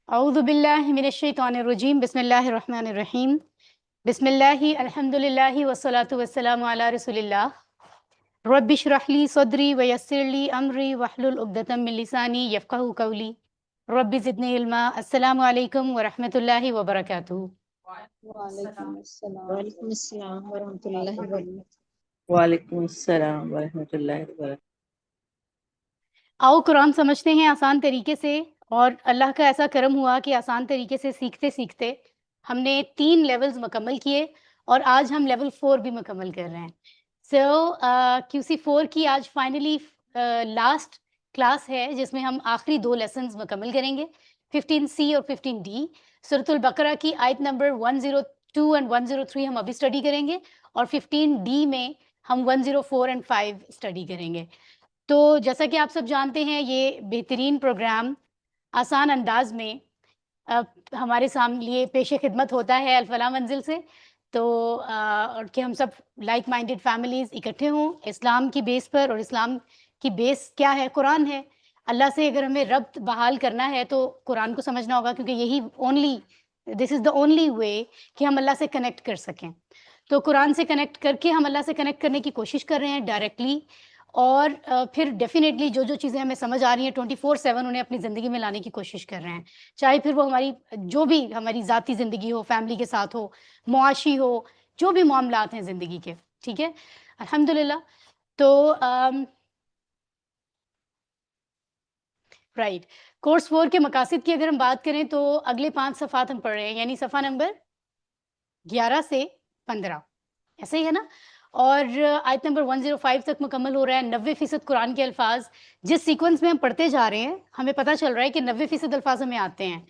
اعوذ باللہ من الشیطان الرجیم بسم اللہ الرحمن الرحیم بسم اللہ الحمد للہ والصلاة والسلام علی رسول اللہ رب اشرح لی صدری ویسر لی امری واحلل عقدۃ من لسانی یفقہوا قولی رب زدنی علما۔ السلام علیکم ورحمۃ اللہ وبرکاتہ۔ وعلیکم السلام ورحمۃ اللہ وبرکاتہ۔ وعلیکم السلام ورحمۃ اللہ وبرکاتہ۔ آؤ قرآن سمجھتے ہیں آسان طریقے سے، اور اللہ کا ایسا کرم ہوا کہ آسان طریقے سے سیکھتے سیکھتے ہم نے 3 لیولز مکمل کیے، اور آج ہم لیول 4 بھی مکمل کر رہے ہیں۔ QC 4 کی آج فائنلی لاسٹ کلاس ہے، جس میں ہم آخری 2 لیسنز مکمل کریں گے، 15C اور 15D۔ سورۃ البقرہ کی آیت نمبر 102 اور 103 ہم ابھی اسٹڈی کریں گے، اور 15D میں ہم 104 اور 5 اسٹڈی کریں گے۔ تو جیسا کہ آپ سب جانتے ہیں، یہ بہترین پروگرام آسان انداز میں ہمارے سامنے پیش خدمت ہوتا ہے الفلاح منزل سے، تو اور کہ ہم سب لائک مائنڈڈ فیملیز اکٹھے ہوں اسلام کی بیس پر، اور اسلام کی بیس کیا ہے؟ قرآن ہے۔ اللہ سے اگر ہمیں ربط بحال کرنا ہے تو قرآن کو سمجھنا ہوگا، کیونکہ یہی دس از دا اونلی وے کہ ہم اللہ سے کنیکٹ کر سکیں۔ تو قرآن سے کنیکٹ کر کے ہم اللہ سے کنیکٹ کرنے کی کوشش کر رہے ہیں ڈائریکٹلی، اور پھر ڈیفینیٹلی جو چیزیں ہمیں سمجھ آ رہی ہیں 24/7 انہیں اپنی زندگی میں لانے کی کوشش کر رہے ہیں، چاہے پھر وہ ہماری جو بھی ہماری ذاتی زندگی ہو، فیملی کے ساتھ ہو، معاشی ہو، جو بھی معاملات ہیں زندگی کے، ٹھیک ہے، الحمدللہ۔ تو رائٹ، کورس 4 کے مقاصد کی اگر ہم بات کریں تو اگلے 5 صفحات ہم پڑھ رہے ہیں، یعنی صفحہ نمبر 11 سے 15، ایسے ہی ہے نا؟ اور آیت نمبر 105 تک مکمل ہو رہا ہے۔ 90% قرآن کے الفاظ جس سیکوینس میں ہم پڑھتے جا رہے ہیں، ہمیں پتہ چل رہا ہے کہ 90% الفاظ ہمیں آتے ہیں،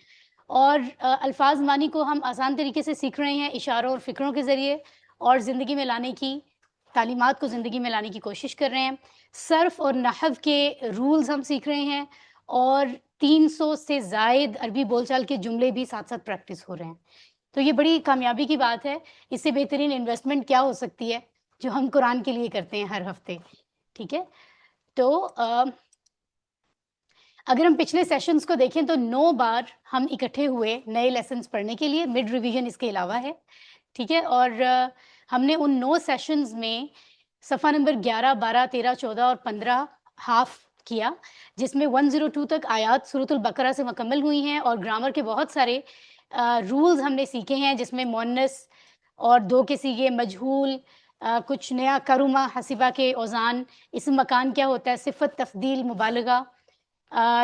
اور الفاظ معنی کو ہم آسان طریقے سے سیکھ رہے ہیں اشاروں اور فکروں کے ذریعے، اور زندگی میں لانے کی تعلیمات کو زندگی میں لانے کی کوشش کر رہے ہیں۔ صرف اور نحو کے رولز ہم سیکھ رہے ہیں، اور 300 سے زائد عربی بول چال کے جملے بھی ساتھ ساتھ پریکٹس ہو رہے ہیں۔ تو یہ بڑی کامیابی کی بات ہے۔ اس سے بہترین انویسٹمنٹ کیا ہو سکتی ہے جو ہم قرآن کے لیے کرتے ہیں ہر ہفتے، ٹھیک ہے؟ تو اگر ہم پچھلے سیشنز کو دیکھیں تو 9 بار ہم اکٹھے ہوئے نئے لیسنز پڑھنے کے لیے، مڈ ریویژن اس کے علاوہ ہے، ٹھیک ہے؟ اور ہم نے ان 9 سیشنز میں صفحہ نمبر 11، 12، 13، 14 اور 15 ہاف کیا، جس میں 102 تک آیات سورۃ البقرہ سے مکمل ہوئی ہیں، اور گرامر کے بہت سارے رولز ہم نے سیکھے ہیں، جس میں مؤنث اور 2 کے صیغے، مجہول، کچھ نیا، کرما، حسیبہ کے اوزان، اسم مکان کیا ہوتا ہے، صفت، تفضیل، مبالغہ،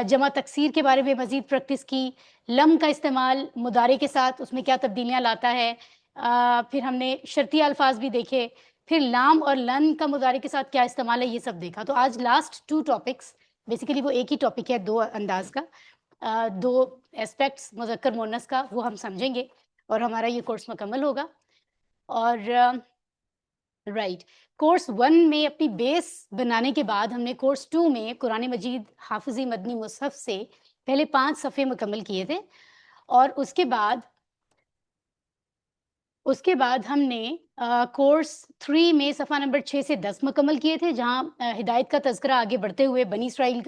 جمع تکسیر کے بارے میں مزید پریکٹس کی، لم کا استعمال مضارع کے ساتھ اس میں کیا تبدیلیاں لاتا ہے، پھر ہم نے شرطیہ الفاظ بھی دیکھے، پھر لام اور لن کا مضارع کے ساتھ کیا استعمال ہے، یہ سب دیکھا۔ تو آج لاسٹ 2 ٹاپکس، بیسیکلی وہ ایک ہی ٹاپک ہے 2 انداز کا، 2 اسپیکٹس مذکر مؤنث کا، وہ ہم سمجھیں گے، اور ہمارا یہ کورس مکمل ہوگا۔ اور رائٹ، کورس 1 میں اپنی بیس بنانے کے بعد ہم نے کورس 2 میں قرآن مجید حافظی مدنی مصحف سے پہلے 5 صفحے مکمل کیے تھے، اور اس کے بعد ہم نے کورس 3 میں صفحہ نمبر 6 سے 10 مکمل کیے تھے، جہاں ہدایت کا تذکرہ آگے بڑھتے ہوئے بنی اسرائیل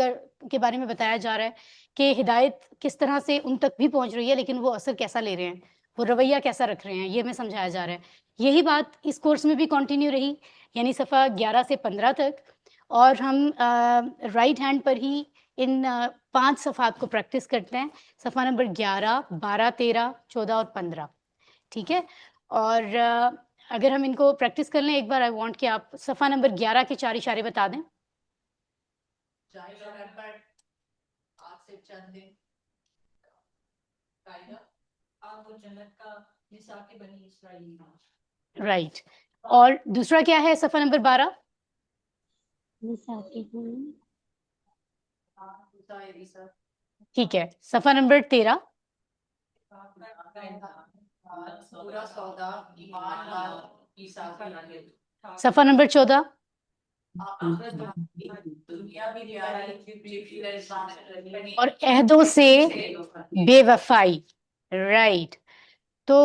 کے بارے میں بتایا جا رہا ہے کہ ہدایت کس طرح سے ان تک بھی پہنچ رہی ہے، لیکن وہ اثر کیسا لے رہے ہیں، وہ رویہ کیسا رکھ رہے ہیں، یہ ہمیں سمجھایا جا رہا ہے۔ یہی بات اس کورس میں بھی کنٹینیو رہی، یعنی صفحہ 11 سے 15 تک، اور ہم رائٹ ہینڈ پر ہی ان 5 صفحات کو پریکٹس کرتے ہیں، صفحہ نمبر 11، 12، 13، 14 اور 15، ٹھیک ہے؟ اور اگر ہم ان کو پریکٹس کر لیں ایک بار، آئی وانٹ کہ آپ صفحہ نمبر 11 کے 4 اشارے بتا دیں۔ رائٹ، اور دوسرا کیا ہے صفحہ نمبر 12؟ ٹھیک ہے، صفحہ نمبر 13؟ صفحہ نمبر 14؟ اور عہدوں سے بے وفائی، رائٹ۔ تو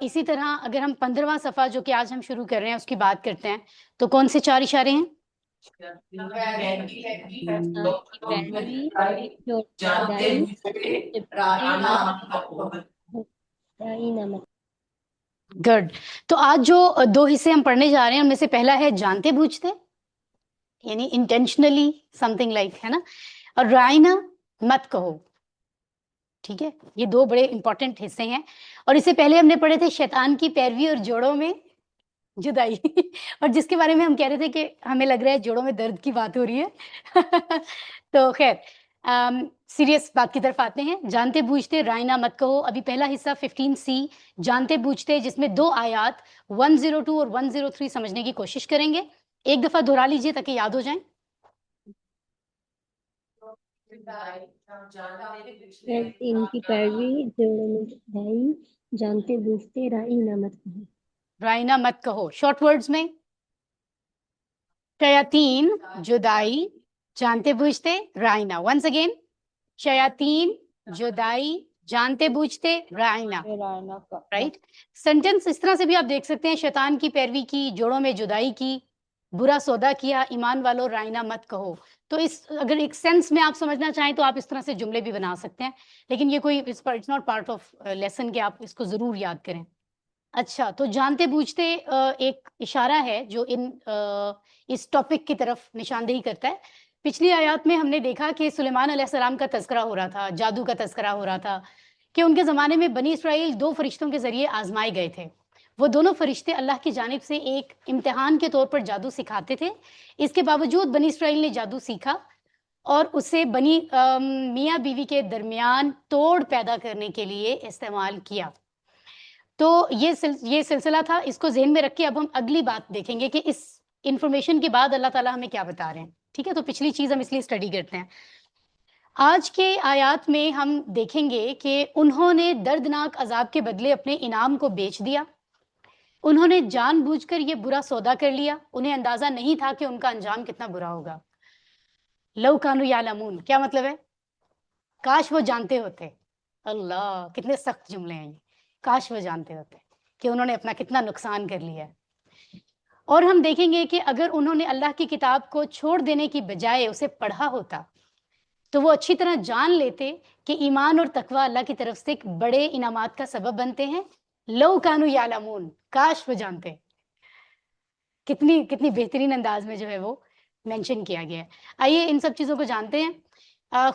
اسی طرح اگر ہم 15واں صفحہ جو کہ آج ہم شروع کر رہے ہیں اس کی بات کرتے ہیں، تو کون سے 4 اشارے ہیں؟ انسان کی پیروی چورائی رائی نمک. گڈ. تو آج جو دو حصے ہم پڑھنے جا رہے ہیں ان میں سے پہلا ہے جانتے بوجھتے، یعنی انٹینشنلی سم تھنگ لائک، ہے نا، اور رائنا مت کہو. ٹھیک ہے، یہ دو بڑے امپورٹنٹ حصے ہیں. اور اس سے پہلے ہم نے پڑھے تھے شیطان کی پیروی اور جوڑوں میں جدائی اور جس کے بارے میں ہم کہہ رہے تھے کہ ہمیں لگ رہا ہے جوڑوں میں درد کی بات ہو رہی ہے. تو خیر سیریس بات کی طرف آتے ہیں. جانتے بوجھتے رائنا مت کہو. ابھی پہلا حصہ 15C جانتے بوجھتے، جس میں دو آیات 102 اور 103 سمجھنے کی کوشش کریں گے. ایک دفعہ دہرا لیجئے تاکہ یاد ہو جائیں. ان کی پیروی جوڑوں میں جدائی، جانتے بوجھتے رائی نمک کہو. رائنا مت کہو. شارٹ ورڈز میں شیاطین جدائی، جانتے بوجھتے رائنا. ونس اگین، شیاطین جدائی، جانتے بوجھتے رائنا. رائنا کا رائٹ. سینٹینس اس طرح سے بھی آپ دیکھ سکتے ہیں، شیطان کی پیروی کی، جوڑوں میں جدائی کی، برا سودا کیا، ایمان والو رائنا مت کہو. تو اس اگر ایک سینس میں آپ سمجھنا چاہیں تو آپ اس طرح سے جملے بھی بنا سکتے ہیں، لیکن یہ کوئی it's not part of lesson کہ آپ اس کو ضرور یاد کریں. اچھا، تو جانتے بوجھتے ایک اشارہ ہے جو اس ٹاپک کی طرف نشاندہی کرتا ہے. پچھلی آیات میں ہم نے دیکھا کہ سلیمان علیہ السلام کا تذکرہ ہو رہا تھا، جادو کا تذکرہ ہو رہا تھا کہ ان کے زمانے میں بنی اسرائیل دو فرشتوں کے ذریعے آزمائے گئے تھے. وہ دونوں فرشتے اللہ کی جانب سے ایک امتحان کے طور پر جادو سکھاتے تھے. اس کے باوجود بنی اسرائیل نے جادو سیکھا اور اسے میاں بیوی کے درمیان توڑ پیدا کرنے کے لیے استعمال کیا. تو یہ سلسلہ تھا. اس کو ذہن میں رکھ کے اب ہم اگلی بات دیکھیں گے کہ اس انفارمیشن کے بعد اللہ تعالیٰ ہمیں کیا بتا رہے ہیں. ٹھیک ہے، تو پچھلی چیز ہم اس لیے اسٹڈی کرتے ہیں. آج کے آیات میں ہم دیکھیں گے کہ انہوں نے دردناک عذاب کے بدلے اپنے انعام کو بیچ دیا. انہوں نے جان بوجھ کر یہ برا سودا کر لیا. انہیں اندازہ نہیں تھا کہ ان کا انجام کتنا برا ہوگا. لو کانو یعلمون کیا مطلب ہے؟ کاش وہ جانتے ہوتے. اللہ، کتنے سخت جملے ہیں یہ. کاش وہ جانتے ہوتے کہ انہوں نے اپنا کتنا نقصان کر لیا. اور ہم دیکھیں گے کہ اگر انہوں نے اللہ کی کتاب کو چھوڑ دینے کی بجائے اسے پڑھا ہوتا تو وہ اچھی طرح جان لیتے کہ ایمان اور تقوی اللہ کی طرف سے ایک بڑے انعامات کا سبب بنتے ہیں. لو کانو یعلمون، کاش وہ جانتے. کتنی بہترین انداز میں جو ہے وہ مینشن کیا گیا ہے. آئیے ان سب چیزوں کو جانتے ہیں.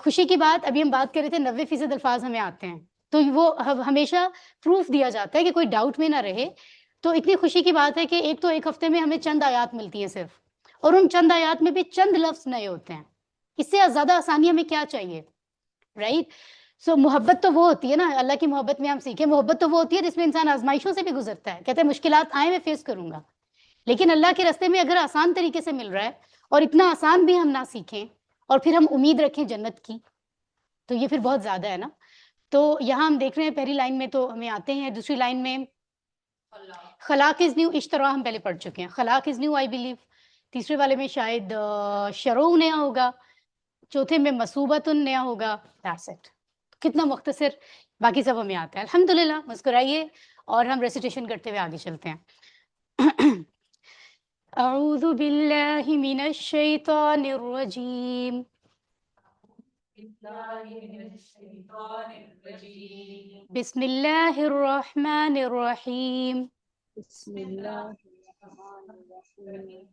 خوشی کی بات، ابھی ہم بات کر رہے تھے 90% الفاظ ہمیں آتے ہیں، تو وہ ہمیشہ پروف دیا جاتا ہے کہ کوئی ڈاؤٹ میں نہ رہے. تو اتنی خوشی کی بات ہے کہ ایک ہفتے میں ہمیں چند آیات ملتی ہیں صرف، اور ان چند آیات میں بھی چند لفظ نئے ہوتے ہیں. اس سے زیادہ آسانی ہمیں کیا چاہیے؟ رائٹ. سو محبت تو وہ ہوتی ہے نا، اللہ کی محبت میں ہم سیکھیں. محبت تو وہ ہوتی ہے جس میں انسان آزمائشوں سے بھی گزرتا ہے. کہتے ہیں مشکلات آئیں میں فیس کروں گا، لیکن اللہ کے راستے میں اگر آسان طریقے سے مل رہا ہے اور اتنا آسان بھی ہم نہ سیکھیں اور پھر ہم امید رکھیں جنت کی، تو یہ پھر بہت زیادہ ہے نا. تو یہاں ہم دیکھ رہے ہیں پہلی لائن میں تو ہمیں آتے ہیں. دوسری لائن میں خلاق از نیو، اشترا ہم پہلے پڑھ چکے ہیں. خلاق از نیو آئی بلیو. تیسرے والے میں شاید شروع نیا ہوگا. چوتھے میں مصوبت نیا ہوگا. That's it. کتنا مختصر، باقی سب ہمیں آتا ہے. الحمدللہ. مسکرائیے اور ہم ریسیٹیشن کرتے ہوئے آگے چلتے ہیں. اعوذ باللہ من الشیطان الرجیم. بسم اللہ الرحمن الرحیم. بسم اللہ الرحمن الرحیم.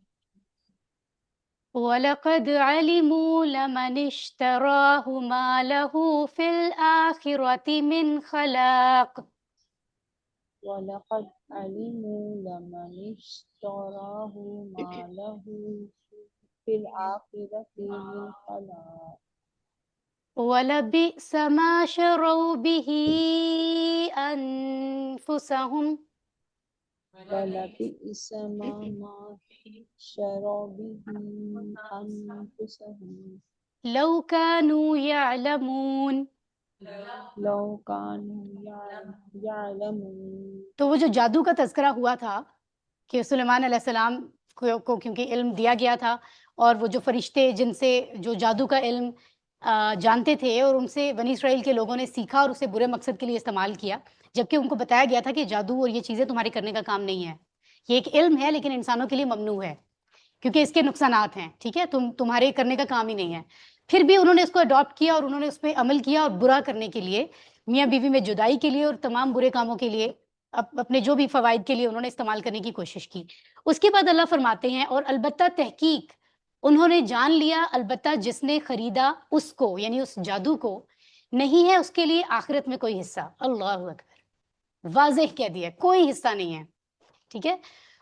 وَلَقَدْ عَلِمُوا لَمَنِ اشْتَرَاهُ مَا لَهُ فِي الْآخِرَةِ مِنْ خَلَاقٍ. وَلَقَدْ عَلِمُوا لَمَنِ اشْتَرَاهُ مَا لَهُ فِي الْآخِرَةِ مِنْ خَلَاقٍ. وَلَبِئْسَ مَا شَرَوْا بِهِ أَنفُسَهُمْ. وَلَبِئْسَ مَا شَرَوْا بِهِ أَنفُسَهُمْ لَوْ كَانُوا يَعْلَمُونَ. لَوْ كَانُوا يَعْلَمُونَ. تو وہ جو جادو کا تذکرہ ہوا تھا کہ سلیمان علیہ السلام کو کیونکہ علم دیا گیا تھا، اور وہ جو فرشتے جن سے جو جادو کا علم جانتے تھے اور ان سے بنی اسرائیل کے لوگوں نے سیکھا اور اسے برے مقصد کے لیے استعمال کیا، جبکہ ان کو بتایا گیا تھا کہ جادو اور یہ چیزیں تمہارے کرنے کا کام نہیں ہے، یہ ایک علم ہے لیکن انسانوں کے لیے ممنوع ہے. کیونکہ اس کے نقصانات ہیں، ٹھیک ہے، تمہارے کرنے کا کام ہی نہیں ہے. پھر بھی انہوں نے اس کو اڈاپٹ کیا اور انہوں نے اس پہ عمل کیا، اور برا کرنے کے لیے، میاں بیوی میں جدائی کے لیے اور تمام برے کاموں کے لیے، اپنے جو بھی فوائد کے لیے انہوں نے استعمال کرنے کی کوشش کی. اس کے بعد اللہ فرماتے ہیں اور البتہ تحقیق انہوں نے جان لیا، البتہ جس نے خریدا اس کو، یعنی اس جادو کو، نہیں ہے اس کے لیے آخرت میں کوئی حصہ. اللہ اکبر، واضح کہہ دیا، کوئی حصہ نہیں ہے، ٹھیک ہے.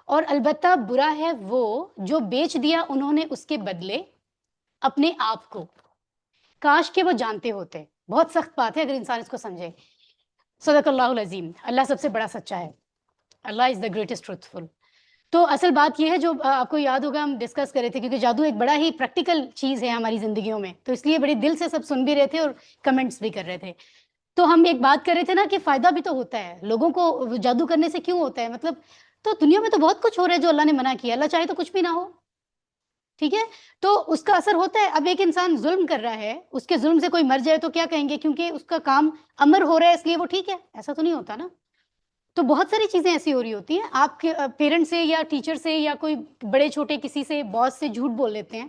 اور البتہ برا ہے وہ جو بیچ دیا انہوں نے اس کے بدلے اپنے آپ کو. کاش کہ وہ جانتے ہوتے. بہت سخت بات ہے اگر انسان اس کو سمجھے. صدق اللہ العظیم. اللہ سب سے بڑا سچا ہے. اللہ از دا گریٹسٹ ٹروتھفل. تو اصل بات یہ ہے جو آپ کو یاد ہوگا ہم ڈسکس کر رہے تھے، کیونکہ جادو ایک بڑا ہی پریکٹیکل چیز ہے ہماری زندگیوں میں، تو اس لیے بڑے دل سے سب سن بھی رہے تھے اور کمنٹس بھی کر رہے تھے. تو ہم ایک بات کر رہے تھے نا کہ فائدہ بھی تو ہوتا ہے لوگوں کو جادو کرنے سے. کیوں ہوتا ہے؟ مطلب تو دنیا میں تو بہت کچھ ہو رہا ہے جو اللہ نے منع کیا. اللہ چاہے تو کچھ بھی نہ ہو، ٹھیک ہے، تو اس کا اثر ہوتا ہے. اب ایک انسان ظلم کر رہا ہے، اس کے ظلم سے کوئی مر جائے تو کیا کہیں گے؟ کیونکہ اس کا کام امر ہو رہا ہے اس لیے وہ ٹھیک ہے. ایسا تو نہیں ہوتا نا. تو بہت ساری چیزیں ایسی ہو رہی ہوتی ہیں. آپ کے پیرنٹ سے یا ٹیچر سے یا کوئی بڑے چھوٹے کسی سے، باس سے جھوٹ بول لیتے ہیں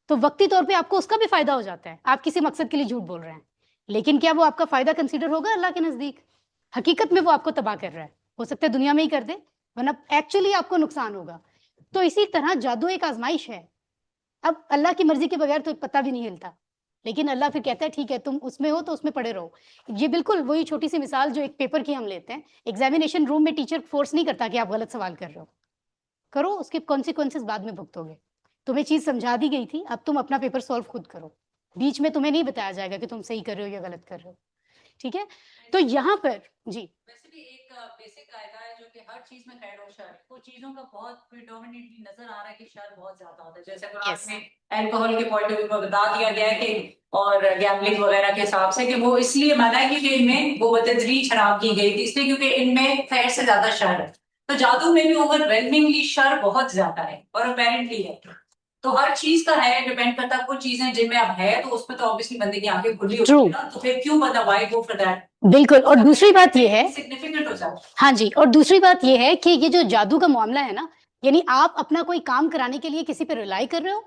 تو وقتی طور پہ آپ کو اس کا بھی فائدہ ہو جاتا ہے. آپ کسی مقصد کے لیے جھوٹ بول رہے ہیں، لیکن کیا وہ آپ کا فائدہ کنسیڈر ہوگا اللہ کے نزدیک؟ حقیقت میں وہ آپ کو تباہ کر رہا ہے. ہو سکتا ہے دنیا میں ہی کر دے، ورنہ ایکچولی آپ کو نقصان ہوگا. تو اسی طرح جادو ایک آزمائش ہے. اب اللہ کی مرضی کے بغیر تو پتہ بھی نہیں ہلتا، لیکن اللہ پھر کہتا ہے ٹھیک ہے تم اس میں ہو تو اس میں پڑے رہو. یہ بالکل وہی چھوٹی سی مثال جو ایک پیپر کی ہم لیتے ہیں. ایگزامینیشن روم میں ٹیچر فورس نہیں کرتا کہ آپ غلط سوال کر رہے ہو، کرو، اس کے کانسیکوینسز بعد میں بھگتو گے. تمہیں چیز سمجھا دی گئی تھی، اب تم اپنا پیپر سالو خود کرو. بیچ میں تمہیں نہیں بتایا جائے گا کہ تم صحیح کر رہے ہو یا غلط کر رہے ہو، ٹھیک ہے. تو یہاں پر جی ویسے بھی ایک بیسک قاعدہ ہے جو کہ ہر چیز میں خیر و شر، وہ چیزوں کا بہت پریڈومیننٹلی نظر آ رہا ہے کہ شر بہت زیادہ ہوتا ہے. جیسے قرآن یس میں الکوہل کے پوائنٹ آف ویو میں بتا دیا گیا ہے کہ، اور گیملنگ وغیرہ کے حساب سے، کہ وہ اس لیے منع کی کہ ان میں وہ بتدریج حرام کی گئی تھی، اس لیے کیونکہ ان میں خیر سے زیادہ شر ہے. تو جادو میں بھی اوور ویلمنگلی شر بہت زیادہ ہے اور اپیرنٹلی ہے. تو ہر چیز کا ہے، ڈیپینڈ کرتا ہے. کچھ چیزیں جن میں اب ہے تو اس پہ تو obviously بندے کی آنکھیں کھلی ہوتی ہیں نا، تو پھر کیوں بندہ وائی گو فار دیٹ. بالکل. اور دوسری بات یہ ہے، سگنیفیکنٹ ہو جاتا ہے. ہاں جی، اور دوسری بات یہ ہے کہ یہ جو جادو کا معاملہ ہے نا، یعنی آپ اپنا کوئی کام کرانے کے لیے کسی پہ ریلائی کر رہے ہو،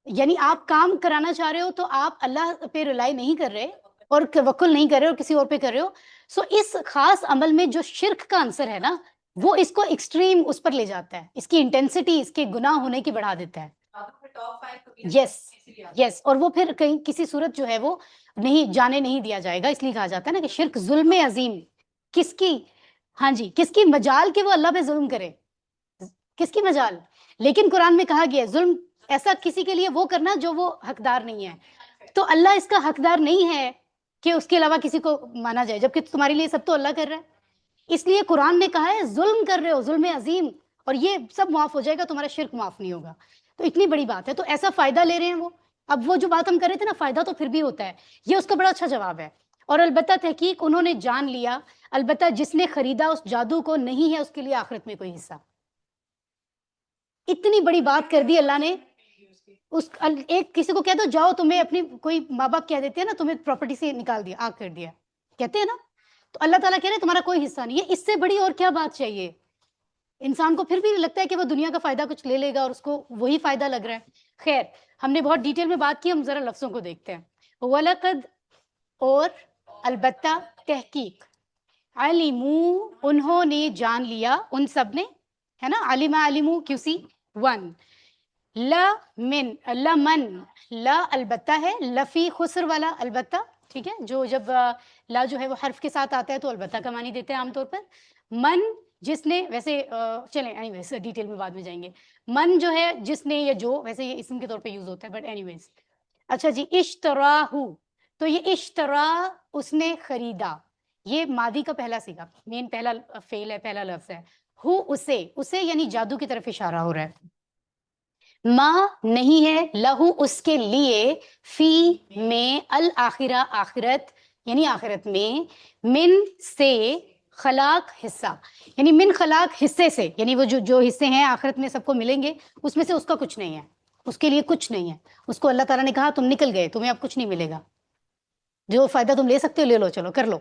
یعنی آپ کام کرانا چاہ رہے ہو تو آپ اللہ پہ ریلائی نہیں کر رہے اور توکل نہیں کر رہے اور کسی اور پہ کر رہے ہو. سو اس خاص عمل میں جو شرک کا عنصر ہے نا، وہ اس کو ایکسٹریم اس پر لے جاتا ہے، اس کی انٹینسٹی اس کے گناہ ہونے کی بڑھا دیتا ہے. یس یس. اور وہ پھر کہیں کسی صورت جو ہے وہ نہیں جانے نہیں دیا جائے گا. اس لیے کہا جاتا ہے نا کہ شرک ظلم عظیم. کس کی؟ ہاں جی، کس کی مجال کہ وہ اللہ پہ ظلم کرے، کس کی مجال؟ لیکن قرآن میں کہا گیا ہے ظلم ایسا کسی کے لیے وہ کرنا جو وہ حقدار نہیں ہے. تو اللہ اس کا حقدار نہیں ہے کہ اس کے علاوہ کسی کو مانا جائے، جبکہ تمہارے لیے سب تو اللہ کر رہا ہے. اس لیے قرآن نے کہا ہے ظلم کر رہے ہو، ظلم عظیم، اور یہ سب معاف ہو جائے گا، تمہارا شرک معاف نہیں ہوگا. تو اتنی بڑی بات ہے. تو ایسا فائدہ لے رہے ہیں وہ. اب وہ جو بات ہم کر رہے تھے نا، فائدہ تو پھر بھی ہوتا ہے، یہ اس کا بڑا اچھا جواب ہے. اور البتہ تحقیق انہوں نے جان لیا، البتہ جس نے خریدا اس جادو کو، نہیں ہے اس کے لیے آخرت میں کوئی حصہ. اتنی بڑی بات کر دی اللہ نے. اس ایک کسی کو کہہ دو جاؤ، تمہیں اپنی کوئی ماں باپ کہہ دیتے ہیں نا تمہیں پراپرٹی سے نکال دیا، آگ کر دیا، کہتے ہیں نا، تو اللہ تعالیٰ کہہ رہے ہیں تمہارا کوئی حصہ نہیں ہے. اس سے بڑی اور کیا بات چاہیے؟ انسان کو پھر بھی لگتا ہے کہ وہ دنیا کا فائدہ کچھ لے لے گا اور اس کو وہی فائدہ لگ رہا ہے. خیر، ہم نے بہت ڈیٹیل میں بات کی، ہم ذرا لفظوں کو دیکھتے ہیں. وَلَقَدْ، اور البتہ تحقیق، علموا انہوں نے جان لیا، ان سب نے، ہے نا، علم علموا QC 1. لا من، لمن، لا البتہ ہے، لفی خسر والا البتہ، ٹھیک ہے، جو جب لا جو ہے وہ حرف کے ساتھ آتا ہے تو البتہ کا معنی دیتے ہیں عام طور پر. من جس نے، ویسے چلیں اینی ویز ڈیٹیل میں بعد میں جائیں گے. من جو ہے جس نے یا جو، ویسے یہ اسم کے طور پہ یوز ہوتا ہے بٹ اینی ویز. اچھا جی، اشتراہ، تو یہ اشترا اس نے خریدا، یہ ماضی کا پہلا صیغہ، مین پہلا فعل ہے، پہلا لفظ ہے. ہو اسے یعنی جادو کی طرف اشارہ ہو رہا ہے. ما نہیں ہے، لہو اس کے لیے، فی میں، الآخرہ آخرت یعنی آخرت میں، من سے، خلاق حصہ، یعنی من خلاق حصے سے، یعنی وہ جو حصے ہیں آخرت میں سب کو ملیں گے، اس میں سے اس کا کچھ نہیں ہے، اس کے لیے کچھ نہیں ہے. اس کو اللہ تعالیٰ نے کہا تم نکل گئے، تمہیں اب کچھ نہیں ملے گا، جو فائدہ تم لے سکتے ہو لے لو، چلو کر لو،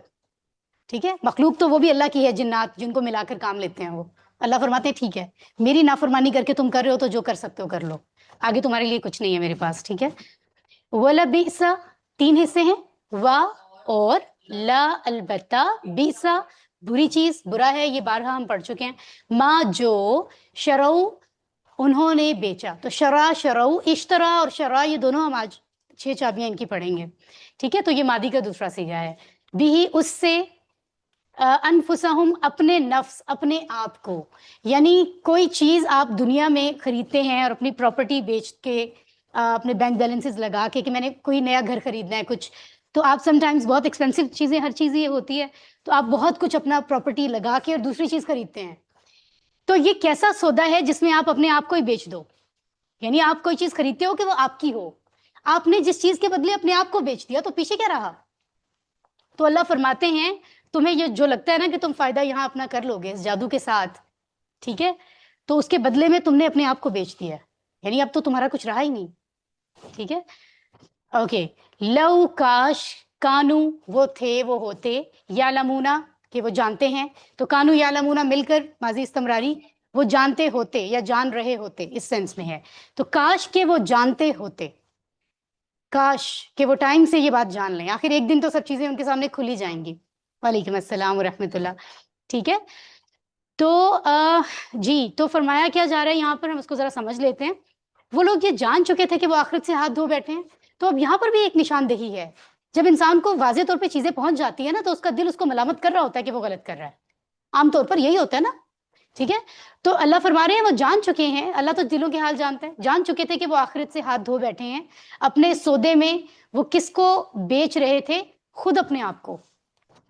ٹھیک ہے. مخلوق تو وہ بھی اللہ کی ہے، جنات جن کو ملا کر کام لیتے ہیں وہ اللہ فرماتے ہیں ٹھیک ہے میری نافرمانی کر کے تم کر رہے ہو تو جو کر سکتے ہو کر لو، آگے تمہارے لیے کچھ نہیں ہے میرے پاس، ٹھیک ہے. وَلَبِئْسَ 3 حصے ہیں، وا اور لا، البتہ، بئسا بری چیز، برا ہے، یہ بارہا ہم پڑھ چکے ہیں. ما جو شرعو انہوں نے بیچا، تو شرع، شرعو، اشترا اور شرع یہ دونوں ہم آج 6 چابیاں ان کی پڑھیں گے، ٹھیک ہے. تو یہ ماضی کا دوسرا صیغہ ہے. بھی اس سے، انفسہم اپنے نفس، اپنے آپ کو، یعنی کوئی چیز آپ دنیا میں خریدتے ہیں اور اپنی پراپرٹی بیچ کے اپنے بینک بیلنسز لگا کے کہ میں نے کوئی نیا گھر خریدنا ہے کچھ، تو آپ سم ٹائمز بہت ایکسپینسو چیزیں، ہر چیز یہ ہوتی ہے تو آپ بہت کچھ اپنا پراپرٹی لگا کے اور دوسری چیز خریدتے ہیں. تو یہ کیسا سودا ہے جس میں آپ اپنے آپ کو ہی بیچ دو، یعنی آپ کوئی چیز خریدتے ہو کہ وہ آپ کی ہو، آپ نے جس چیز کے بدلے اپنے آپ کو بیچ دیا تو پیچھے کیا رہا. تو اللہ فرماتے ہیں تمہیں یہ جو لگتا ہے نا کہ تم فائدہ یہاں اپنا کر لو گے اس جادو کے ساتھ، ٹھیک ہے، تو اس کے بدلے میں تم نے اپنے آپ کو بیچ دیا، یعنی اب تو تمہارا کچھ رہا ہی نہیں، ٹھیک ہے. اوکے، لو کاش، کانو وہ تھے، وہ ہوتے، یعلمونا کہ وہ جانتے ہیں، تو کانو یعلمونا مل کر ماضی استمراری، وہ جانتے ہوتے یا جان رہے ہوتے اس سینس میں ہے. تو کاش کہ وہ جانتے ہوتے، کاش کہ وہ ٹائم سے یہ بات جان لیں، آخر ایک دن تو سب چیزیں ان کے سامنے کھلی جائیں گی. وعلیکم السلام ورحمۃ اللہ. ٹھیک ہے، تو جی تو فرمایا کیا جا رہا ہے یہاں پر، ہم اس کو ذرا سمجھ لیتے ہیں. وہ لوگ یہ جان چکے تھے کہ وہ آخرت سے ہاتھ دھو بیٹھے ہیں، تو اب یہاں پر بھی ایک نشاندہی ہے. جب انسان کو واضح طور پہ چیزیں پہنچ جاتی ہے نا تو اس کا دل اس کو ملامت کر رہا ہوتا ہے کہ وہ غلط کر رہا ہے، عام طور پر یہی ہوتا ہے نا، ٹھیک ہے. تو اللہ فرما رہے ہیں وہ جان چکے ہیں، اللہ تو دلوں کے حال جانتا ہے، جان چکے تھے کہ وہ آخرت سے ہاتھ دھو بیٹھے ہیں اپنے سودے میں. وہ کس کو بیچ رہے تھے؟ خود اپنے آپ کو،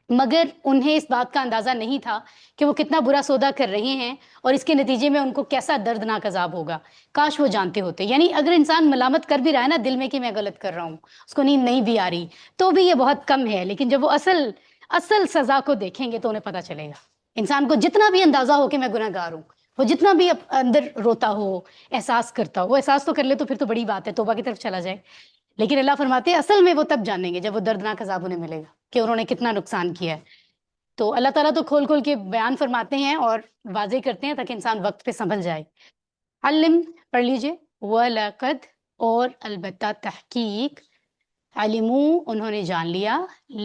مگر انہیں اس بات کا اندازہ نہیں تھا کہ وہ کتنا برا سودا کر رہے ہیں اور اس کے نتیجے میں ان کو کیسا دردناک عذاب ہوگا. کاش وہ جانتے ہوتے. یعنی اگر انسان ملامت کر بھی رہا ہے نا دل میں کہ میں غلط کر رہا ہوں، اس کو نیند نہیں بھی آ رہی، تو بھی یہ بہت کم ہے. لیکن جب وہ اصل سزا کو دیکھیں گے تو انہیں پتہ چلے گا. انسان کو جتنا بھی اندازہ ہو کہ میں گناہ گار ہوں، وہ جتنا بھی اندر روتا ہو، احساس کرتا ہو، وہ احساس تو کر لے تو پھر تو بڑی بات ہے، توبہ کی طرف چلا جائے. لیکن اللہ فرماتے ہیں اصل میں وہ تب جانیں گے جب وہ دردناک عذاب انہیں ملے گا کہ انہوں نے کتنا نقصان کیا ہے. تو اللہ تعالیٰ تو کھول کھول کے بیان فرماتے ہیں اور واضح کرتے ہیں تاکہ انسان وقت پہ سنبھل جائے. علم پڑھ لیجئے، وَلَقَدْ اور البتہ تحقیق، علموا انہوں نے جان لیا،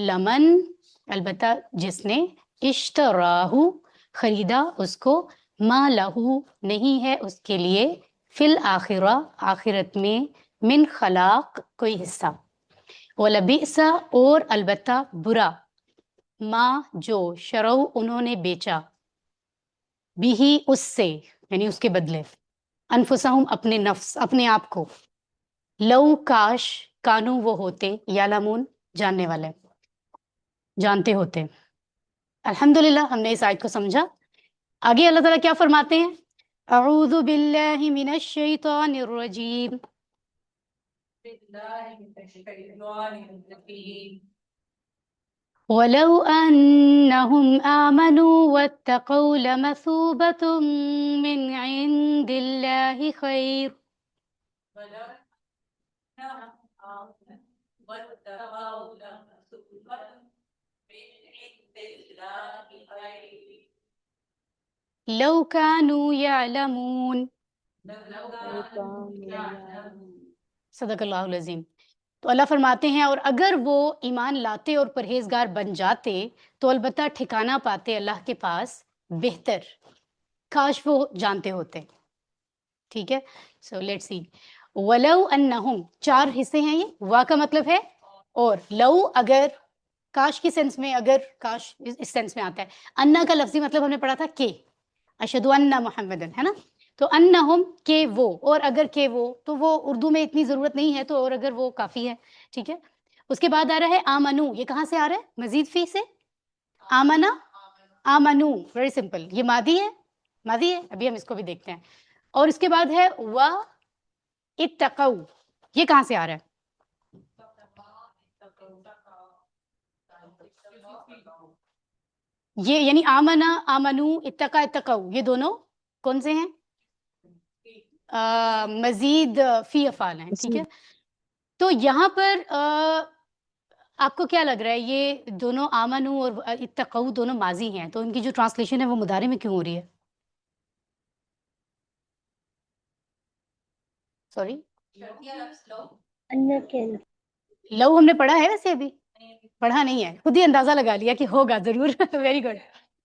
لمن البتہ جس نے، اشتراہ خریدا اس کو، ما لہو نہیں ہے اس کے لیے، فی الآخرہ آخرت میں، من خلاق کوئی حصہ، وَلَبِئْسَ اور البتہ برا، ما جو شرعو انہوں نے بیچا، بھی اس سے یعنی اس کے بدلے، انفسہم اپنے نفس اپنے آپ کو، لو کاش کانو وہ ہوتے، یعلمون جاننے والے، جانتے ہوتے. الحمدللہ ہم نے اس آیت کو سمجھا. آگے اللہ تعالیٰ کیا فرماتے ہیں؟ اعوذ باللہ من الشیطان الرجیم. وَلَوْ أَنَّهُمْ آمَنُوا وَاتَّقَوْا لَمَثُوبَةٌ مِّنْ عِندِ اللَّهِ خَيْرٌ. لَوْ كَانُوا يَعْلَمُونَ. صدق اللہ العظیم. تو اللہ فرماتے ہیں اور اگر وہ ایمان لاتے اور پرہیزگار بن جاتے تو البتہ ٹھکانہ پاتے اللہ کے پاس بہتر، کاش وہ جانتے ہوتے. ٹھیک ہے، سو لیٹ سی. ولو انہم 4 حصے ہیں، یہ وا کا مطلب ہے اور، لو اگر، کاش کی سینس میں، اگر کاش اس سینس میں آتا ہے. انا کا لفظی مطلب ہم نے پڑھا تھا کہ، اشہدو ان محمدن، ہے نا. تو انہم کہ وہ، اور اگر کہ وہ، تو وہ اردو میں اتنی ضرورت نہیں ہے تو اور اگر وہ کافی ہے. ٹھیک ہے، اس کے بعد آ رہا ہے آمنو. یہ کہاں سے آ رہا ہے؟ مزید فی سے. آمنا، آمنو، ویری سمپل. یہ ماضی ہے، ماضی ہے، ابھی ہم اس کو بھی دیکھتے ہیں. اور اس کے بعد ہے و اتقوا. یہ کہاں سے آ رہا ہے؟ یہ یعنی آمنا، آمنو، اتقا، اتقوا، یہ دونوں کون سے ہیں؟ مزید فی افعال ہیں. ٹھیک ہے، تو یہاں پر آپ کو کیا لگ رہا ہے یہ دونوں آمنو اور اتقوا دونوں ماضی ہیں، تو ان کی جو ٹرانسلیشن ہے وہ مضارع میں کیوں ہو رہی ہے؟ سوری اللہ کے لو ہم نے پڑھا ہے ویسے ابھی پڑھا نہیں ہے, خود ہی اندازہ لگا لیا کہ ہوگا ضرور. Very good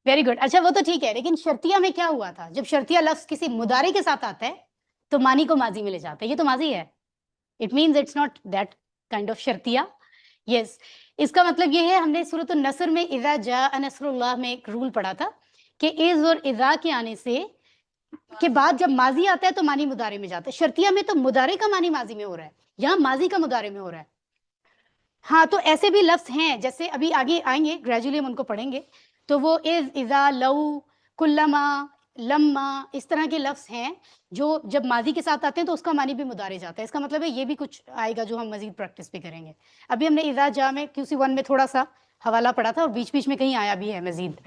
very good. اچھا وہ تو ٹھیک ہے, لیکن شرطیہ میں کیا ہوا تھا؟ جب شرطیہ لفظ کسی مضارع کے ساتھ آتا ہے تو معنی کو ماضی میں لے جاتا ہے. یہ تو ماضی ہے, it means it's not that kind of شرطیہ. یس, اس کا مطلب یہ ہے, ہم نے سورۃ النصر میں اذا جاء نصر اللہ میں ایک رول پڑھا تھا کہ از اور اذا کے آنے سے کے بعد جب ماضی آتا ہے تو معنی مضارع میں جاتا ہے. شرطیہ میں تو مضارع کا معنی ماضی میں ہو رہا ہے, یہاں ماضی کا مضارع میں ہو رہا ہے. ہاں تو ایسے بھی لفظ ہیں, جیسے ابھی آگے آئیں گے, گریجولی ہم ان کو پڑھیں گے, تو وہ از, اذا, لو, کلما, لما, اس طرح کے لفظ ہیں جو جب ماضی کے ساتھ آتے ہیں تو اس کا معنی بھی مضارع جاتا ہے. اس کا مطلب ہے یہ بھی کچھ آئے گا جو ہم مزید پریکٹس بھی کریں گے. ابھی ہم نے اذا جا میں QC1 میں تھوڑا سا حوالہ پڑھا تھا, اور بیچ بیچ میں کہیں آیا بھی ہے مزید.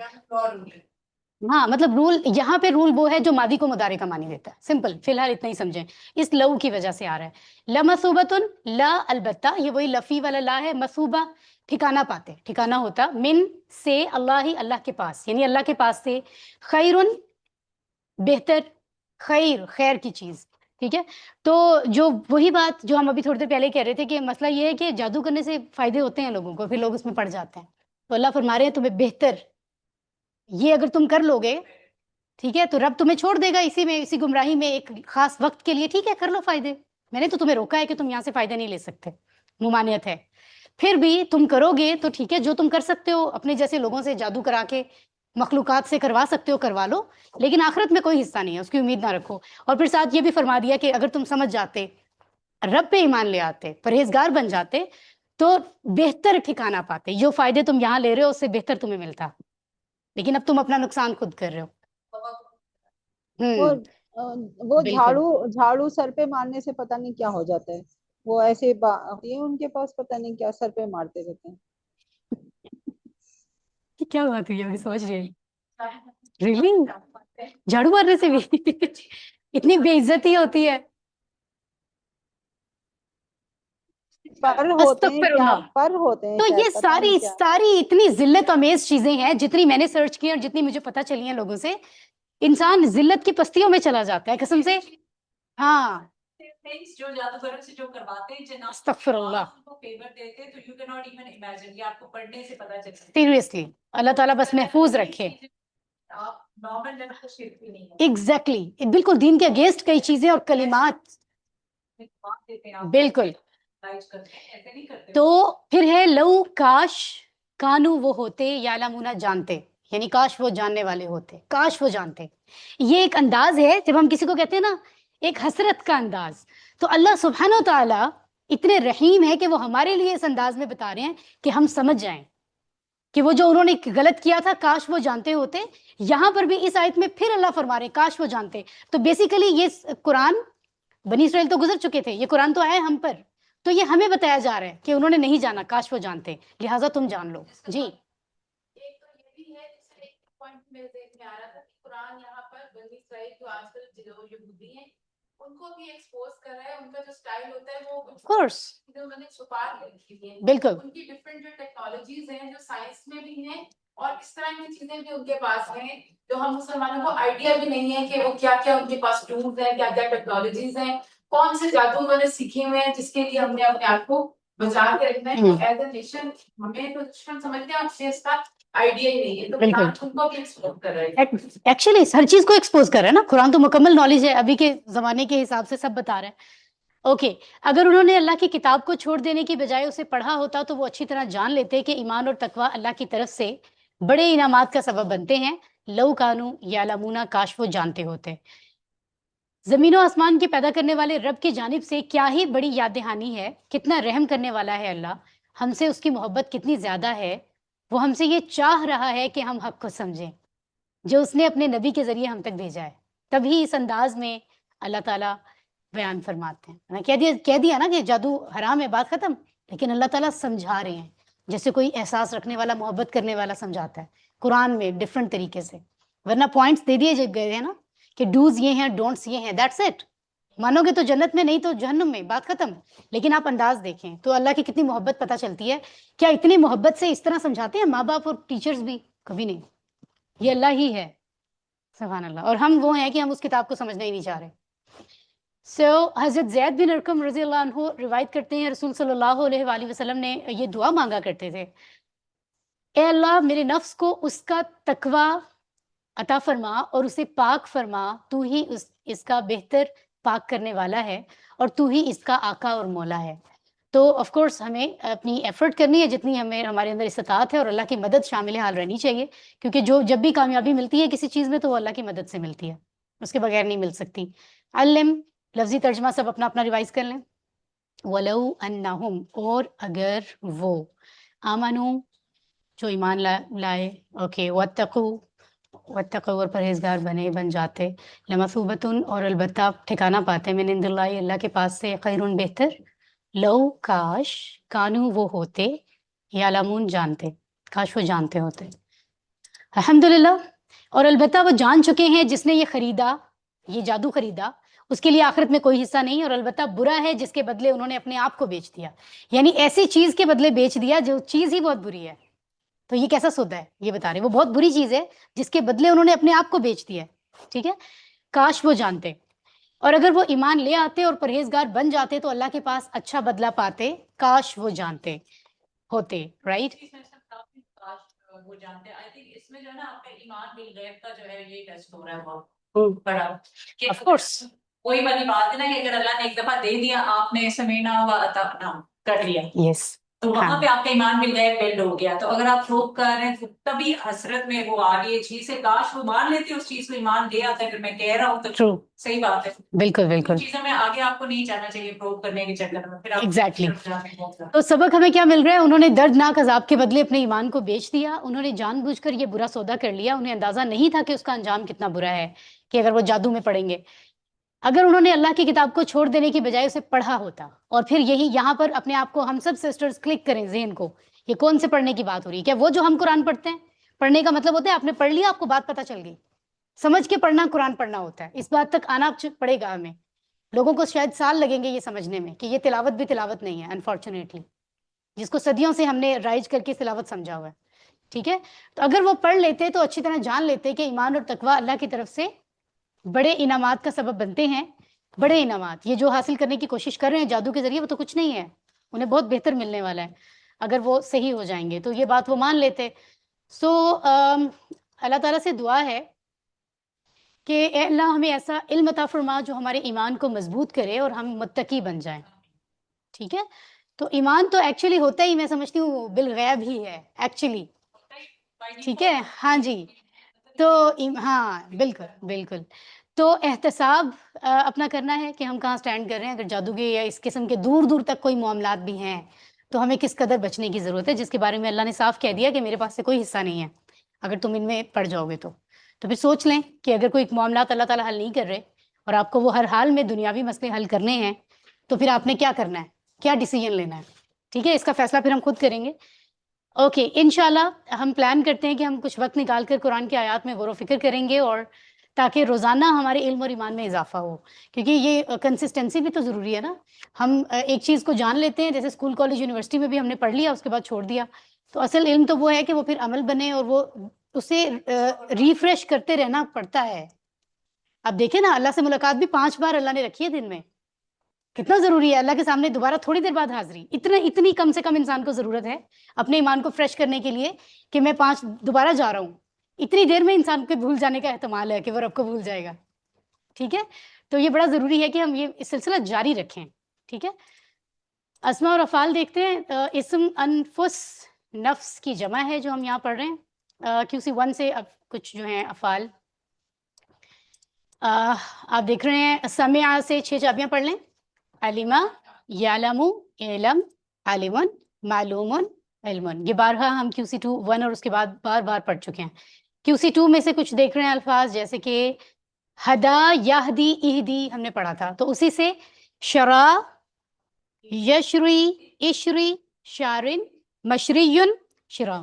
ہاں مطلب رول, یہاں پہ رول وہ ہے جو ماضی کو مضارع کا معنی دیتا ہے. سمپل, فی الحال اتنا ہی سمجھیں, اس لو کی وجہ سے آ رہا ہے. لمثوبتن, لا البتہ, یہ وہی لفی والا لا ہے. مثوبہ ٹھکانہ پاتے, ٹھکانہ ہوتا. من سے, اللہ ہی, اللہ کے پاس, یعنی اللہ کے پاس سے. خیرن بہتر, خیر خیر کی چیز, ٹھیک ہے. تو جو وہی بات جو ہم ابھی تھوڑی دیر پہلے کہہ رہے تھے کہ مسئلہ یہ ہے کہ جادو کرنے سے فائدے ہوتے ہیں لوگوں کو, پھر لوگ اس میں پڑ جاتے ہیں. تو اللہ فرما رہے ہیں تمہیں بہتر, یہ اگر تم کر لو گے, ٹھیک ہے, تو رب تمہیں چھوڑ دے گا اسی میں, اسی گمراہی میں ایک خاص وقت کے لیے. ٹھیک ہے, کر لو فائدے, میں نے تو تمہیں روکا ہے کہ تم یہاں سے فائدہ نہیں لے سکتے, ممانعت ہے. پھر بھی تم کرو گے تو ٹھیک ہے, جو تم کر سکتے ہو اپنے جیسے لوگوں سے جادو کرا کے, مخلوقات سے کروا سکتے ہو کروا لو, لیکن آخرت میں کوئی حصہ نہیں ہے, اس کی امید نہ رکھو. اور پھر ساتھ یہ بھی فرما دیا کہ اگر تم سمجھ جاتے, رب پہ ایمان لے آتے, پرہیزگار بن جاتے, تو بہتر ٹھکانہ پاتے. جو فائدے تم یہاں لے رہے ہو اس سے بہتر تمہیں ملتا, لیکن اب تم اپنا نقصان خود کر رہے ہو. وہ وہ بالکل. جھاڑو سر پہ مارنے سے پتہ نہیں کیا ہو جاتا ہے. وہ ایسے یہ ان کے پاس پتہ نہیں کیا سر پہ مارتے رہتے ہیں. کیا بات ہوئی ابھی سمجھ رہی ریلی, جھاڑو مارنے سے بھی اتنی بے عزتی ہوتی ہے. پر ہوتے ہیں استغفر کیا, اللہ. پر ہوتے ہیں تو شاید, یہ پتہ نہیں کیا. ساری اتنی ذلت امیز چیزیں ہیں, جتنی میں نے سرچ کی اور جتنی مجھے پتہ چلی ہیں لوگوں سے, انسان ذلت کی پستیوں میں چلا جاتا ہے قسم سے. ہاں جو جادوگروں سے جو کرواتے ہیں, جناب استغفر اللہ, ان کو فیور دیتے ہیں, تو you can not even imagine, یہ آپ کو پڑھنے سے پتہ چلتا ہے. سیریسلی اللہ تعالیٰ بس محفوظ رکھے. آپ نارمل لیول پر شرک بھی نہیں ہے. ایگزیکٹلی, بالکل دین کے اگینسٹ کئی چیزیں اور کلمات, بالکل. ایسے نہیں کرتے. تو پھر ہے لو, کاش, کانو وہ ہوتے, یعلمون جانتے, یعنی کاش وہ جاننے والے ہوتے, کاش وہ جانتے. یہ ایک انداز ہے جب ہم کسی کو کہتے ہیں نا, ایک حسرت کا انداز. تو اللہ سبحانہ و تعالیٰ اتنے رحیم ہے کہ وہ ہمارے لیے اس انداز میں بتا رہے ہیں کہ ہم سمجھ جائیں کہ وہ جو انہوں نے غلط کیا تھا کاش وہ جانتے ہوتے. یہاں پر بھی اس آیت میں پھر اللہ فرما رہے ہیں کاش وہ جانتے. تو بیسیکلی یہ قرآن, بنی اسرائیل تو گزر چکے تھے, یہ قرآن تو آیا ہم پر, تو یہ ہمیں بتایا جا رہا ہے کہ انہوں نے نہیں جانا, کاش وہ جانتے, لہٰذا تم جان لو. جی ایک تو یہ بھی ہے, جیسے ایک پوائنٹ میرے ذہن میں آ رہا تھا کہ قرآن یہاں پر بنی اسرائیل جو آج کل یہودی ہیں ان کو بھی ایکسپوز کر رہا ہے. ان کا جو اسٹائل ہوتا ہے وہ کورس انہوں نے چھپا کے رکھی ہوئی ہیں. بالکل ان کی ڈفرینٹ جو ٹیکنالوجیز ہیں, جو سائنس میں بھی ہیں, اور اس طرح کی چیزیں بھی ان کے پاس ہیں جو ہم مسلمانوں کو آئیڈیا بھی نہیں ہے کہ وہ کیا کیا ان کے پاس ٹولز ہیں, کیا کیا ٹیکنالوجیز ہیں, کون سے جادو انہوں نے سیکھے ہوئے ہیں, جس کے لیے ہم نے اپنے آپ کو بچا کے رکھنا ہے. تو ایز اے نیشن ہمیں تو دشمن سمجھتے ہیں, ہمیں اس کا آئیڈیا ہی نہیں ہے. تو قرآن ان کو بھی ایکسپلور کر رہا ہے. ایکچولی ہر چیز کو ایکسپوز کر رہا ہے نا قرآن, تو مکمل نالج ہے, ابھی کے زمانے کے حساب سے سب بتا رہا ہے. اوکے, اگر انہوں نے اللہ کی کتاب کو چھوڑ دینے کی بجائے اسے پڑھا ہوتا تو وہ اچھی طرح جان لیتے کہ ایمان اور تقوی اللہ کی طرف سے بڑے انعامات کا سبب بنتے ہیں. لو کانو یعلمون, کاش وہ جانتے ہوتے. زمین و آسمان کے پیدا کرنے والے رب کی جانب سے کیا ہی بڑی یاد دہانی ہے, کتنا رحم کرنے والا ہے اللہ, ہم سے اس کی محبت کتنی زیادہ ہے. وہ ہم سے یہ چاہ رہا ہے کہ ہم حق کو سمجھیں جو اس نے اپنے نبی کے ذریعے ہم تک بھیجا ہے. تبھی اس انداز میں اللہ تعالیٰ بیان فرماتے ہیں. میں کہہ دیا نا کہ جادو حرام ہے, بات ختم. لیکن اللہ تعالیٰ سمجھا رہے ہیں جیسے کوئی احساس رکھنے والا, محبت کرنے والا سمجھاتا ہے قرآن میں ڈفرنٹ طریقے سے. ورنہ پوائنٹس دے دیے گئے ہیں نا کہ ڈوز یہ ہیں, ڈونٹس یہ ہیں, دیٹس اٹ. مانو گے تو جنت میں, نہیں تو جہنم میں, بات ختم. لیکن آپ انداز دیکھیں تو اللہ کی کتنی محبت پتہ چلتی ہے. کیا اتنی محبت سے اس طرح سمجھاتے ہیں ماں باپ اور ٹیچرز بھی؟ کبھی نہیں. یہ اللہ ہی ہے, سبحان اللہ. اور ہم وہ ہیں کہ ہم اس کتاب کو سمجھنا ہی نہیں چاہ رہے. سو حضرت زید بن ارقم رضی اللہ عنہ روایت کرتے ہیں رسول صلی اللہ علیہ وآلہ وسلم نے یہ دعا مانگا کرتے تھے، اے اللہ میرے نفس کو اس کا تقوی عطا فرما اور اسے پاک فرما، تو ہی اس کا بہتر پاک کرنے والا ہے اور تو ہی اس کا آقا اور مولا ہے۔ تو آف کورس ہمیں اپنی ایفرٹ کرنی ہے جتنی ہمارے اندر استطاعت ہے، اور اللہ کی مدد شامل حال رہنی چاہیے، کیونکہ جب بھی کامیابی ملتی ہے کسی چیز میں تو وہ اللہ کی مدد سے ملتی ہے، اس کے بغیر نہیں مل سکتی۔ علم لفظی ترجمہ سب اپنا اپنا ریوائز کر لیں۔ وَلَوْ أَنَّهُمْ، اور اگر وہ، آمنو جو ایمان لائے، اوکے، واتقوا اور پرہیزگار بن جاتے، لمثوبتن اور البتہ ٹھکانہ پاتے، من عند اللہ اللہ کے پاس سے، خیرون بہتر، لو کاش، کانو وہ ہوتے، یعلمون جانتے، کاش وہ جانتے ہوتے۔ الحمدللہ، اور البتہ وہ جان چکے ہیں جس نے یہ خریدا، یہ جادو خریدا، اس کے لیے آخرت میں کوئی حصہ نہیں، اور البتہ برا ہے جس کے بدلے انہوں نے اپنے آپ کو بیچ دیا، یعنی ایسی چیز کے بدلے بیچ دیا جو چیز ہی بہت بری ہے۔ تو یہ کیسا سودا ہے یہ بتا رہے ہیں، وہ بہت بری چیز ہے جس کے بدلے انہوں نے اپنے آپ کو بیچ دیا ہے، ٹھیک ہے، کاش وہ جانتے، اور اگر وہ ایمان لے آتے اور پرہیزگار بن جاتے تو اللہ کے پاس اچھا بدلہ پاتے، کاش وہ جانتے ہوتے، رائٹ؟ اس میں سب کافی کاش وہ جانتے ہیں۔ I think اس میں جو ہے نا آپ کا ایمان بالغیب کا جو ہے یہ ٹیسٹ ہو رہا ہے بہت بڑا، کہ آف کورس، وہی والی بات ہے نا کہ اگر اللہ نے ایک دفعہ دے دیا، آپ نے سمینا و اطعنا کر لیا، یس، تو ہاں، وہاں پہ آپ کا ایمان بالغیب بلڈ ہو گیا۔ تو اگر آپ روک کر رہے ہیں تو تبھی حسرت میں وہ آ رہی ہے چیز سے، کاش وہ مان لیتے اس چیز کو، ایمان لے آتا ہے۔ اگر میں کہہ رہا ہوں تو ٹرو، صحیح بات ہے، بالکل بالکل، ان چیزوں میں آگے آپ کو نہیں جانا چاہیے پروو کرنے کے چکر میں، پھر آپ ایگزیکٹلی۔ طرف جاتے ہیں بہت زیادہ۔ تو سبق ہمیں کیا مل رہا ہے؟ انہوں نے دردناک عذاب کے بدلے اپنے ایمان کو بیچ دیا، انہوں نے جان بوجھ کر یہ برا سودا کر لیا، انہیں اندازہ نہیں تھا کہ اس کا انجام کتنا برا ہے، کہ اگر وہ جادو میں پڑیں گے۔ اگر انہوں نے اللہ کی کتاب کو چھوڑ دینے کی بجائے اسے پڑھا ہوتا، اور پھر یہاں پر اپنے آپ کو ہم سب سسٹرز کلک کریں ذہن کو، یہ کون سے پڑھنے کی بات ہو رہی ہے؟ کیا وہ جو ہم قرآن پڑھتے ہیں؟ پڑھنے کا مطلب ہوتا ہے آپ نے پڑھ لیا، آپ کو بات پتہ چل گئی، سمجھ کے پڑھنا قرآن پڑھنا ہوتا ہے، اس بات تک آنا پڑے گا ہمیں۔ لوگوں کو شاید سال لگیں گے یہ سمجھنے میں کہ یہ تلاوت بھی تلاوت نہیں ہے، انفارچونیٹلی، جس کو صدیوں سے ہم نے رائج کر کے تلاوت سمجھا ہوا ہے، ٹھیک ہے؟ تو اگر وہ پڑھ لیتے تو اچھی طرح جان لیتے کہ ایمان اور تقوی اللہ کی طرف سے بڑے انعامات کا سبب بنتے ہیں، بڑے انعامات، یہ جو حاصل کرنے کی کوشش کر رہے ہیں جادو کے ذریعے وہ تو کچھ نہیں ہے، انہیں بہت بہتر ملنے والا ہے اگر وہ صحیح ہو جائیں گے، تو یہ بات وہ مان لیتے۔ سو اللہ تعالیٰ سے دعا ہے کہ اے اللہ ہمیں ایسا علم عطا فرما جو ہمارے ایمان کو مضبوط کرے اور ہم متقی بن جائیں، ٹھیک ہے؟ تو ایمان تو ایکچولی ہوتا ہی، میں سمجھتی ہوں بالغیب ہی ہے ایکچولی، ٹھیک ہے، ہاں جی، تو ہاں بالکل بالکل، تو احتساب اپنا کرنا ہے کہ ہم کہاں سٹینڈ کر رہے ہیں، اگر جادوگری یا اس قسم کے دور دور تک کوئی معاملات بھی ہیں تو ہمیں کس قدر بچنے کی ضرورت ہے، جس کے بارے میں اللہ نے صاف کہہ دیا کہ میرے پاس سے کوئی حصہ نہیں ہے اگر تم ان میں پڑ جاؤ گے تو پھر سوچ لیں کہ اگر کوئی معاملات اللہ تعالیٰ حل نہیں کر رہے اور آپ کو وہ ہر حال میں دنیاوی مسئلے حل کرنے ہیں تو پھر آپ نے کیا کرنا ہے، کیا ڈیسیجن لینا ہے، ٹھیک ہے؟ اس کا فیصلہ پھر ہم خود کریں گے۔ اوکے، انشاءاللہ ہم پلان کرتے ہیں کہ ہم کچھ وقت نکال کر قرآن کی آیات میں غور و فکر کریں گے، اور تاکہ روزانہ ہمارے علم اور ایمان میں اضافہ ہو، کیونکہ یہ کنسسٹنسی بھی تو ضروری ہے نا۔ ہم ایک چیز کو جان لیتے ہیں، جیسے اسکول کالج یونیورسٹی میں بھی ہم نے پڑھ لیا اس کے بعد چھوڑ دیا، تو اصل علم تو وہ ہے کہ وہ پھر عمل بنے اور وہ اسے ریفریش کرتے رہنا پڑتا ہے۔ اب دیکھیں نا، اللہ سے ملاقات بھی 5 بار اللہ نے رکھی ہے دن میں، کتنا ضروری ہے، اللہ کے سامنے دوبارہ تھوڑی دیر بعد حاضری، اتنی کم سے کم انسان کو ضرورت ہے اپنے ایمان کو فریش کرنے کے لیے کہ میں 5 دوبارہ جا رہا ہوں، اتنی دیر میں انسان کے بھول جانے کا احتمال ہے کہ وہ رب کو بھول جائے گا، ٹھیک ہے؟ تو یہ بڑا ضروری ہے کہ ہم یہ سلسلہ جاری رکھیں، ٹھیک ہے؟ اسماء اور افعال دیکھتے ہیں، اسم انفس نفس کی جمع ہے جو ہم یہاں پڑھ رہے ہیں، QC 1 سے اب کچھ جو ہیں افعال آپ دیکھ رہے ہیں، سمع سے 6 چابیاں پڑھ لیں، علمہ، یعلم، علم، علم، معلوم، علم، یہ بارہا ہم QC 2 1 اور اس کے بعد بار بار پڑھ چکے ہیں۔ QC 2 میں سے کچھ دیکھ رہے ہیں الفاظ، جیسے کہ ہدا، یہدی، اہدی ہم نے پڑھا تھا، تو اسی سے شرع، یشری، اشری، شارن، مشریون، شراء،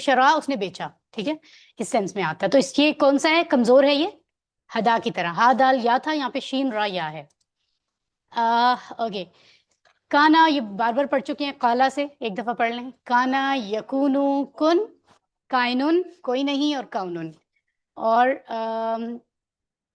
شراء اس نے بیچا، ٹھیک ہے، اس سینس میں آتا ہے، تو اس یہ کون سا ہے، کمزور ہے، یہ ہدا کی طرح، ہا دال یا تھا، یہاں پہ شین را یا ہے۔ اوکے، کانا یہ بار بار پڑھ چکے ہیں، قالا سے ایک دفعہ پڑھ لیں، کانا یکونو کن، کائنن کوئی نہیں، اور کونن، اور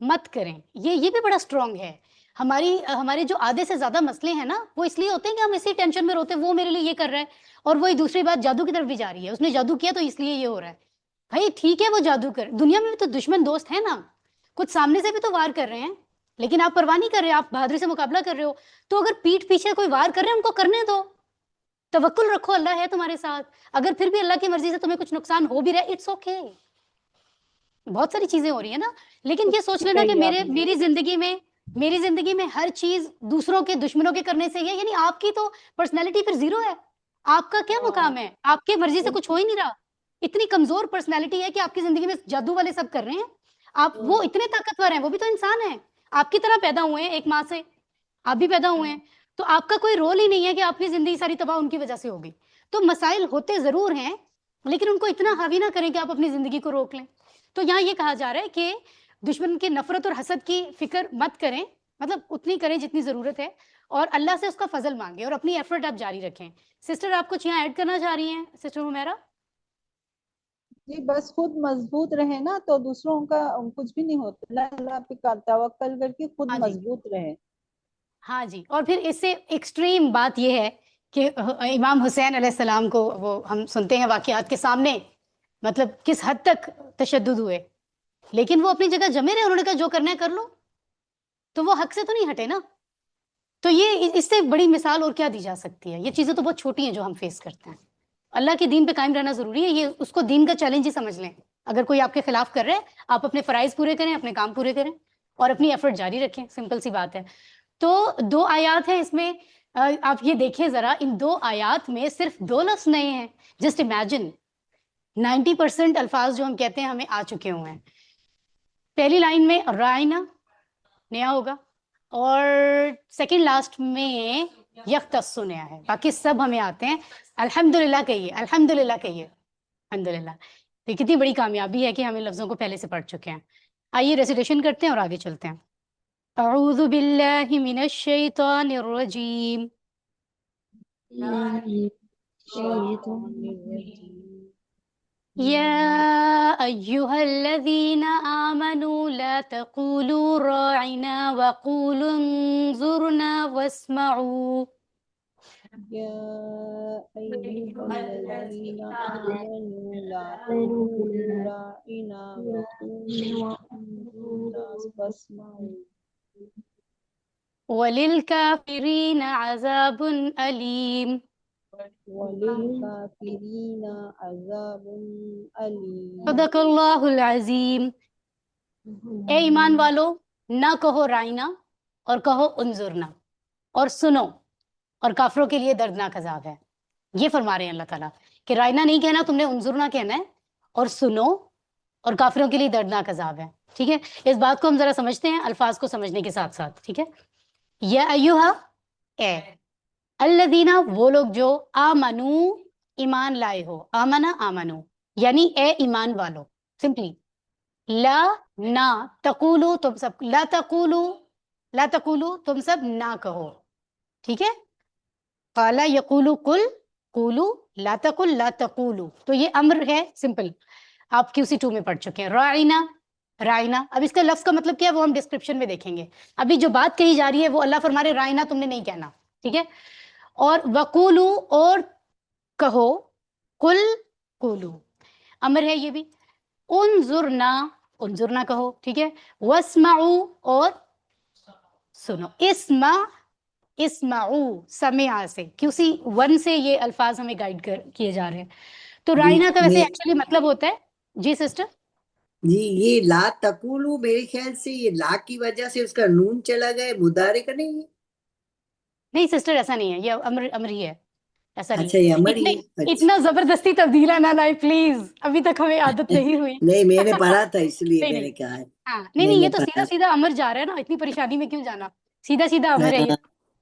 مت کریں. یہ بھی بڑا اسٹرانگ ہے. ہمارے جو آدھے سے زیادہ مسئلے ہیں نا وہ اس لیے ہوتے ہیں کہ ہم اسی ٹینشن میں روتے ہیں وہ میرے لیے یہ کر رہا ہے, اور وہی دوسری بات جادو کی طرف بھی جا رہی ہے, اس نے جادو کیا تو اس لیے یہ ہو رہا ہے. بھائی ٹھیک ہے وہ جادو کر, دنیا میں بھی تو دشمن دوست ہیں نا, کچھ سامنے سے بھی تو وار کر رہے ہیں, لیکن آپ پرواہ نہیں کر رہے, آپ بہادری سے مقابلہ کر رہے ہو. تو اگر پیٹھ پیچھے کوئی وار کر رہے ہیں ان کو کرنے دو, توکل رکھو, اللہ ہے تمہارے ساتھ. اگر پھر بھی اللہ کی مرضی سے تمہیں کچھ نقصان ہو بھی رہا ہے, اٹس اوکے. بہت ساری چیزیں ہو رہی ہیں نا, لیکن یہ سوچ لینا کہ میری زندگی میں ہر چیز دوسروں کے دشمنوں کے کرنے سے ہے, یعنی آپ کی تو پرسنالٹی پھر زیرو ہے. آپ کا کیا مقام ہے, آپ کے مرضی سے کچھ ہو ہی نہیں رہا. اتنی کمزور پرسنالٹی ہے کہ آپ کی زندگی میں جادو والے سب کر رہے ہیں. آپ وہ اتنے طاقتور ہیں, وہ بھی تو انسان ہیں, آپ کی طرح پیدا ہوئے ہیں, ایک ماں سے آپ بھی پیدا ہوئے ہیں. تو آپ کا کوئی رول ہی نہیں ہے کہ آپ کی زندگی ساری تباہ ان کی وجہ سے ہوگی. تو مسائل ہوتے ضرور ہیں, لیکن ان کو اتنا حاوی نہ کریں کہ آپ اپنی زندگی کو روک لیں. تو یہاں یہ کہا جا رہا ہے کہ دشمن کی نفرت اور حسد کی فکر مت کریں, مطلب اتنی کریں جتنی ضرورت ہے, اور اللہ سے اس کا فضل مانگیں اور اپنی ایفرٹ آپ جاری رکھیں. سسٹر آپ کچھ یہاں ایڈ کرنا چاہ رہی ہیں, سسٹر حمیرہ؟ جی بس خود مضبوط رہے نا تو دوسروں کا کچھ بھی نہیں ہوتا, اللہ پہ توکل کر کے خود ہاں جی, مضبوط رہے. ہاں جی. اور پھر اس سے ایکسٹریم بات یہ ہے کہ امام حسین علیہ السلام کو وہ ہم سنتے ہیں واقعات کے سامنے, مطلب کس حد تک تشدد ہوئے, لیکن وہ اپنی جگہ جمے رہے, انہوں نے کہا جو کرنا ہے کر لو, تو وہ حق سے تو نہیں ہٹے نا. تو یہ اس سے بڑی مثال اور کیا دی جا سکتی ہے. یہ چیزیں تو بہت چھوٹی ہیں جو ہم فیس کرتے ہیں. اللہ کے دین پہ قائم رہنا ضروری ہے, یہ اس کو دین کا چیلنج ہی سمجھ لیں. اگر کوئی آپ کے خلاف کر رہے ہیں, آپ اپنے فرائض پورے کریں, اپنے کام پورے کریں, اور اپنی ایفرٹ جاری رکھیں. سمپل سی بات ہے. تو 2 آیات ہیں اس میں, آپ یہ دیکھیں ذرا, ان 2 آیات میں صرف 2 لفظ نئے ہیں. جسٹ امیجن 90% الفاظ جو ہم کہتے ہیں ہمیں آ چکے ہوئے ہیں. پہلی لائن میں رائنا نیا ہوگا, اور سیکنڈ لاسٹ میں یختص نیا ہے, باقی سب ہمیں آتے ہیں. الحمدللہ کہیے, الحمدللہ کہیے, الحمدللہ. یہ کتنی بڑی کامیابی ہے کہ ہم ان لفظوں کو پہلے سے پڑھ چکے ہیں. آئیے ریسیٹیشن کرتے ہیں اور آگے چلتے ہیں. اعوذ باللہ من الشیطان الرجیم. يا أيها الذين آمنوا لا تقولوا راعنا وقولوا انظرنا واسمعوا. يا أيها الذين آمنوا لا تقولوا راعنا وقولوا انظرنا واسمعوا. وللكافرين عذاب أليم. وللكافرين عذاب أليم. صدق اللہ العظیم. اے ایمان والو, نہ کہو رائنا اور کہو انظرنا, اور سنو, اور کافروں کے لیے دردناک عذاب ہے. یہ فرما رہے ہیں اللہ تعالیٰ کہ رائنا نہیں کہنا تم نے, انظرنا کہنا ہے, اور سنو, اور کافروں کے لیے دردناک عذاب ہے. ٹھیک ہے, اس بات کو ہم ذرا سمجھتے ہیں الفاظ کو سمجھنے کے ساتھ ساتھ. ٹھیک ہے, یا ایوہا اے, الذین وہ لوگ جو, آمنو ایمان لائے ہو, آمنا آمنو یعنی اے ایمان والو. سمپلی لا نہ, تقولو تم سب, لا تقولو, لا تقولو تم سب نہ کہو. ٹھیک ہے, قالا یقولو کل, قولو, لا تقل لا تقولو, تو یہ امر ہے سمپل, آپ QC2 میں پڑھ چکے ہیں. رائنا, رائنا, اب اس کا لفظ کا مطلب کیا ہے وہ ہم ڈسکرپشن میں دیکھیں گے. ابھی جو بات کہی جا رہی ہے وہ اللہ فرما رہے رائنا تم نے نہیں کہنا. ٹھیک ہے, اور وقولو, اور کہو, کل قولو امر ہے یہ بھی. انظرنا, انظرنا کہو. ٹھیک ہے, واسمعو, اور سنو. اسمع, اسمعو سمع سے, QC1 سے یہ الفاظ ہمیں گائیڈ کیے جا رہے ہیں. تو رائنا کا ویسے ایکچولی مطلب ہوتا ہے, جی سسٹر. جی یہ لا تقولو میرے خیال سے یہ لا کی وجہ سے اس کا نون چلا گیا, مضارع کا نہیں ہے. نہیں سسٹر ایسا نہیں ہے, یہ امر ہی ہے, ایسا نہیں اچھا ہے. یہ امر ہی ہے. اتنا زبردستی تبدیلا نہ لائے پلیز, ابھی تک ہمیں عادت نہیں ہوئی. نہیں میں نے پڑھا تھا اس لیے نہیں میں نے نہیں, کہا ہے. ہاں نہیں نہیں, یہ تو سیدھا سیدھا امر جا رہا ہے نا, اتنی پریشانی میں کیوں جانا, سیدھا سیدھا امر ہے یہ.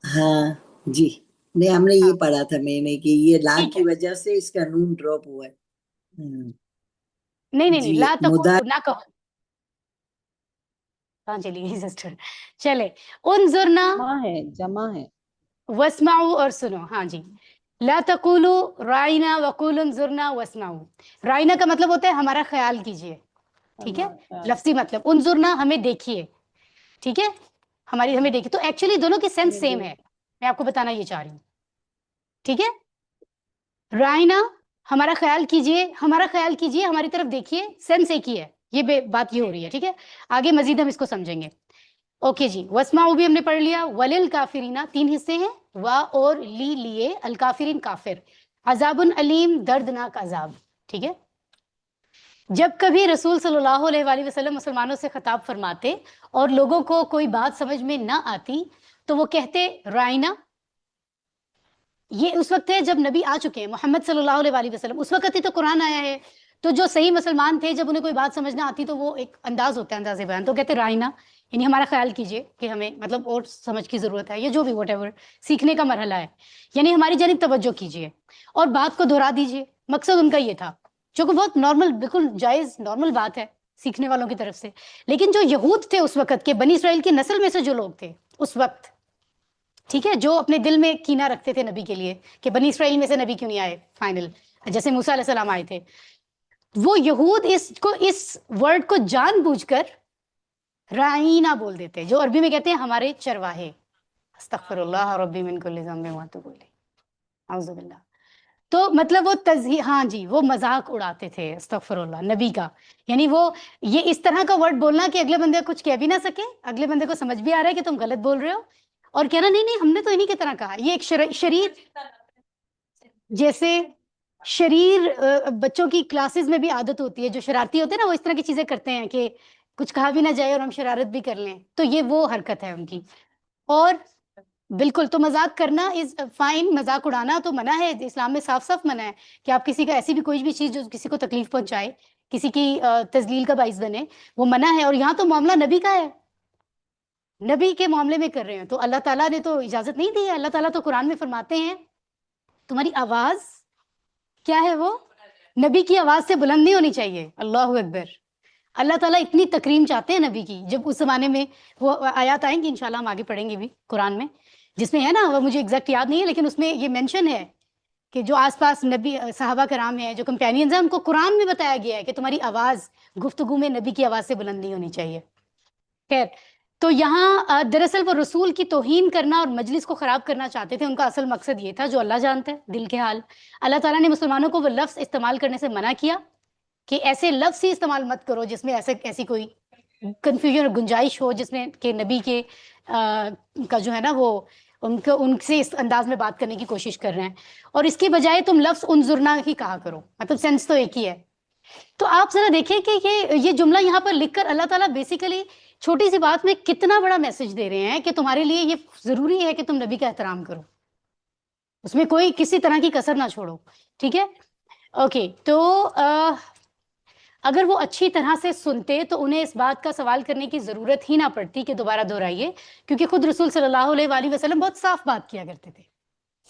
ہاں جی, نہیں ہم نے یہ پڑھا تھا میں نے کہ یہ لا ٹھیک ہے, کی وجہ سے اس کا نون ڈراپ ہوا ہے. نہیں نہیں نہیں, جی لا تقولو مضارع نہ کہو. ہاں چلیے سسٹر, چلے. انظرنا, جمع ہے, جمع ہے. واسمعو, اور سنو. ہاں جی, لا تقولوا رائنا وقولوا انظرنا واسمعوا. رائنا کا مطلب ہوتا ہے ہمارا خیال کیجئے, ٹھیک ہے, ہاں، لفظی مطلب انظرنا ہمیں دیکھیے, ٹھیک ہے, ہمیں دیکھیے. تو ایکچولی دونوں کی سینس سیم ہے, میں آپ کو بتانا یہ چاہ رہی ہوں, ٹھیک ہے. رائنا ہمارا خیال کیجئے, ہماری طرف دیکھیے, سینس ایک ہی ہے, یہ بات یہ ہو رہی ہے, ٹھیک ہے. آگے مزید ہم اس کو سمجھیں گے. اوکے جی, وسمعوا بھی ہم نے پڑھ لیا. ولل کافرین 3 حصے ہیں, وا اور لی لیے, الکافرین کافر, عذاب علیم دردناک عذاب, ٹھیک ہے. جب کبھی رسول صلی اللہ علیہ وآلہ وسلم مسلمانوں سے خطاب فرماتے اور لوگوں کو کوئی بات سمجھ میں نہ آتی تو وہ کہتے رائنا. یہ اس وقت ہے جب نبی آ چکے ہیں محمد صلی اللہ علیہ وآلہ وسلم, اس وقت ہی تو قرآن آیا ہے. تو جو صحیح مسلمان تھے جب انہیں کوئی بات سمجھ نہ آتی تو وہ ایک انداز ہوتا ہے, انداز بیان, تو کہتے رائنا, یعنی ہمارا خیال کیجئے کہ ہمیں مطلب اور سمجھ کی ضرورت ہے, یہ جو بھی واٹ ایور سیکھنے کا مرحلہ ہے, یعنی ہماری جانب توجہ کیجئے اور بات کو دہرا دیجئے. مقصد ان کا یہ تھا, جو کہ بہت نارمل, بالکل جائز نارمل بات ہے سیکھنے والوں کی طرف سے. لیکن جو یہود تھے اس وقت کے, بنی اسرائیل کی نسل میں سے جو لوگ تھے اس وقت, ٹھیک ہے, جو اپنے دل میں کینہ رکھتے تھے نبی کے لیے کہ بنی اسرائیل میں سے نبی کیوں نہیں آئے فائنل, جیسے موسیٰ علیہ السلام آئے تھے, وہ یہود اس ورڈ کو جان بوجھ کر رائنا بول دیتے, جو عربی میں کہتے ہیں ہمارے چرواہے. استغفر اللہ ربی من کل ذنب واتوب الیہ, اعوذ باللہ. تو مطلب وہ ہاں جی, وہ مذاق اڑاتے تھے استغفر اللہ نبی کا, یعنی وہ یہ اس طرح کا ورڈ بولنا کہ اگلے بندے کچھ کہہ بھی نہ سکے, اگلے بندے کو سمجھ بھی آ رہا ہے کہ تم غلط بول رہے ہو, اور کہنا نہیں ہم نے تو انہی کی طرح کہا. یہ ایک شریر, جیسے شریر بچوں کی کلاسز میں بھی عادت ہوتی ہے, جو شرارتی ہوتے ہیں نا وہ اس طرح کی چیزیں کرتے ہیں کہ کچھ کہا بھی نہ جائے اور ہم شرارت بھی کر لیں, تو یہ وہ حرکت ہے ان کی. اور بالکل, تو مذاق کرنا از فائن, مذاق اڑانا تو منع ہے, اسلام میں صاف صاف منع ہے کہ آپ کسی کا ایسی بھی کوئی بھی چیز جو کسی کو تکلیف پہنچائے, کسی کی تذلیل کا باعث بنے, وہ منع ہے. اور یہاں تو معاملہ نبی کا ہے, نبی کے معاملے میں کر رہے ہیں, تو اللہ تعالیٰ نے تو اجازت نہیں دی ہے. اللہ تعالیٰ تو قرآن میں فرماتے ہیں تمہاری آواز کیا ہے, وہ نبی کی آواز سے بلند نہیں ہونی چاہیے. اللہ اکبر. اللہ تعالیٰ اتنی تکریم چاہتے ہیں نبی کی. جب اس زمانے میں وہ آیات آئیں گی انشاءاللہ, ہم آگے پڑھیں گے بھی قرآن میں, جس میں ہے نا, وہ مجھے ایگزیکٹ یاد نہیں ہے, لیکن اس میں یہ مینشن ہے کہ جو آس پاس نبی صحابہ کرام ہیں, جو کمپینینز ہیں, ان کو قرآن میں بتایا گیا ہے کہ تمہاری آواز گفتگو میں نبی کی آواز سے بلند نہیں ہونی چاہیے. خیر, تو یہاں دراصل وہ رسول کی توہین کرنا اور مجلس کو خراب کرنا چاہتے تھے. ان کا اصل مقصد یہ تھا, جو اللہ جانتا ہے دل کے حال. اللہ تعالیٰ نے مسلمانوں کو وہ لفظ استعمال کرنے سے منع کیا کہ ایسے لفظ ہی استعمال مت کرو جس میں ایسی کوئی کنفیوژن اور گنجائش ہو, جس میں کہ نبی کے کا جو ہے نا وہ ان سے اس انداز میں بات کرنے کی کوشش کر رہے ہیں. اور اس کی بجائے تم لفظ انظرنا ہی کہا کرو, مطلب سینس تو ایک ہی ہے. تو آپ ذرا دیکھیں کہ یہ جملہ یہاں پر لکھ کر اللہ تعالیٰ بیسیکلی چھوٹی سی بات میں کتنا بڑا میسج دے رہے ہیں کہ تمہارے لیے یہ ضروری ہے کہ تم نبی کا احترام کرو, اس میں کوئی کسی طرح کی کسر نہ چھوڑو, ٹھیک ہے. اوکے, تو اگر وہ اچھی طرح سے سنتے تو انہیں اس بات کا سوال کرنے کی ضرورت ہی نہ پڑتی کہ دوبارہ دہرائیے, کیونکہ خود رسول صلی اللہ علیہ وآلہ وسلم بہت صاف بات کیا کرتے تھے.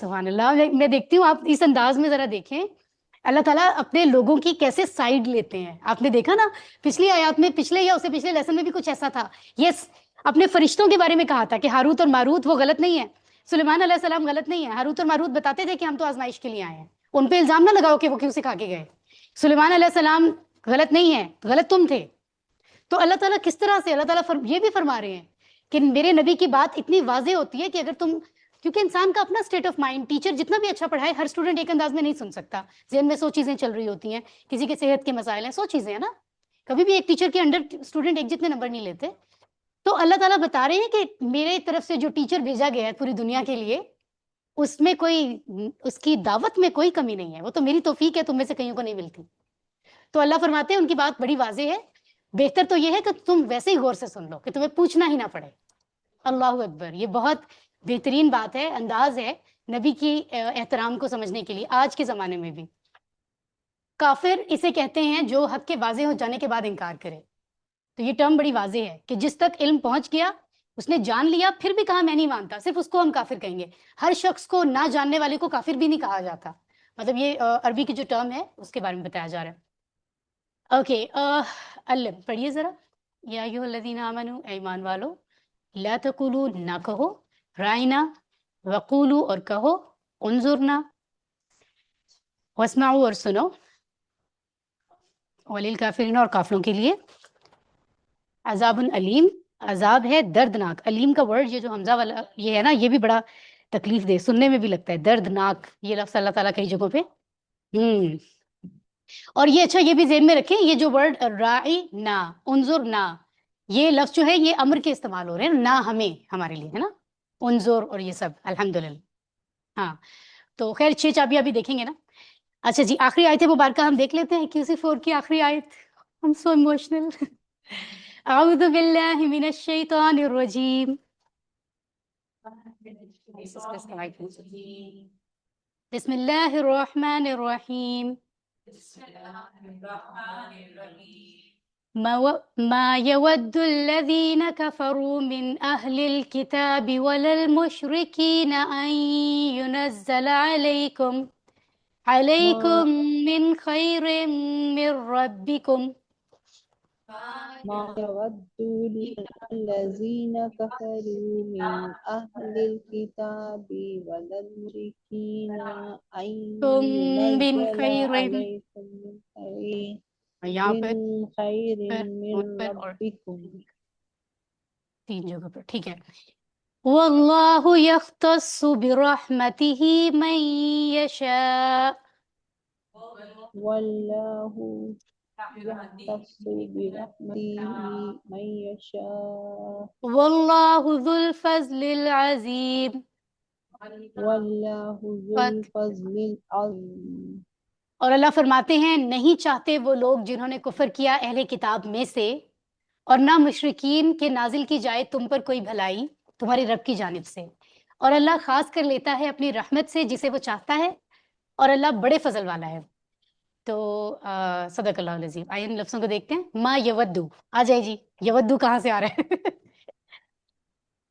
سبحان اللہ. میں دیکھتی ہوں, آپ اس انداز میں ذرا دیکھیں اللہ تعالیٰ اپنے لوگوں کی کیسے سائیڈ لیتے ہیں. آپ نے دیکھا نا پچھلی آیات میں, پچھلے یا اسے پچھلے لیسن میں بھی کچھ ایسا تھا. یس, اپنے فرشتوں کے بارے میں کہا تھا کہ ہاروت اور ماروت وہ غلط نہیں ہے, سلیمان علیہ السلام غلط نہیں ہے. ہاروت اور ماروت بتاتے تھے کہ ہم تو آزمائش کے لیے آئے ہیں, ان پہ الزام نہ لگاؤ کہ وہ کیوں سکھا کے گئے. سلیمان علیہ السلام غلط نہیں ہے, غلط تم تھے. تو اللہ تعالیٰ کس طرح سے, اللہ تعالیٰ یہ بھی فرما رہے ہیں کہ میرے نبی کی بات اتنی واضح ہوتی ہے کہ اگر تم, کیونکہ انسان کا اپنا اسٹیٹ آف مائنڈ, ٹیچر جتنا بھی اچھا پڑھائے ہر اسٹوڈنٹ ایک انداز میں نہیں سن سکتا. ذہن میں 100 چیزیں چل رہی ہوتی ہیں, کسی کے صحت کے مسائل ہیں, 100 چیزیں ہیں نا, کبھی بھی ایک ٹیچر کے انڈر اسٹوڈنٹ ایک جتنے نمبر نہیں لیتے. تو اللہ تعالیٰ بتا رہے ہیں کہ میرے طرف سے جو ٹیچر بھیجا گیا ہے پوری دنیا کے لیے, اس میں کوئی, اس کی دعوت میں کوئی کمی نہیں ہے, وہ تو میری توفیق ہے, تم میں سے کئیوں کو نہیں ملتی. تو اللہ فرماتے ہیں ان کی بات بڑی واضح ہے, بہتر تو یہ ہے کہ تم ویسے ہی غور سے سن لو کہ تمہیں پوچھنا ہی نہ پڑے. اللہ اکبر. یہ بہت بہترین بات ہے, انداز ہے نبی کی احترام کو سمجھنے کے لیے آج کے زمانے میں بھی. کافر اسے کہتے ہیں جو حق کے واضح ہو جانے کے بعد انکار کرے. تو یہ ٹرم بڑی واضح ہے کہ جس تک علم پہنچ گیا, اس نے جان لیا, پھر بھی کہا میں نہیں مانتا, صرف اس کو ہم کافر کہیں گے. ہر شخص کو نہ جاننے والے کو کافر بھی نہیں کہا جاتا. مطلب یہ عربی کی جو ٹرم ہے اس کے بارے میں بتایا جا رہا ہے. اوکے, اللہ پڑھیے ذرا. یا ایھا الذین آمنوا, ایمان والو, لا تقولوا, نہ کہو, رائنا, وقولوا, اور کہو, انظرنا, واسمعوا, اور سنو. وَلِلْكَافِرِينَ اور کافروں کے لیے عذاب علیم، عذاب ہے دردناک. علیم کا ورڈ یہ جو حمزہ والا یہ ہے نا، یہ بھی بڑا تکلیف دہ سننے میں بھی لگتا ہے، دردناک. یہ لفظ اللہ تعالیٰ کئی جگہوں پہ اور یہ اچھا یہ بھی ذہن میں رکھیں، یہ جو ورڈ راعی نا انظر نا، یہ لفظ جو ہے یہ امر کے استعمال ہو رہے ہیں نا، ہمیں ہمارے لیے ہے نا، انظر اور یہ سب الحمدللہ. ہاں تو خیر 6 چابیاں بھی دیکھیں گے نا. اچھا جی آخری آیت مبارکہ ہم دیکھ لیتے ہیں QC4 کی آخری آیت. I'm so emotional. اعوذ باللہ من الشیطان الرجیم. بسم اللہ الرحمن الرحیم. ما يود الذين كفروا من أهل الكتاب ولا المشركين أن ينزل عليكم من خير من ربكم. ما يود الذين كفروا من أهل الكتاب ولا المشركين أن من ينزل خير عليكم من یہاں پر خير من اور ربكم. 3 جگہ پر ٹھیک ہے. واللہ یختص برحمتہ من یشاء. والله يختص برحمته من يشاء واللہ ذو الفضل العظیم. والله ذو الفضل العظيم. اور اللہ فرماتے ہیں نہیں چاہتے وہ لوگ جنہوں نے کفر کیا اہل کتاب میں سے، اور نہ مشرکین کے نازل کی جائے تم پر کوئی بھلائی تمہاری رب کی جانب سے، اور اللہ خاص کر لیتا ہے اپنی رحمت سے جسے وہ چاہتا ہے، اور اللہ بڑے فضل والا ہے. تو صدق اللہ العظیم. آئیے ان لفظوں کو دیکھتے ہیں. ما یودو آ جائے جی. یودو کہاں سے آ رہا ہے؟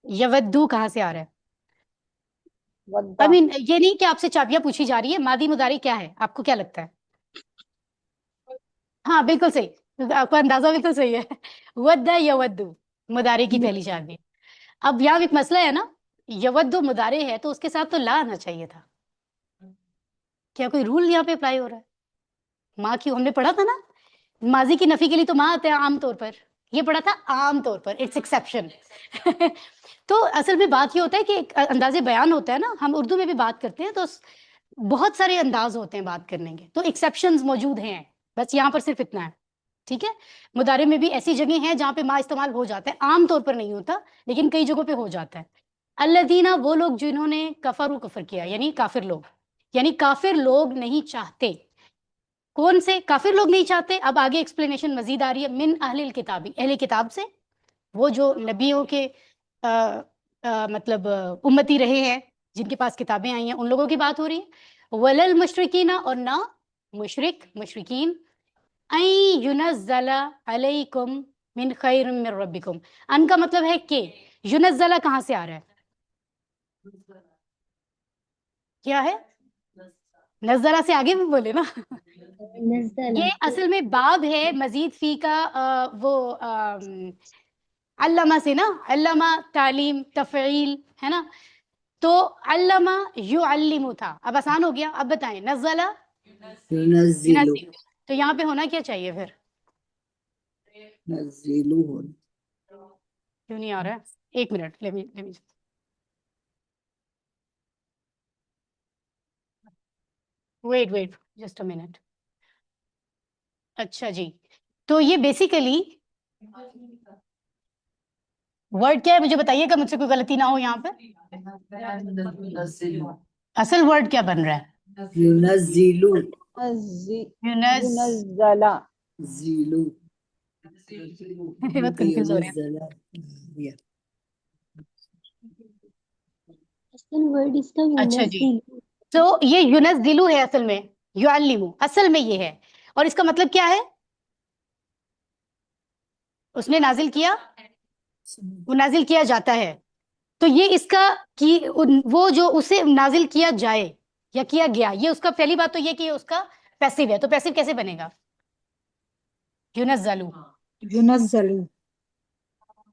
یودو کہاں سے آ رہا ہے؟ ودا یہ نہیں کہ آپ سے چابیاں پوچھی جا رہی ہے، ماضی مضارع کیا ہے آپ کو کیا لگتا ہے؟ ہاں بالکل صحیح، آپ کا اندازہ بالکل صحیح ہے. ودا یودو مضارع کی پہلی چابی. اب یہاں ایک مسئلہ ہے نا، یودو مضارع ہے تو اس کے ساتھ تو لا آنا چاہیے تھا. کیا کوئی رول یہاں پہ اپلائی ہو رہا ہے؟ ماں کی ہم نے پڑھا تھا نا، ماضی کی نفی کے لیے تو ماں آتا ہے عام طور پر، یہ پڑھا تھا عام طور پر، اٹس ایکسیپشن. تو اصل میں بات یہ ہوتا ہے کہ ایک انداز بیان ہوتا ہے نا، ہم اردو میں بھی بات کرتے ہیں تو بہت سارے انداز ہوتے ہیں بات کرنے کے، تو ایکسیپشنز موجود ہیں، بس یہاں پر صرف اتنا ہے. ٹھیک ہے. مضارع میں بھی ایسی جگہیں ہیں جہاں پہ ما استعمال ہو جاتا ہے، عام طور پر نہیں ہوتا لیکن کئی جگہوں پہ ہو جاتا ہے. الذین وہ لوگ جنہوں نے کفر کیا، یعنی کافر لوگ، یعنی کافر لوگ نہیں چاہتے. کون سے کافر لوگ نہیں چاہتے؟ اب آگے ایکسپلینیشن مزید آ رہی ہے. من اہل الکتابی، اہل کتاب سے، وہ جو نبیوں کے مطلب امتی رہے ہیں، جن کے پاس کتابیں آئی ہیں، ان لوگوں کی بات ہو رہی ہے. ولل مشرکین اور نہ مشرکین. این ینزل علیکم من خیر من ربکم. ان کا مطلب ہے کہ ینزل کہاں سے آ رہا ہے؟ کیا ہے؟ نزلہ سے آگے بھی بولے نا. نزل یہ اصل میں باب ہے مزید فی کا، وہ علامہ سے نا، علامہ تعلیم تفعیل ہے نا، تو علامہ یعلم تھا، اب آسان ہو گیا. اب بتائیں نزلہ ينزل ينزل، تو یہاں پہ ہونا کیا چاہیے پھر؟ ينزلون. کیوں نہیں آ رہا ہے؟ ایک minute, let me wait just a minute. اچھا جی، تو یہ بیسیکلی ورڈ کیا ہے مجھے بتائیے گا، مجھ سے کوئی غلطی نہ ہو یہاں پہ. اصل ورڈ کیا بن رہا ہے؟ ينزل ينزل زيلو بہت کنفیوز ہو رہے ہیں. ينزل. Yeah. اصل ورڈ اس کا اچھا جی، ينزل. تو یہ یونزلو ہے اصل میں، یعلمو اصل میں یہ ہے، اور اس کا مطلب کیا ہے؟ اس نے نازل کیا، وہ نازل کیا جاتا ہے. تو یہ اس کا کی وہ جو اسے نازل کیا جائے یا کیا گیا، یہ اس کا پہلی بات تو یہ کہ اس کا پیسو ہے. تو پیسو کیسے بنے گا؟ یونزلو. ينزل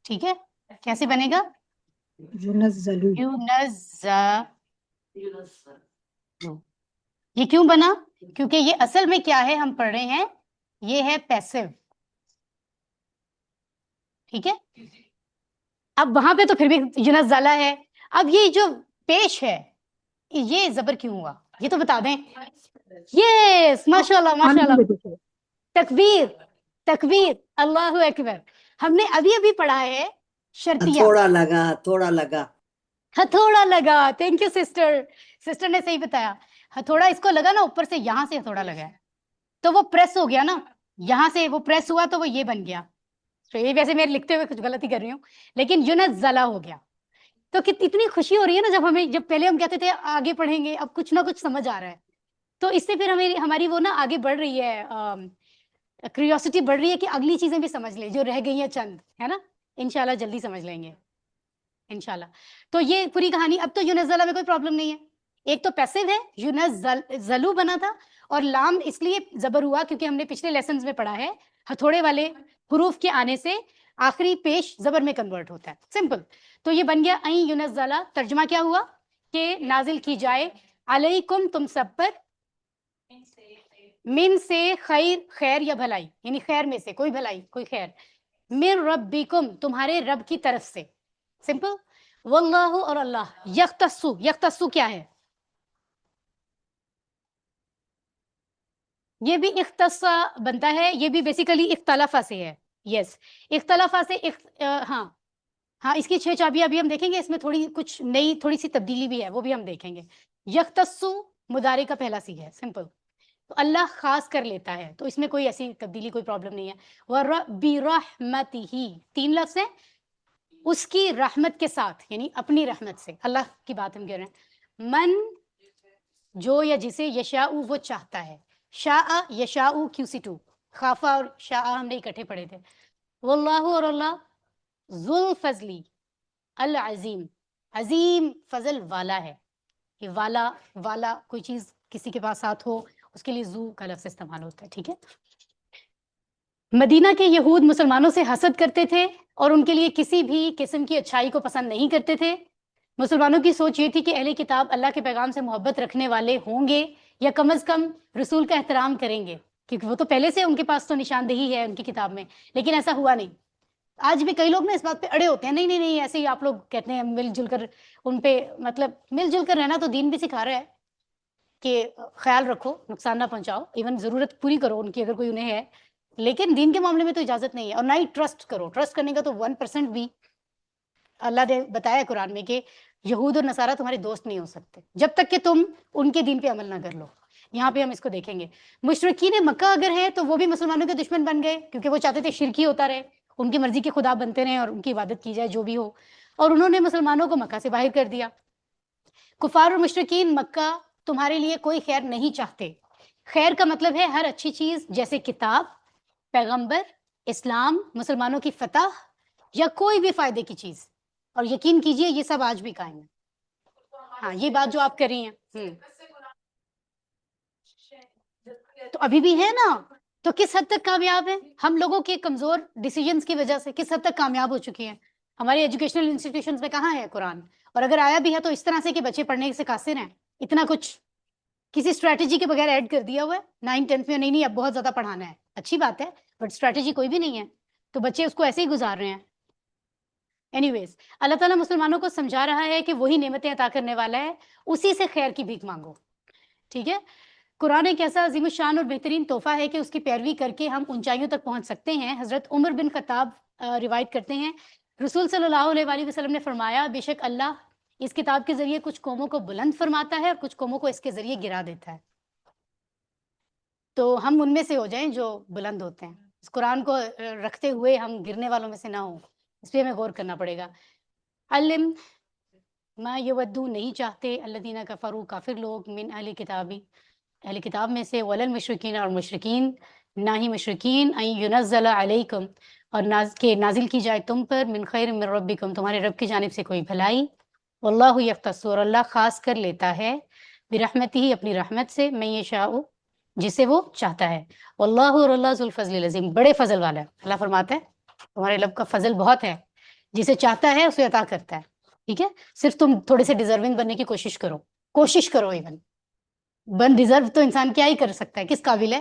ٹھیک ہے، کیسے بنے گا؟ ينزل یونزلو. یہ کیوں بنا؟ کیونکہ یہ اصل میں کیا ہے، ہم پڑھ رہے ہیں یہ ہے پیسو. ٹھیک ہے. اب وہاں پہ تو پھر بھی ینزل ہے. اب یہ جو پیش ہے یہ زبر کیوں ہوا یہ تو بتا دیں. یس ماشاء اللہ ماشاء آنے اللہ. کی وجہ سے. تکبیر تکبیر اللہ اکبر. ہم نے ابھی ابھی پڑھا ہے شرطیہ. تھوڑا لگا. ہتھوڑا لگا. Thank you sister. سسٹر نے صحیح بتایا. ہتھوڑا اس کو لگا نا اوپر سے, یہاں سے ہتھوڑا لگا ہے تو وہ پریس ہو گیا نا, یہاں سے وہ پریس ہوا تو وہ یہ بن گیا. تو یہ ویسے میں لکھتے ہوئے کچھ غلطی کر رہی ہوں, لیکن ینزلہ ہو گیا. تو اتنی خوشی ہو رہی ہے نا جب پہلے ہم کہتے تھے آگے پڑھیں گے, اب کچھ نہ کچھ سمجھ آ رہا ہے. تو اس سے پھر ہماری وہ نا آگے بڑھ رہی ہے, کریوسٹی بڑھ رہی ہے کہ اگلی چیزیں بھی سمجھ لیں جو رہ گئی ہیں چند, ہے نا. انشاءاللہ جلدی سمجھ لیں گے انشاءاللہ. تو یہ پوری کہانی. اب تو ینزلہ میں کوئی پرابلم نہیں ہے. ایک تو پیسو ہے, ینزلو بنا تھا, اور لام اس لیے زبر ہوا کیونکہ ہم نے پچھلے لیسنز میں پڑھا ہے ہتھوڑے والے حروف کے آنے سے آخری پیش زبر میں کنورٹ ہوتا ہے. سمپل. تو یہ بن گیا این ینزلہ. ترجمہ کیا ہوا کہ نازل کی جائے علیکم تم سب پر, من سے خیر, خیر یا بھلائی, یعنی خیر میں سے کوئی بھلائی کوئی خیر, من ربکم تمہارے رب کی طرف سے. سمپل. واللہ اور اللہ, یختصو, یختصو کیا ہے؟ یہ بھی اختصا بنتا ہے, یہ بھی بیسیکلی اختلافہ سے ہے. یس اختلافہ سے ہاں ہاں, اس کی 6 چابیاں ابھی ہم دیکھیں گے. اس میں تھوڑی کچھ نئی تھوڑی سی تبدیلی بھی ہے, وہ بھی ہم دیکھیں گے. یختصو مضارع کا پہلا سی ہے. سمپل. تو اللہ خاص کر لیتا ہے, تو اس میں کوئی ایسی تبدیلی کوئی پرابلم نہیں ہے. برحمتہ 3 لفظ ہیں, اس کی رحمت کے ساتھ, یعنی اپنی رحمت سے. اللہ کی بات ہم کہہ رہے ہیں. من جو یا جسے, یشاء وہ چاہتا ہے. شاء یشاء QC2, خافہ اور شاء ہم نے اکٹھے پڑھے تھے. واللہ اور اللہ ذو الفضلی العظیم, عظیم فضل والا ہے. یہ والا کوئی چیز کسی کے پاس ساتھ ہو اس کے لیے ذو کا لفظ استعمال ہوتا ہے. ٹھیک ہے. مدینہ کے یہود مسلمانوں سے حسد کرتے تھے اور ان کے لیے کسی بھی قسم کی اچھائی کو پسند نہیں کرتے تھے. مسلمانوں کی سوچ یہ تھی کہ اہل کتاب اللہ کے پیغام سے محبت رکھنے والے ہوں گے یا کم از کم رسول کا احترام کریں گے, کیونکہ وہ تو پہلے سے ان کے پاس تو نشاندہی ہے ان کی کتاب میں. لیکن ایسا ہوا نہیں. آج بھی کئی لوگ نا اس بات پہ اڑے ہوتے ہیں, نہیں نہیں نہیں ایسے ہی آپ لوگ کہتے ہیں مل جل کر ان پہ, مطلب مل جل کر رہنا تو دین بھی سکھا رہا ہے کہ خیال رکھو, نقصان نہ پہنچاؤ, ایون ضرورت پوری کرو ان کی اگر کوئی انہیں ہے, لیکن دین کے معاملے میں تو اجازت نہیں ہے. اور نہ ہی ٹرسٹ کرو. ٹرسٹ کرنے کا تو 1% بھی, اللہ نے بتایا قرآن میں کہ یہود اور نصارہ تمہارے دوست نہیں ہو سکتے جب تک کہ تم ان کے دین پہ عمل نہ کر لو. یہاں پہ ہم اس کو دیکھیں گے. مشرکین مکہ اگر ہے تو وہ بھی مسلمانوں کے دشمن بن گئے, کیونکہ وہ چاہتے تھے شرک ہی ہوتا رہے, ان کی مرضی کے خدا بنتے رہے اور ان کی عبادت کی جائے جو بھی ہو, اور انہوں نے مسلمانوں کو مکہ سے باہر کر دیا. کفار اور مشرکین مکہ تمہارے لیے کوئی خیر نہیں چاہتے. خیر کا مطلب ہے ہر اچھی چیز, جیسے کتاب, پیغمبر, اسلام, مسلمانوں کی فتح یا کوئی بھی فائدے کی چیز. اور یقین کیجئے یہ سب آج بھی قائم ہے. ہاں یہ بات جو آپ کر رہی ہیں تو ابھی بھی ہے نا. تو کس حد تک کامیاب ہے؟ ہم لوگوں کے کمزور ڈیسیجنز کی وجہ سے کس حد تک کامیاب ہو چکی ہیں. ہمارے ایجوکیشنل انسٹیٹیوشنز میں کہاں ہے قرآن؟ اور اگر آیا بھی ہے تو اس طرح سے کہ بچے پڑھنے سے قاصر ہیں. اتنا کچھ کسی اسٹریٹجی کے بغیر ایڈ کر دیا ہوا ہے 9th 10th میں. نہیں اب بہت زیادہ پڑھانا ہے, اچھی بات ہے, بٹ اسٹریٹجی کوئی بھی نہیں ہے تو بچے اس کو ایسے ہی گزار رہے ہیں. اینی ویز اللہ تعالیٰ مسلمانوں کو سمجھا رہا ہے کہ وہی نعمتیں عطا کرنے والا ہے, اسی سے خیر کی بھیک مانگو. ٹھیک ہے. قرآن ایک ایسا عظیم الشان اور بہترین تحفہ ہے کہ اس کی پیروی کر کے ہم اونچائیوں تک پہنچ سکتے ہیں. حضرت عمر بن خطاب روایت کرتے ہیں, رسول صلی اللہ علیہ وآلہ وسلم نے فرمایا, بے شک اللہ اس کتاب کے ذریعے کچھ قوموں کو بلند فرماتا ہے اور کچھ قوموں کو اس کے ذریعے گرا دیتا ہے. تو ہم ان میں سے ہو جائیں جو بلند ہوتے ہیں. اس قرآن کو رکھتے ہوئے ہم گرنے والوں میں سے نہ ہوں, اس پہ ہمیں غور کرنا پڑے گا. علم ما یودو نہیں چاہتے الذین کفروا کافر لوگ, من اہل کتابی اہل کتاب میں سے, ولل مشرکین اور مشرکین, نہ ہی مشرکین, ان ینزل علیکم اور نازل کی جائے تم پر, من خیر من ربکم تمہارے رب کی جانب سے کوئی بھلائی. واللہ یختص اور اللہ خاص کر لیتا ہے, برحمتہ اپنی رحمت سے, من یشاء جسے وہ چاہتا ہے. واللہ اور اللہ ذو الفضل العظیم بڑے فضل والا ہے. اللہ فرماتا ہے تمہارے رب کا فضل بہت ہے, جسے چاہتا ہے اسے عطا کرتا ہے. ٹھیک ہے. صرف تم تھوڑے سے ڈیزرونگ بننے کی کوشش کرو ایون. بن ڈیزرو تو انسان کیا ہی کر سکتا ہے, کس قابل ہے؟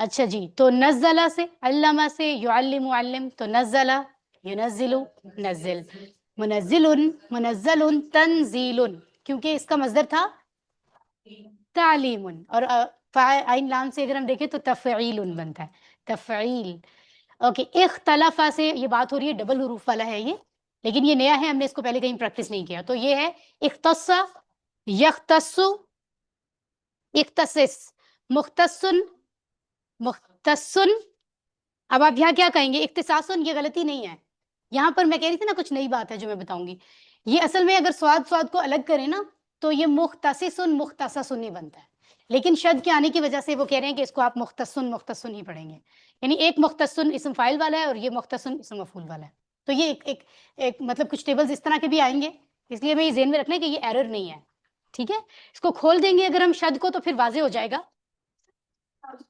اچھا جی، تو نزلہ سے، علمہ سے، یعلم معلم، تو نزلہ ینزل نزل، منزل منزل، تنزیل، کیونکہ اس کا مصدر تھا تعلیم، اور عین لام سے اگر ہم دیکھیں تو تفعیل بنتا ہے، تفعیل. اوکے، اختلف سے یہ بات ہو رہی ہے، ڈبل حروف والا ہے یہ، لیکن یہ نیا ہے، ہم نے اس کو پہلے کہیں پریکٹس نہیں کیا. تو یہ ہے اختص، یختص، اختصص، مختصن، مختصن. اب آپ یہاں کیا کہیں گے؟ اختصاصن، یہ غلطی نہیں ہے. یہاں پر میں کہہ رہی تھی نا کچھ نئی بات ہے جو میں بتاؤں گی. یہ اصل میں اگر سواد کو الگ کریں نا تو یہ مختصصن مختصصن ہی بنتا ہے، لیکن شد کے آنے کی وجہ سے وہ کہہ رہے ہیں کہ اس کو آپ مختصن مختصن ہی پڑھیں گے. یعنی ایک مختصن اسم فاعل والا ہے اور یہ مختصن اسم مفعول والا ہے. تو یہ ایک مطلب کچھ ٹیبلز اس طرح کے بھی آئیں گے، اس لیے ہمیں یہ ذہن میں رکھنا ہے کہ یہ ایرر نہیں ہے. ٹھیک ہے، اس کو کھول دیں گے اگر ہم شد کو تو پھر واضح ہو جائے گا.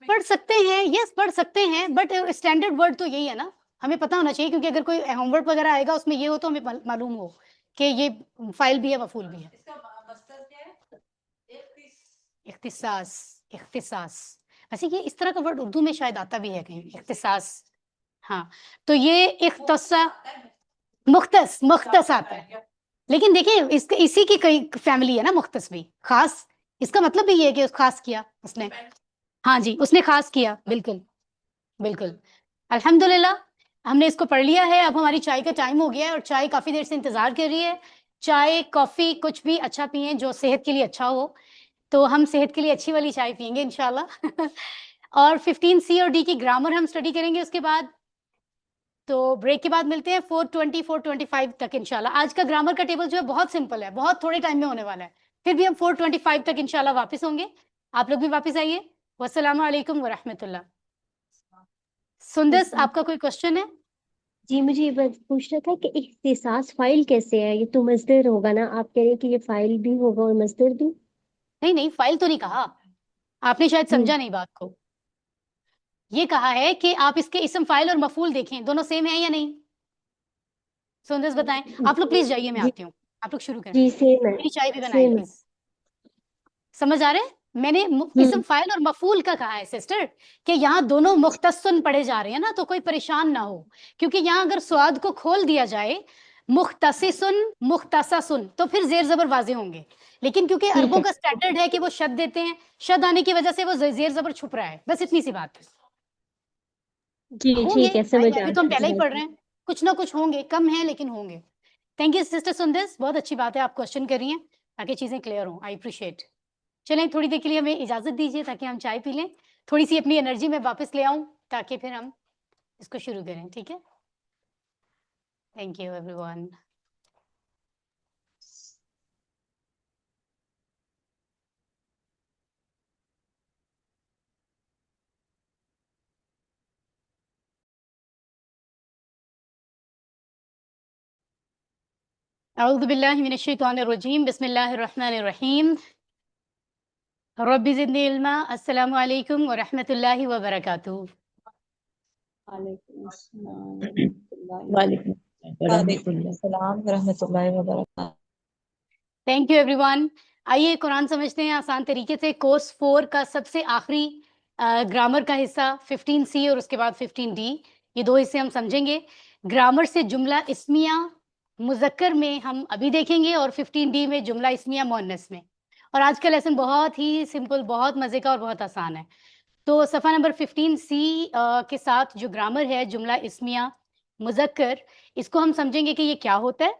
پڑھ سکتے ہیں، یس پڑھ سکتے ہیں، بٹ اسٹینڈرڈ ورڈ تو یہی ہے نا، ہمیں پتہ ہونا چاہیے، کیونکہ اگر کوئی ہوم ورک وغیرہ آئے گا اس میں یہ ہو تو ہمیں معلوم ہو کہ یہ فائل بھی ہے مفعول بھی ہے. اس کا مصدر کیا ہے؟ اختصاص، اختصاص. ویسے یہ اس طرح کا ورڈ اردو میں شاید آتا بھی ہے کہیں، اختصاص. ہاں، تو یہ اختص، مختص آتا ہے، لیکن دیکھیں اسی کی کئی فیملی ہے نا، مختص بھی، خاص. اس کا مطلب بھی یہ ہے کہ خاص کیا اس نے. ہاں جی، اس نے خاص کیا، بالکل بالکل. الحمدللہ ہم نے اس کو پڑھ لیا ہے. اب ہماری چائے کا ٹائم ہو گیا ہے اور چائے کافی دیر سے انتظار کر رہی ہے. چائے، کافی، کچھ بھی اچھا پئیں جو صحت کے لیے اچھا ہو. تو ہم صحت کے لیے اچھی والی چائے پئیں گے انشاءاللہ. اور 15C اور D کی گرامر ہم اسٹڈی کریں گے اس کے بعد. تو بریک کے بعد ملتے ہیں 4:20 4:25 تک انشاءاللہ. آج کا گرامر کا ٹیبل جو ہے بہت سمپل ہے، بہت تھوڑے ٹائم میں ہونے والا ہے. پھر بھی ہم 4:25 تک انشاءاللہ واپس ہوں گے. آپ لوگ بھی واپس آئیے. والسلام علیکم ورحمۃ اللہ. سندس، آپ کا کوئی کوشچن ہے؟ جی مجھے یہ بس پوچھنا تھا کہ اختصاص فائل کیسے ہے؟ یہ تو مصدر ہوگا نا، آپ کہہ رہے ہیں کہ یہ فائل بھی ہوگا اور مصدر بھی. نہیں، فائل تو نہیں کہا، آپ نے شاید سمجھا نہیں بات کو. یہ کہا ہے کہ آپ اس کے اسم فائل اور مفعول دیکھیں دونوں سیم ہیں یا نہیں. سندس بتائیں. آپ لوگ پلیز جائیے، میں آتی ہوں. آپ لوگ شروع کریں، جی سیم ہے، میری چائے بھی بنائیں سیم ہے. پلیز. سمجھ آ رہے ہیں؟ میں نے اسم فائل اور مفعول کا کہا ہے سسٹر، کہ یہاں دونوں مختصن پڑھے جا رہے ہیں نا، تو کوئی پریشان نہ ہو، کیونکہ یہاں اگر سواد کو کھول دیا جائے مختصصن مختصصن تو پھر زیر زبر واضح ہوں گے. لیکن کیونکہ ٹھیک عربوں ہے کا اسٹینڈرڈ ہے کہ وہ شد دیتے ہیں، شد آنے کی وجہ سے وہ زیر زبر چھپ رہا ہے، بس اتنی سی بات ہے. جی ہوں گے ٹھیک ہے، سمجھ آ ابھی تو ہم پہلے ہی گیا. پڑھ رہے ہیں، کچھ نہ کچھ ہوں گے، کم ہیں لیکن ہوں گے. تھینک یو سسٹر سندس، بہت اچھی بات ہے آپ کوشچن کر رہی ہیں تاکہ چیزیں کلیئر ہوں. I appreciate. چلیں تھوڑی دیر کے لیے ہمیں اجازت دیجیے تاکہ ہم چائے پی لیں، تھوڑی سی اپنی انرجی میں واپس لے آؤں تاکہ پھر ہم اس کو شروع کریں. ٹھیک ہے، تھینک یو ایوری ون. اعوذ باللہ من الشیطان الرجیم، بسم اللہ الرحمن الرحیم. رب زدنی علما. السلام علیکم ورحمۃ اللہ وبرکاتہ. وعلیکم السلام ورحمۃ اللہ وعلیکم السلام ورحمۃ اللہ وبرکاتہ. Thank you every one. آئیے قرآن سمجھتے ہیں آسان طریقے سے. کورس 4 کا سب سے آخری گرامر کا حصہ 15C اور اس کے بعد 15D، یہ دو حصے ہم سمجھیں گے. گرامر سے جملہ اسمیہ مذکر میں ہم ابھی دیکھیں گے، اور 15D میں جملہ اسمیہ مؤنث میں. اور آج کا لیسن بہت ہی سمپل، بہت مزے کا اور بہت آسان ہے. تو صفحہ نمبر 15C کے ساتھ جو گرامر ہے جملہ اسمیہ مذکر، اس کو ہم سمجھیں گے کہ یہ کیا ہوتا ہے.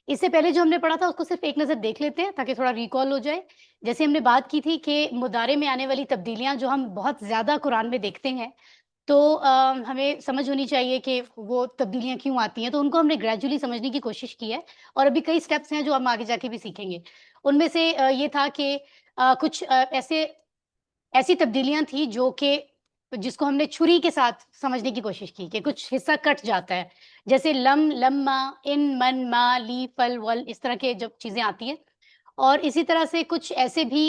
اس سے پہلے جو ہم نے پڑھا تھا اس کو صرف ایک نظر دیکھ لیتے ہیں تاکہ تھوڑا ریکال ہو جائے. جیسے ہم نے بات کی تھی کہ مضارع میں آنے والی تبدیلیاں جو ہم بہت زیادہ قرآن میں دیکھتے ہیں، تو ہمیں سمجھ ہونی چاہیے کہ وہ تبدیلیاں کیوں آتی ہیں. تو ان کو ہم نے گریجولی سمجھنے کی کوشش کی ہے، اور ابھی کئی سٹیپس ہیں جو ہم آگے جا کے بھی سیکھیں گے. ان میں سے یہ تھا کہ کچھ ایسی تبدیلیاں تھیں جو کہ جس کو ہم نے چھری کے ساتھ سمجھنے کی کوشش کی، کہ کچھ حصہ کٹ جاتا ہے، جیسے لم، لما، ان، من، ما، لی، فل، ول، اس طرح کے جب چیزیں آتی ہیں. اور اسی طرح سے کچھ ایسے بھی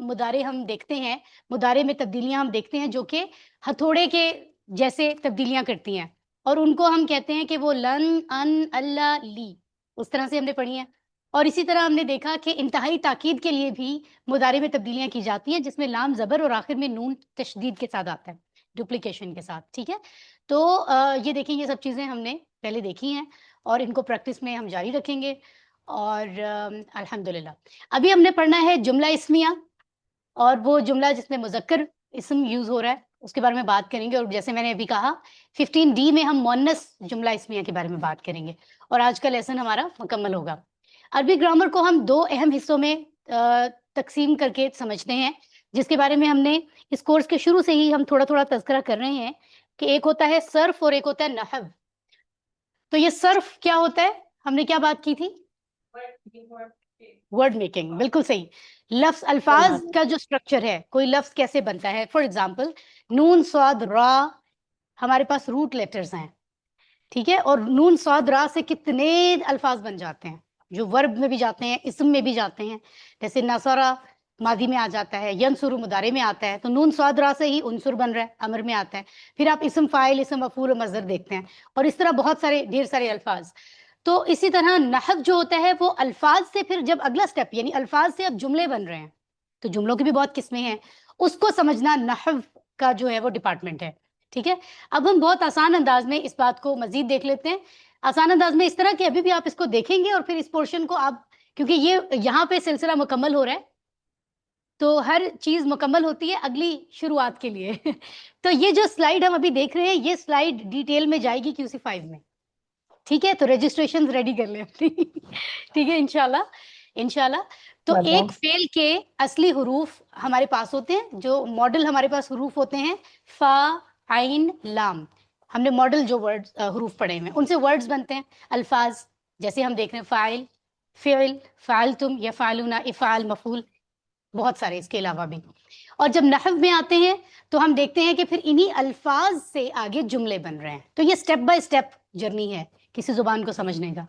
مضارع ہم دیکھتے ہیں، مضارع میں تبدیلیاں ہم دیکھتے ہیں جو کہ ہتھوڑے کے جیسے تبدیلیاں کرتی ہیں، اور ان کو ہم کہتے ہیں کہ وہ لن، ان، اللہ، لی، اس طرح سے ہم نے پڑھی ہیں. اور اسی طرح ہم نے دیکھا کہ انتہائی تاکید کے لیے بھی مضارع میں تبدیلیاں کی جاتی ہیں جس میں لام زبر اور آخر میں نون تشدید کے ساتھ آتا ہے، ڈپلیکیشن کے ساتھ. ٹھیک ہے، تو یہ دیکھیں یہ سب چیزیں ہم نے پہلے دیکھی ہیں اور ان کو پریکٹس میں ہم جاری رکھیں گے. اور الحمدللہ ابھی ہم نے پڑھنا ہے جملہ اسمیہ، اور وہ جملہ جس میں مذکر اسم یوز ہو رہا ہے اس کے بارے میں بات کریں گے. اور جیسے میں نے ابھی کہا 15D میں ہم مؤنث جملہ اسمیہ کے بارے میں بات کریں گے اور آج کا لیسن ہمارا مکمل ہوگا. عربی گرامر کو ہم 2 اہم حصوں میں تقسیم کر کے سمجھتے ہیں، جس کے بارے میں ہم نے اس کورس کے شروع سے ہی ہم تھوڑا تھوڑا تذکرہ کر رہے ہیں کہ ایک ہوتا ہے صرف اور ایک ہوتا ہے نحو. تو یہ صرف کیا ہوتا ہے، ہم نے کیا بات کی تھی؟ Word making. بالکل صحیح. لفظ الفاظ کا جو سٹرکچر ہے، کوئی لفظ کیسے بنتا ہے. فار ایگزامپل نون صاد را ہمارے پاس روٹ لیٹرز ہیں، ٹھیک ہے، اور نون صاد را سے کتنے الفاظ بن جاتے ہیں جو ورب میں بھی جاتے ہیں، اسم میں بھی جاتے ہیں. جیسے نصرہ ماضی میں آ جاتا ہے، ینصر مضارع میں آتا ہے، تو نون صاد را سے ہی عنصر بن رہا ہے، امر میں آتا ہے. پھر آپ اسم فاعل، اسم مفعول اور مصدر دیکھتے ہیں، اور اس طرح بہت سارے ڈھیر سارے الفاظ. تو اسی طرح نحو جو ہوتا ہے وہ الفاظ سے پھر جب اگلا سٹیپ یعنی الفاظ سے اب جملے بن رہے ہیں، تو جملوں کی بھی بہت قسمیں ہیں، اس کو سمجھنا نحو کا جو ہے وہ ڈپارٹمنٹ ہے. ٹھیک ہے، اب ہم بہت آسان انداز میں اس بات کو مزید دیکھ لیتے ہیں. آسان انداز میں اس طرح کہ ابھی بھی آپ اس کو دیکھیں گے اور پھر اس پورشن کو آپ، کیونکہ یہ یہاں پہ سلسلہ مکمل ہو رہا ہے تو ہر چیز مکمل ہوتی ہے اگلی شروعات کے لیے. تو یہ جو سلائیڈ ہم ابھی دیکھ رہے ہیں یہ سلائیڈ ڈیٹیل میں جائے گی QC5 میں. ٹھیک ہے، تو رجسٹریشن ریڈی کر لیں اپنی. ٹھیک ہے انشاءاللہ. تو ایک فعل کے اصلی حروف ہمارے پاس ہوتے ہیں، جو ماڈل ہمارے پاس حروف ہوتے ہیں فا عین لام. ہم نے ماڈل جو ورڈ حروف پڑھے ہوئے ہیں ان سے ورڈز بنتے ہیں، الفاظ. جیسے ہم دیکھ رہے ہیں فاعل، فعل، فعلتم، یفعلون، افعال، مفعول، بہت سارے اس کے علاوہ بھی. اور جب نحو میں آتے ہیں تو ہم دیکھتے ہیں کہ پھر انہی الفاظ سے آگے جملے بن رہے ہیں. تو یہ سٹیپ بائی سٹیپ جرنی ہے کسی زبان کو سمجھنے کا.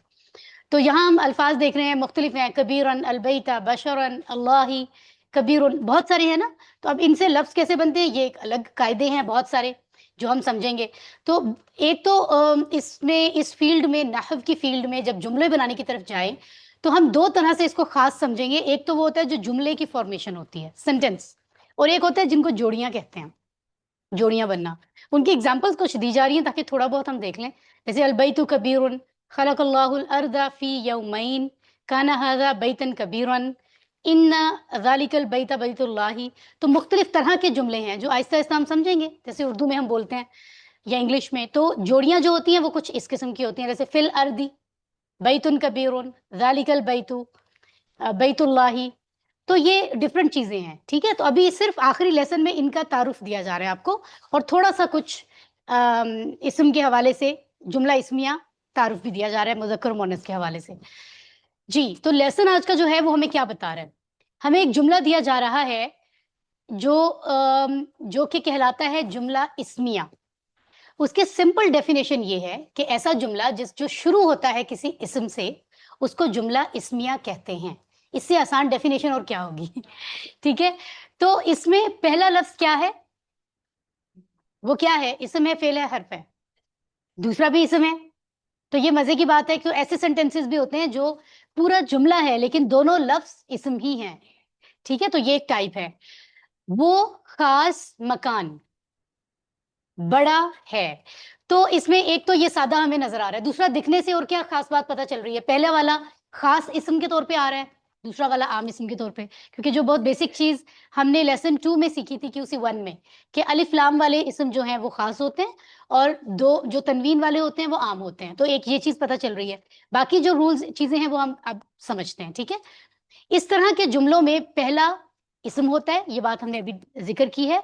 تو یہاں ہم الفاظ دیکھ رہے ہیں مختلف ہیں، کبیرن، البیت، بشرن، اللہ، کبیرن، بہت سارے ہیں نا. تو اب ان سے لفظ کیسے بنتے ہیں، یہ ایک الگ قاعدے ہیں بہت سارے جو ہم سمجھیں گے. تو ایک تو اس فیلڈ میں نحو کی فیلڈ میں جب جملے بنانے کی طرف جائیں تو ہم 2 طرح سے اس کو خاص سمجھیں گے. ایک تو وہ ہوتا ہے جو جملے کی فارمیشن ہوتی ہے، سینٹنس، اور ایک ہوتا ہے جن کو جوڑیاں کہتے ہیں، جوڑیاں بننا. ان کی ایگزامپلس کچھ دی جا رہی ہیں تاکہ تھوڑا بہت ہم دیکھ لیں. جیسے البیت کبیر، خلق اللہ الارض فی یومین، کان ھذا بیتا کبیرا، ان ذالک البیت بیت اللہ. تو مختلف طرح کے جملے ہیں جو آہستہ آہستہ ہم سمجھیں گے، جیسے اردو میں ہم بولتے ہیں یا انگلش میں. تو جوڑیاں جو ہوتی ہیں وہ کچھ اس قسم کی ہوتی ہیں، جیسے فی الارض بیت کبیر، ذالک البیت بیت اللہ. تو یہ ڈفرینٹ چیزیں ہیں. ٹھیک ہے، تو ابھی صرف آخری لیسن میں ان کا تعارف دیا جا رہا ہے آپ کو، اور تھوڑا سا کچھ اسم کے حوالے سے جملہ اسمیہ تعارف بھی دیا جا رہا ہے مذکر و مؤنث کے حوالے سے. جی، تو لیسن آج کا جو ہے وہ ہمیں کیا بتا رہا ہے، ہمیں ایک جملہ دیا جا رہا ہے جو کہ کہلاتا ہے جملہ اسمیہ. اس کے سمپل ڈیفینیشن یہ ہے کہ ایسا جملہ جو شروع ہوتا ہے کسی اسم سے اس کو جملہ اسمیہ کہتے ہیں. اس سے آسان ڈیفینیشن اور کیا ہوگی. ٹھیک ہے، تو اس میں پہلا لفظ کیا ہے، وہ کیا ہے، اسم ہے، فعل ہے، حرف ہے. دوسرا بھی اسم ہے. تو یہ مزے کی بات ہے کہ ایسے سینٹینسز بھی ہوتے ہیں جو پورا جملہ ہے لیکن دونوں لفظ اسم ہی ہیں. ٹھیک ہے، تو یہ ایک ٹائپ ہے. وہ خاص مکان بڑا ہے. تو اس میں ایک تو یہ سادہ ہمیں نظر آ رہا ہے، دوسرا دکھنے سے اور کیا خاص بات پتہ چل رہی ہے. پہلے والا خاص اسم کے طور پہ آ رہا ہے، دوسرا والا عام اسم کے طور پہ. کیونکہ جو بہت بیسک چیز ہم نے لیسن 2 میں سیکھی تھی QC1 میں کہ الف لام والے اسم جو ہیں وہ خاص ہوتے ہیں اور 2 جو تنوین والے ہوتے ہیں وہ عام ہوتے ہیں. تو ایک یہ چیز پتہ چل رہی ہے. باقی جو رولز چیزیں ہیں وہ ہم اب سمجھتے ہیں. ٹھیک ہے، اس طرح کے جملوں میں پہلا اسم ہوتا ہے، یہ بات ہم نے ابھی ذکر کی ہے.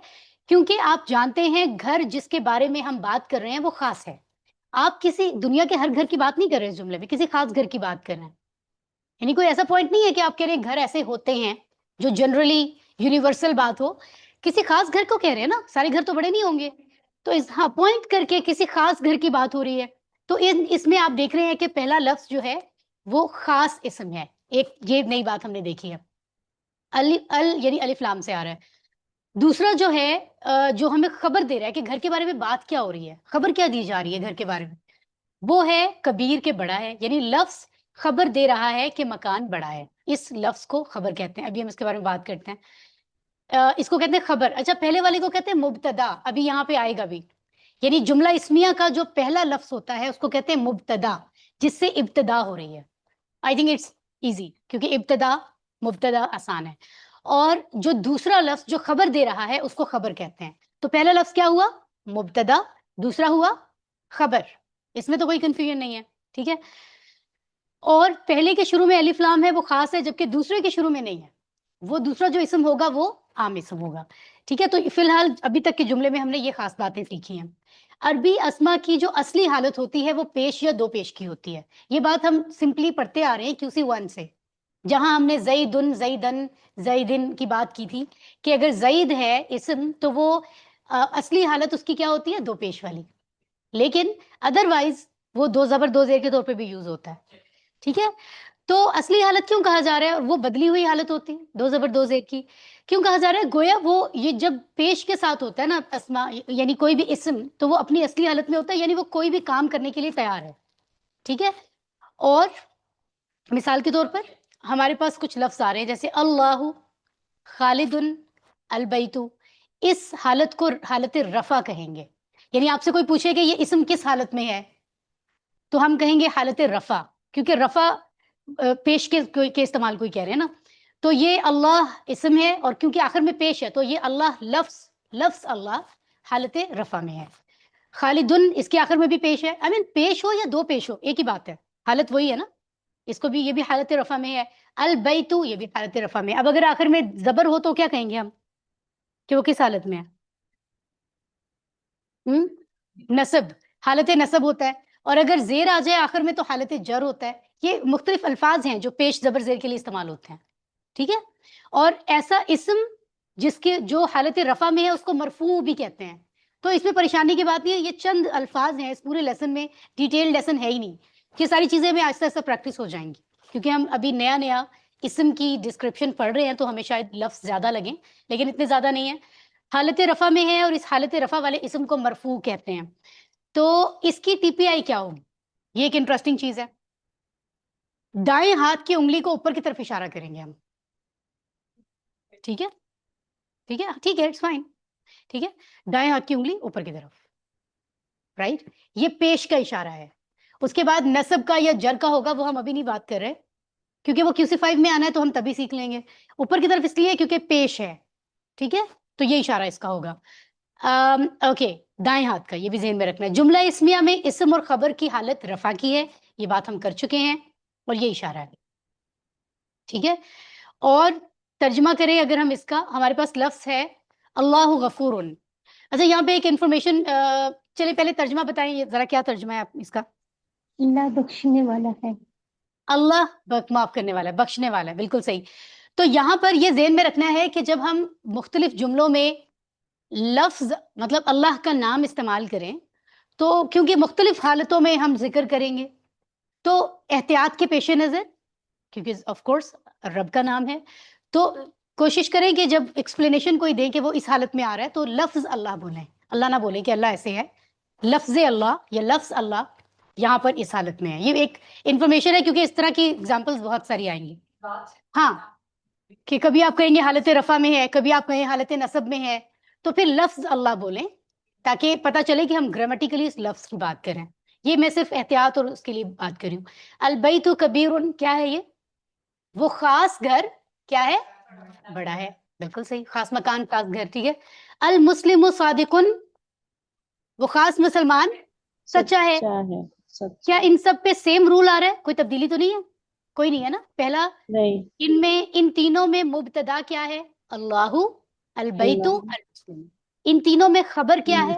کیونکہ آپ جانتے ہیں گھر جس کے بارے میں ہم بات کر رہے ہیں وہ خاص ہے. آپ کسی دنیا کے ہر گھر کی بات نہیں کر رہے اس جملے میں، کسی خاص گھر کی بات کر رہے ہیں. یعنی کوئی ایسا پوائنٹ نہیں ہے کہ آپ کہہ رہے ہیں گھر ایسے ہوتے ہیں جو جنرلی یونیورسل بات ہو. کسی خاص گھر کو کہہ رہے ہیں نا، سارے گھر تو بڑے نہیں ہوں گے. تو ہاں پوائنٹ کر کے کسی خاص گھر کی بات ہو رہی ہے. تو اس میں آپ دیکھ رہے ہیں کہ پہلا لفظ جو ہے وہ خاص اسم ہے. ایک یہ نئی بات ہم نے دیکھی ہے، یعنی الف لام سے آ رہا ہے. دوسرا جو ہے جو ہمیں خبر دے رہا ہے کہ گھر کے بارے میں بات کیا ہو رہی ہے، خبر کیا دی جا رہی ہے گھر کے بارے میں، وہ ہے کبیر کے بڑا ہے. یعنی لفظ خبر دے رہا ہے کہ مکان بڑا ہے. اس لفظ کو خبر کہتے ہیں. ابھی ہم اس کے بارے میں بات کرتے ہیں. اس کو کہتے ہیں خبر. اچھا پہلے والے کو کہتے ہیں مبتدا. ابھی یہاں پہ آئے گا بھی. یعنی جملہ اسمیہ کا جو پہلا لفظ ہوتا ہے اس کو کہتے ہیں مبتدا, جس سے ابتدا ہو رہی ہے. آئی تھنک اٹس ایزی, کیونکہ ابتدا مبتدا آسان ہے. اور جو دوسرا لفظ جو خبر دے رہا ہے اس کو خبر کہتے ہیں. تو پہلا لفظ کیا ہوا؟ مبتدا. دوسرا ہوا خبر. اس میں تو کوئی کنفیوژن نہیں ہے. ٹھیک ہے. اور پہلے کے شروع میں الف لام ہے وہ خاص ہے, جبکہ دوسرے کے شروع میں نہیں ہے. وہ دوسرا جو اسم ہوگا وہ عام اسم ہوگا. ٹھیک ہے. تو فی الحال ابھی تک کے جملے میں ہم نے یہ خاص باتیں سیکھی ہیں. عربی اسما کی جو اصلی حالت ہوتی ہے وہ پیش یا دو پیش کی ہوتی ہے. یہ بات ہم سمپلی پڑھتے آ رہے ہیں QC1 سے, جہاں ہم نے زیدن, زیدن, زیدن کی بات کی تھی کہ اگر زید ہے اسم تو وہ اصلی حالت اس کی کیا ہوتی ہے؟ دو پیش والی. لیکن ادروائز وہ دو زبر دو زیر کے طور پہ بھی یوز ہوتا ہے. ٹھیک ہے. تو اصلی حالت کیوں کہا جا رہا ہے؟ وہ بدلی ہوئی حالت ہوتی ہے دو زبر دو زیر کی. کیوں کہا جا رہا ہے؟ گویا وہ یہ جب پیش کے ساتھ ہوتا ہے نا اسما, یعنی کوئی بھی اسم, تو وہ اپنی اصلی حالت میں ہوتا ہے, یعنی وہ کوئی بھی کام کرنے کے لیے تیار ہے. ٹھیک ہے. اور مثال کے طور پر ہمارے پاس کچھ لفظ آ رہے ہیں جیسے اللہ, خالد, البیت. اس حالت کو حالت رفع کہیں گے. یعنی آپ سے کوئی پوچھے کہ یہ اسم کس حالت میں ہے تو ہم کہیں گے حالت رفع, کیونکہ رفع پیش کے استعمال کوئی کہہ رہے ہیں نا. تو یہ اللہ اسم ہے اور کیونکہ آخر میں پیش ہے تو یہ اللہ لفظ اللہ حالت رفع میں ہے. خالدن اس کے آخر میں بھی پیش ہے. پیش ہو یا دو پیش ہو ایک ہی بات ہے, حالت وہی ہے نا. اس کو بھی, یہ بھی حالت رفع میں ہے. البیت یہ بھی حالت رفع میں. اب اگر آخر میں زبر ہو تو کیا کہیں گے ہم کہ وہ کس حالت میں ہے؟ نصب, حالت نصب ہوتا ہے. اور اگر زیر آ جائے آخر میں تو حالت جر ہوتا ہے. یہ مختلف الفاظ ہیں جو پیش زبر زیر کے لیے استعمال ہوتے ہیں. ٹھیک ہے. اور ایسا اسم جس کے جو حالت رفع میں ہے اس کو مرفوع بھی کہتے ہیں. تو اس میں پریشانی کی بات نہیں ہے, یہ چند الفاظ ہیں, اس پورے لیسن میں ڈیٹیل لیسن ہے ہی نہیں. یہ ساری چیزیں ہمیں آہستہ آہستہ پریکٹس ہو جائیں گی, کیونکہ ہم ابھی نیا نیا اسم کی ڈسکرپشن پڑھ رہے ہیں تو ہمیں شاید لفظ زیادہ لگیں, لیکن اتنے زیادہ نہیں ہیں. حالت رفع میں ہے اور اس حالت رفع والے اسم کو مرفوع کہتے ہیں. تو اس کی TPI کیا ہوگی؟ یہ ایک انٹرسٹنگ چیز ہے. دائیں ہاتھ کی انگلی کو اوپر کی طرف اشارہ کریں گے ہم. ٹھیک ہے, ٹھیک ہے, ٹھیک ہے, اٹس فائن. ٹھیک ہے. دائیں ہاتھ کی انگلی اوپر کی طرف, رائٹ. یہ پیش کا اشارہ ہے. اس کے بعد نصب کا یا جر کا ہوگا, وہ ہم ابھی نہیں بات کر رہے کیونکہ وہ QC5 میں آنا ہے تو ہم تبھی سیکھ لیں گے. اوپر کی طرف اس لیے کیونکہ پیش ہے. ٹھیک ہے. تو یہ اشارہ اس کا ہوگا. اوکے, دائیں ہاتھ کا یہ بھی ذہن میں رکھنا ہے. جملہ اسمیہ میں اسم اور خبر کی حالت رفع کی ہے, یہ بات ہم کر چکے ہیں, اور یہ اشارہ ہے. ٹھیک ہے. اور ترجمہ کریں اگر ہم اس کا, ہمارے پاس لفظ ہے اللہ غفور. اچھا یہاں پہ ایک انفارمیشن, چلے پہلے ترجمہ بتائیں یہ ذرا, کیا ترجمہ ہے اس کا؟ اللہ بخشنے والا ہے. اللہ معاف کرنے والا ہے, بخشنے والا ہے, بالکل صحیح. تو یہاں پر یہ ذہن میں رکھنا ہے کہ جب ہم مختلف جملوں میں لفظ مطلب اللہ کا نام استعمال کریں تو کیونکہ مختلف حالتوں میں ہم ذکر کریں گے تو احتیاط کے پیش نظر, کیونکہ آف کورس رب کا نام ہے, تو کوشش کریں کہ جب ایکسپلینیشن کوئی دیں کہ وہ اس حالت میں آ رہا ہے تو لفظ اللہ بولیں, اللہ نہ بولیں کہ اللہ ایسے ہے. لفظ اللہ یا لفظ اللہ یہاں پر اس حالت میں ہے. یہ ایک انفارمیشن ہے کیونکہ اس طرح کی ایگزامپلس بہت ساری آئیں گی. ہاں, کہ کبھی آپ کہیں گے حالت رفع میں ہے, کبھی آپ کہیں حالت نصب میں ہے, تو پھر لفظ اللہ بولیں تاکہ پتہ چلے کہ ہم گرامیٹیکلی اس لفظ کی بات کریں. یہ میں صرف احتیاط اور اس کے لیے بات کر رہی ہوں. البیت کبیر, کیا ہے یہ؟ وہ خاص گھر کیا ہے؟ بڑا ہے. بالکل صحیح, خاص مکان, خاص گھر. ٹھیک ہے. المسلم صادق, وہ خاص مسلمان سچا ہے. کیا ان سب پہ سیم رول آ رہا ہے؟ کوئی تبدیلی تو نہیں ہے؟ کوئی نہیں ہے نا. پہلا نہیں. ان تینوں میں مبتدا کیا ہے؟ اللہ, البیت, المسلم. ان تینوں میں خبر کیا ہے؟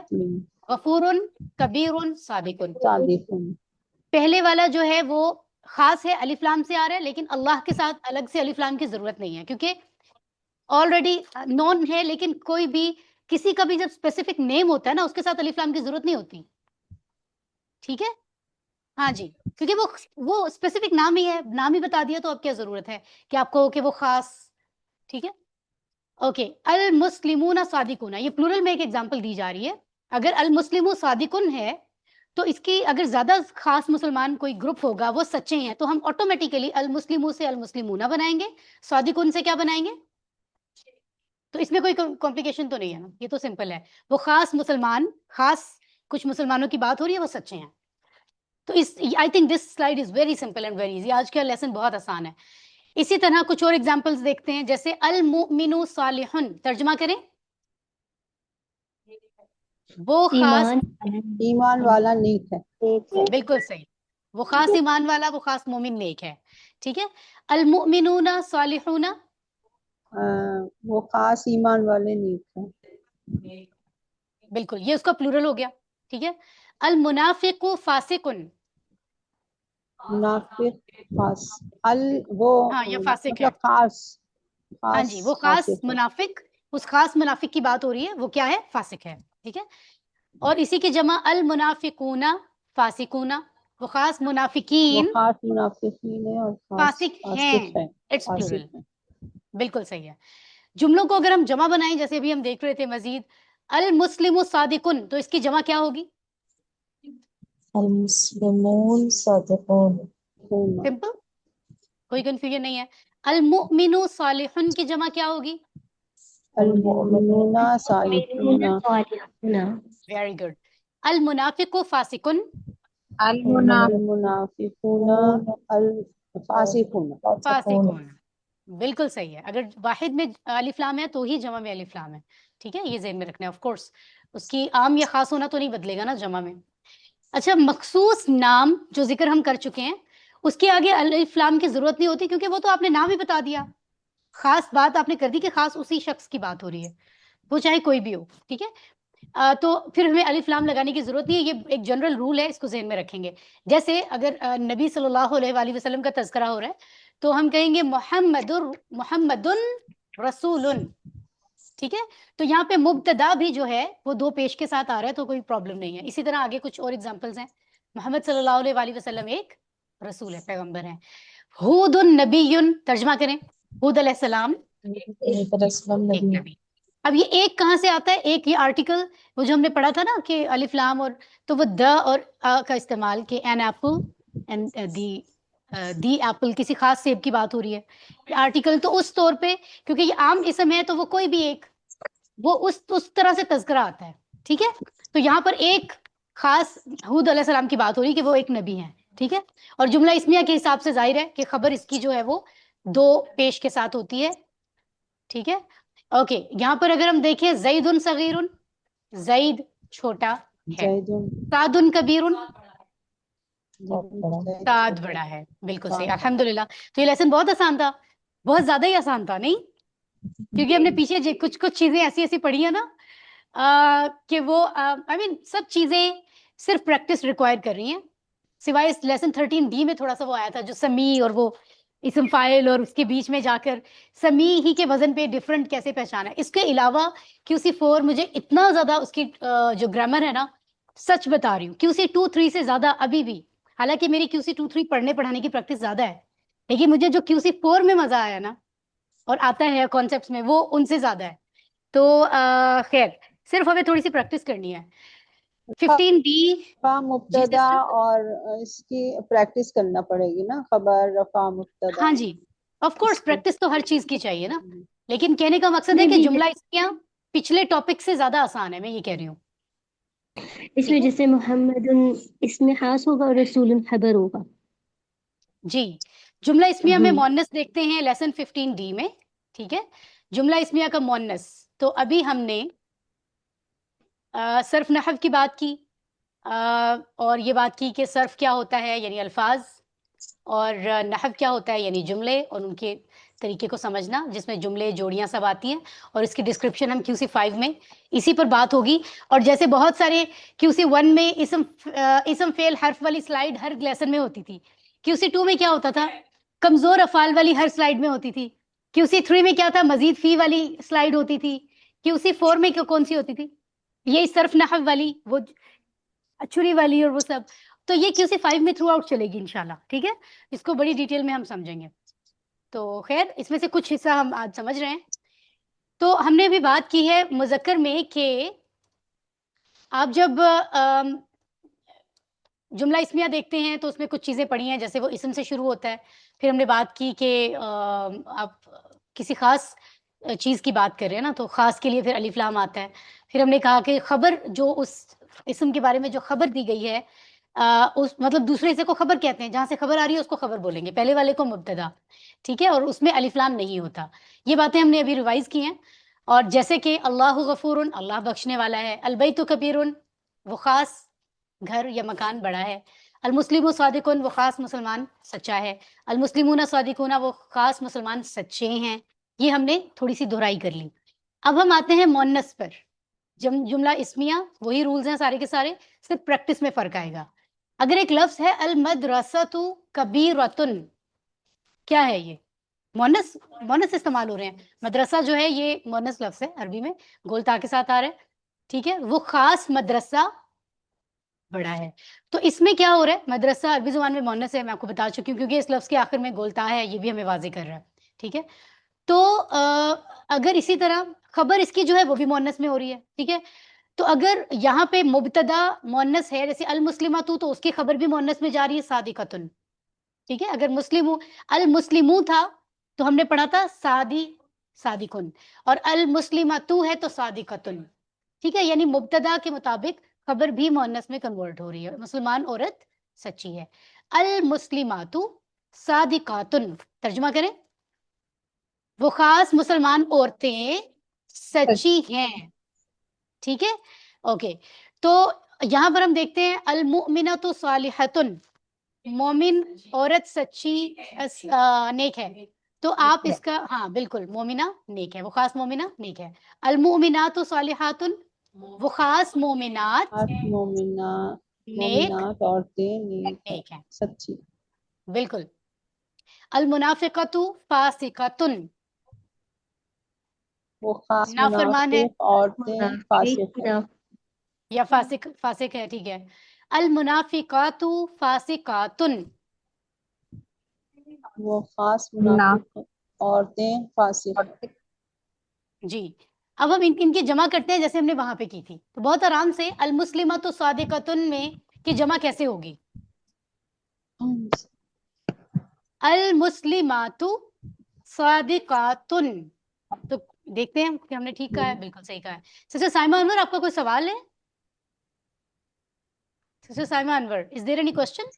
غفور, کبیر, صادق. پہلے والا جو ہے وہ خاص ہے, الف لام سے آ رہا ہے, لیکن اللہ کے ساتھ الگ سے الف لام کی ضرورت نہیں ہے کیونکہ آلریڈی نون ہے. لیکن کوئی بھی کسی کا بھی جب اسپیسیفک نیم ہوتا ہے نا اس کے ساتھ الف لام کی ضرورت نہیں ہوتی. ٹھیک ہے. ہاں جی, کیونکہ وہ اسپیسیفک نام ہی ہے, نام ہی بتا دیا تو اب کیا ضرورت ہے کہ آپ کو کہ وہ خاص. ٹھیک ہے. اوکے. المسلمون صادقون, یہ پلورل میں ایک ایگزامپل دی جا رہی ہے. اگر المسلم صادقن ہے تو اس کی اگر زیادہ خاص مسلمان کوئی گروپ ہوگا وہ سچے ہیں تو ہم آٹومیٹیکلی المسلمون سے المسلمون بنائیں گے, صادقون سے کیا بنائیں گے؟ تو اس میں کوئی کمپلیکیشن تو نہیں ہے نا, یہ تو سمپل ہے. وہ خاص مسلمان, خاص کچھ مسلمانوں کی بات ہو رہی ہے, وہ سچے ہیں. تو اس I think this slide is very simple and very easy. آج کا لیسن بہت آسان ہے. اسی طرح کچھ اور ایگزامپلس دیکھتے ہیں, جیسے المؤمن صالح, ترجمہ کریں. وہ خاص, ایمان والا نیک ہے. بالکل صحیح, وہ خاص ایمان والا, وہ خاص مومن نیک ہے. ٹھیک ہے. المؤمنون صالحون, وہ خاص ایمان والے نیک ہیں. بالکل, یہ اس کا پلورل ہو گیا. ٹھیک ہے. المنافق فاسق, منافق خاص وہ ہاں یہ فاسق ہے. مطلب خاص ہاں جی, وہ خاص فاسق ہے. منافق, اس خاص منافق کی بات ہو رہی ہے, وہ کیا ہے؟ فاسق ہے. ٹھیک ہے. اور اسی کی جمع المنافقون فاسقون, وہ خاص وہ منافقین خاص منافقین ہے اور خاص فاسق ہیں. فاسق ہے. اٹس پلورل, فاسق ہیں. بالکل صحیح ہے. جملوں کو اگر ہم جمع بنائیں, جیسے ابھی ہم دیکھ رہے تھے مزید, المسلم صادقن, تو اس کی جمع کیا ہوگی؟ المسلمون صادقون. سمپل, کوئی کنفیوژن نہیں ہے. المؤمن صالح کی جمع کیا ہوگی؟ المؤمنون صالحون. Very good. المنافق فاسقن, المنافقون الفاسقون. فاسقون, بالکل صحیح ہے. اگر واحد میں الف لام ہے تو ہی جمع میں الف لام ہے. ٹھیک ہے, یہ ذہن میں رکھنا ہے. آف کورس اس کی عام یا خاص ہونا تو نہیں بدلے گا نا جمع میں. اچھا, مخصوص نام جو ذکر ہم کر چکے ہیں, اس کے آگے الف لام کی ضرورت نہیں ہوتی, کیونکہ وہ تو آپ نے نام ہی بتا دیا. خاص بات آپ نے کر دی کہ خاص اسی شخص کی بات ہو رہی ہے, وہ چاہے کوئی بھی ہو. ٹھیک ہے. تو پھر ہمیں الف لام لگانے کی ضرورت نہیں ہے. یہ ایک جنرل رول ہے, اس کو ذہن میں رکھیں گے. جیسے اگر نبی صلی اللہ علیہ وآلہ وسلم کا تذکرہ ہو رہا ہے تو ہم کہیں گے محمد رسول. ٹھیک ہے. تو یہاں پہ مبتدا بھی جو ہے وہ دو پیش کے ساتھ آ رہا ہے, تو کوئی پرابلم نہیں ہے. اسی طرح آگے کچھ اور ایگزامپلز ہیں. محمد صلی اللہ علیہ وآلہ وسلم ایک رسول ہے, پیغمبر ہیں. ہود نبی, ترجمہ کریں. ہود علیہ السلام ایک رسول ایک نبی. نبی. اب یہ ایک کہاں سے آتا ہے؟ ایک یہ آرٹیکل وہ جو ہم نے پڑھا تھا نا کہ الف لام, اور تو وہ دا اور آ کا استعمال, کہ an apple and the apple, کسی خاص سیب کی بات ہو رہی ہے. آرٹیکل تو اس طور پہ, کیونکہ یہ عام اسم ہے تو وہ کوئی بھی ایک, وہ اس طرح سے تذکرہ آتا ہے. ٹھیک ہے. تو یہاں پر ایک خاص ہود علیہ السلام کی بات ہو رہی ہے کہ وہ ایک نبی ہیں. ٹھیک ہے. اور جملہ اسمیہ کے حساب سے ظاہر ہے کہ خبر اس کی جو ہے وہ دو پیش کے ساتھ ہوتی ہے. ٹھیک ہے. اوکے, یہاں پر اگر ہم دیکھیں زید صغیر, زید چھوٹا ہے. سعد کبیر, سعد بڑا ہے. بالکل صحیح, الحمدللہ. تو یہ لیسن بہت آسان تھا, بہت زیادہ ہی آسان تھا نہیں, کیونکہ ہم نے پیچھے کچھ چیزیں ایسی پڑھی ہیں نا کہ وہ سب چیزیں صرف پریکٹس ریکوائر کر رہی ہیں, سوائے اس لیسن 13D میں تھوڑا سا وہ آیا تھا جو سمی اور وہ اسم فاعل اور اس کے بیچ میں جا کر سمی ہی کے وزن پہ ڈفرنٹ کیسے پہچانا ہے. اس کے علاوہ QC4 مجھے اتنا زیادہ اس کی جو گرامر ہے نا, سچ بتا رہی ہوں, QC2-3 سے زیادہ ابھی بھی, حالانکہ میری QC2-3 پڑھانے کی پریکٹس زیادہ ہے, لیکن مجھے جو QC4 میں مزہ آیا نا اور آتا ہے کانسیپٹس میں, وہ ان سے زیادہ ہے. تو خیر, صرف ہمیں تھوڑی سی پریکٹس کرنی ہے. 15D رفع مبتدا اور اس کی پریکٹس کرنا پڑے گی نا, خبر رفع مبتدا. ہاں جی, آف کورس پریکٹس تو ہر چیز کی چاہیے نا, لیکن کہنے کا مقصد ہے کہ جملہ اسمیہ پچھلے ٹاپک سے زیادہ آسان ہے, میں یہ کہہ رہی ہوں. اس میں جیسے محمد اس میں خاص ہوگا اور رسول خبر ہوگا. جی, جملہ اسمیہ میں مؤنث دیکھتے ہیں لیسن 15D میں. ٹھیک ہے. جملہ اسمیہ کا مؤنث, تو ابھی ہم نے صرف نحو کی بات کی, اور یہ بات کی کہ صرف کیا ہوتا ہے یعنی الفاظ, اور نحو کیا ہوتا ہے یعنی جملے اور ان کے طریقے کو سمجھنا, جس میں جملے جوڑیاں سب آتی ہیں, اور اس کی ڈسکرپشن ہم QC5 میں اسی پر بات ہوگی. اور جیسے بہت سارے QC1 میں اسم فعل حرف والی سلائیڈ ہر لیسن میں ہوتی تھی, QC2 میں کیا ہوتا تھا, کمزور افعال والی ہر سلائیڈ میں ہوتی تھی. QC3 میں کیا تھا, مزید فی والی سلائیڈ ہوتی تھی. QC4 میں کون سی ہوتی تھی, یہ صرف نحو والی, وہ چھری والی اور وہ سب. تو یہ QC5 میں تھرو آؤٹ چلے گی انشاءاللہ. ٹھیک ہے. اس کو بڑی ڈیٹیل میں ہم سمجھیں گے. تو خیر, اس میں سے کچھ حصہ ہم آج سمجھ رہے ہیں. تو ہم نے ابھی بات کی ہے مذکر میں کہ آپ جب جملہ اسمیہ دیکھتے ہیں تو اس میں کچھ چیزیں پڑھی ہیں، جیسے وہ اسم سے شروع ہوتا ہے. پھر ہم نے بات کی کہ آپ کسی خاص چیز کی بات کر رہے ہیں نا، تو خاص کے لیے پھر الف لام آتا ہے. پھر ہم نے کہا کہ خبر جو اس اسم کے بارے میں جو خبر دی گئی ہے، اس مطلب دوسرے حصے کو خبر کہتے ہیں، جہاں سے خبر آ رہی ہے اس کو خبر بولیں گے، پہلے والے کو مبتدا. ٹھیک ہے، اور اس میں الف لام نہیں ہوتا. یہ باتیں ہم نے ابھی ریوائز کی ہیں. اور جیسے کہ اللہ غفور، اللہ بخشنے والا ہے. البیت کبیر، وہ خاص گھر یا مکان بڑا ہے. المسلم صادقون، وہ خاص مسلمان سچا ہے. المسلمون صادقون، وہ خاص مسلمان سچے ہیں. یہ ہم نے تھوڑی سی دہرائی کر لی. اب ہم آتے ہیں مونس پر. جملہ اسمیہ وہی رولز ہیں سارے کے سارے، صرف پریکٹس میں فرق آئے گا. اگر ایک لفظ ہے المدرسۃ کبیرۃن، کیا ہے یہ؟ مونس استعمال ہو رہے ہیں. مدرسہ جو ہے یہ مونس لفظ ہے، عربی میں گول تا کے ساتھ آ رہا ہے. ٹھیک ہے، وہ خاص مدرسہ بڑا ہے. تو اس میں کیا ہو رہا ہے؟ مدرسہ عربی زبان میں مونس ہے، میں آپ کو بتا چکی ہوں، کیونکہ اس لفظ کے آخر میں گولتا ہے، یہ بھی ہمیں واضح کر رہا ہے. ٹھیک ہے، تو اگر اسی طرح خبر اس کی جو ہے وہ بھی مونس میں ہو رہی ہے. ٹھیک ہے، تو اگر یہاں پہ مبتدا مونس ہے، جیسے المسلمات، تو اس کی خبر بھی مونس میں جا رہی ہے، صادقتن. ٹھیک ہے، اگر المسلموں تھا تو ہم نے پڑھا تھا صادقن، اور المسلماتو ہے تو صادقتن. ٹھیک ہے، یعنی مبتدا کے مطابق خبر بھی مؤنث میں کنورٹ ہو رہی ہے. مسلمان عورت سچی ہے. المسلمات صادقاتن، ترجمہ کریں، وہ خاص مسلمان عورتیں سچی ہیں. ٹھیک ہے، اوکے. تو یہاں پر ہم دیکھتے ہیں المؤمنۃ صالحۃن، مومن عورت سچی نیک ہے. تو آپ اس کا ہاں بالکل، مومنہ نیک ہے، وہ خاص مومنہ نیک ہے. المؤمنات صالحات، وہ خاص مومنات نیک عورتیں نیک ہے، نیک ہیں. سچی. بالکل. المنافقۃ فاسقۃ، وہ خاص نافرمان ہے منافق عورتیں فاسق ہے. یا فاسق ہے. ٹھیک ہے، المنافقات فاسقات. وہ خاص منافق عورتیں فاسق ہے. جی، اب ہم ان کی جمع کرتے ہیں جیسے ہم نے وہاں پہ کی تھی. تو بہت آرام سے المسلمۃ صادقۃن میں کی جمع کیسے ہوگی؟ المسلمات صادقاتن. تو دیکھتے ہیں کہ ہم نے ٹھیک کہا ہے، بالکل صحیح کہا ہے. سسٹر سائمہ انور، آپ کا کوئی سوال ہے؟ Sister Saima Anwar, is there any question?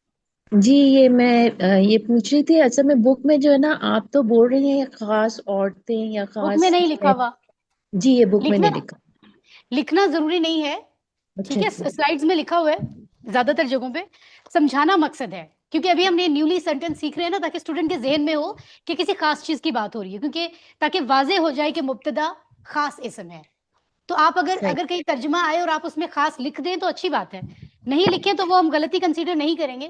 جی یہ میں یہ پوچھ رہی تھی، اصل میں بک میں جو ہے نا آپ تو بول رہی ہیں خاص عورتیں یا بک خاص میں نہیں لکھا ہوا. جی یہ بک میں نہیں لکھا. لکھنا ضروری نہیں ہے. ٹھیک ہے، سلائیڈز میں لکھا ہوا ہے زیادہ تر جگہوں پہ. سمجھانا مقصد ہے، کیونکہ ابھی ہم نے نیولی سینٹینس سیکھ رہے ہیں نا، تاکہ اسٹوڈنٹ کے ذہن میں ہو کہ کسی خاص چیز کی بات ہو رہی ہے، کیونکہ تاکہ واضح ہو جائے کہ مبتدا خاص اسم ہے. تو آپ اگر کہیں ترجمہ آئے اور آپ اس میں خاص لکھ دیں تو اچھی بات ہے، نہیں لکھیں تو وہ ہم غلطی کنسیڈر نہیں کریں گے،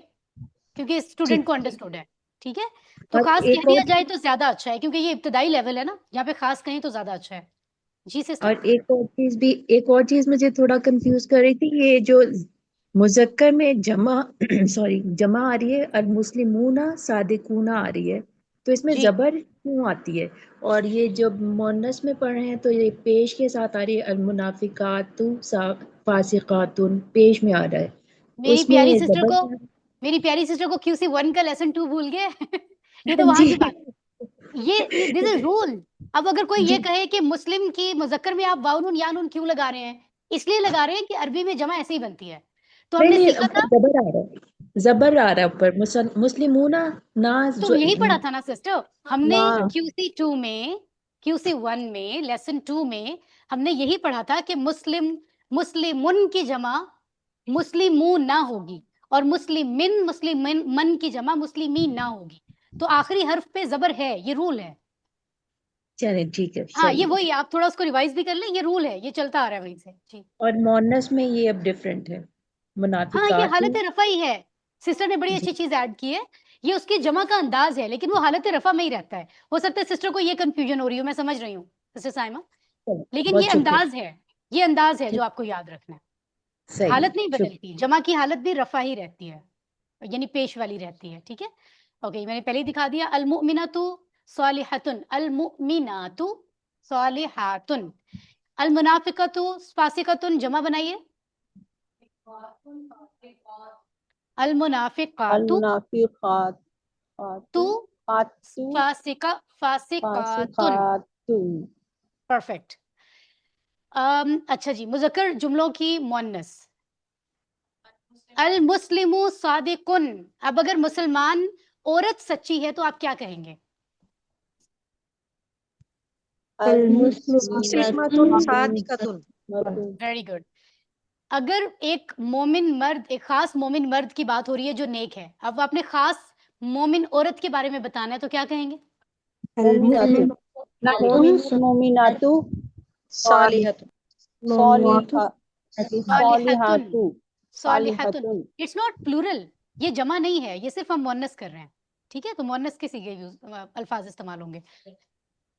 کیونکہ اسٹوڈنٹ کو انڈرسٹوڈ ہے. ٹھیک ہے، تو اور خاص ایک کہہ دیا اور جائے تو زیادہ اچھا ہے، کیونکہ یہ ابتدائی لیول ہے نا، یہاں پہ خاص کہیں تو زیادہ اچھا ہے. جی سسٹر. اور ایک اور چیز مجھے تھوڑا کنفیوز کر رہی تھی، یہ جو مذکر میں جمع جمع آ رہی ہے المسلمون صادقون آ رہی ہے، تو اس میں جی زبر کیوں آتی ہے؟ اور یہ جب مونس میں پڑھ رہے ہیں تو یہ پیش کے ساتھ آ رہی ہے المنافقات فاسقات، پیش میں آ رہا ہے. میری اس میں پیاری سسٹر زبر کو میری پیاری سسٹر کو QC 1 کا لیسن 2 بھول گئے. یہ تو وہاں جی کی بات ہے. یہ دس از رول. اب اگر کوئی جی یہ کہے کہ مسلم کی مذکر میں آپ واؤ نون یا نون کیوں لگا رہے ہیں، اس لیے لگا رہے ہیں کہ عربی میں جمع ایسے ہی بنتی ہے. تو ہم نے نہیں سیکھا تھا، اوپر زبر آ رہا ہے، زبر آ رہا ہے اوپر مسلمون نا تو یہی پڑھا تھا نا سسٹر ہم نے ہاں. QC 2 میں، QC 1 میں، لیسن 2 میں ہم نے یہی پڑھا تھا کہ مسلمن کی جمع مسلمون نہ ہوگی، اور مسلمن کی جمع مسلمین نہ ہوگی. تو آخری حرف پہ زبر ہے، یہ رول ہے. چلیں ٹھیک ہے ہاں یہ صحیح. وہی، آپ تھوڑا اس کو ریوائز بھی کر لیں، یہ رول ہے، یہ چلتا آ رہا ہے وہیں سے. جی اور مونس میں یہ اب ڈفرینٹ ہے، ہاں، یہ منافقات. حالت رفع ہی ہے. سسٹر نے بڑی جی اچھی چیز ایڈ کی ہے، یہ اس کی جمع کا انداز ہے، لیکن وہ حالت رفع میں ہی رہتا ہے. ہو سکتا ہے سسٹر کو یہ کنفیوژن ہو رہی ہو، میں سمجھ رہی ہوں سسٹر سائمہ، چلیں، لیکن یہ بہت شکریہ. انداز ہے، یہ انداز ہے جو ٹھیک، آپ کو یاد رکھنا ہے. صحیح حالت نہیں شکریہ. بدلتی، جمع کی حالت بھی رفع ہی رہتی ہے، یعنی پیش والی رہتی ہے. ٹھیک ہے، اوکے، میں نے پہلے ہی دکھا دیا. المؤمنات صالحات، المؤمنات صالحات. المنافقات فاسقات، جمع بنائیے. المنافقات المنافقات تو خاتو فاسقاتن. فاسقاتن. پرفیکٹ. اچھا جی، مذکر جملوں کی مؤنث. المسلم صادقن. اب اگر مسلمان عورت سچی ہے تو آپ کیا کہیں گے؟ Very good. اگر ایک مومن مرد، ایک خاص مومن مرد کی بات ہو رہی ہے جو نیک ہے، اب آپ نے خاص مومن عورت کے بارے میں بتانا ہے تو کیا کہیں گے؟ مومناتو صالحۃ صالحتن. صالحاتن. اٹس ناٹ پلورل، یہ جمع نہیں ہے، یہ صرف ہم مؤنث کر رہے ہیں. ٹھیک ہے، تو مؤنث کے صیغے الفاظ استعمال ہوں گے.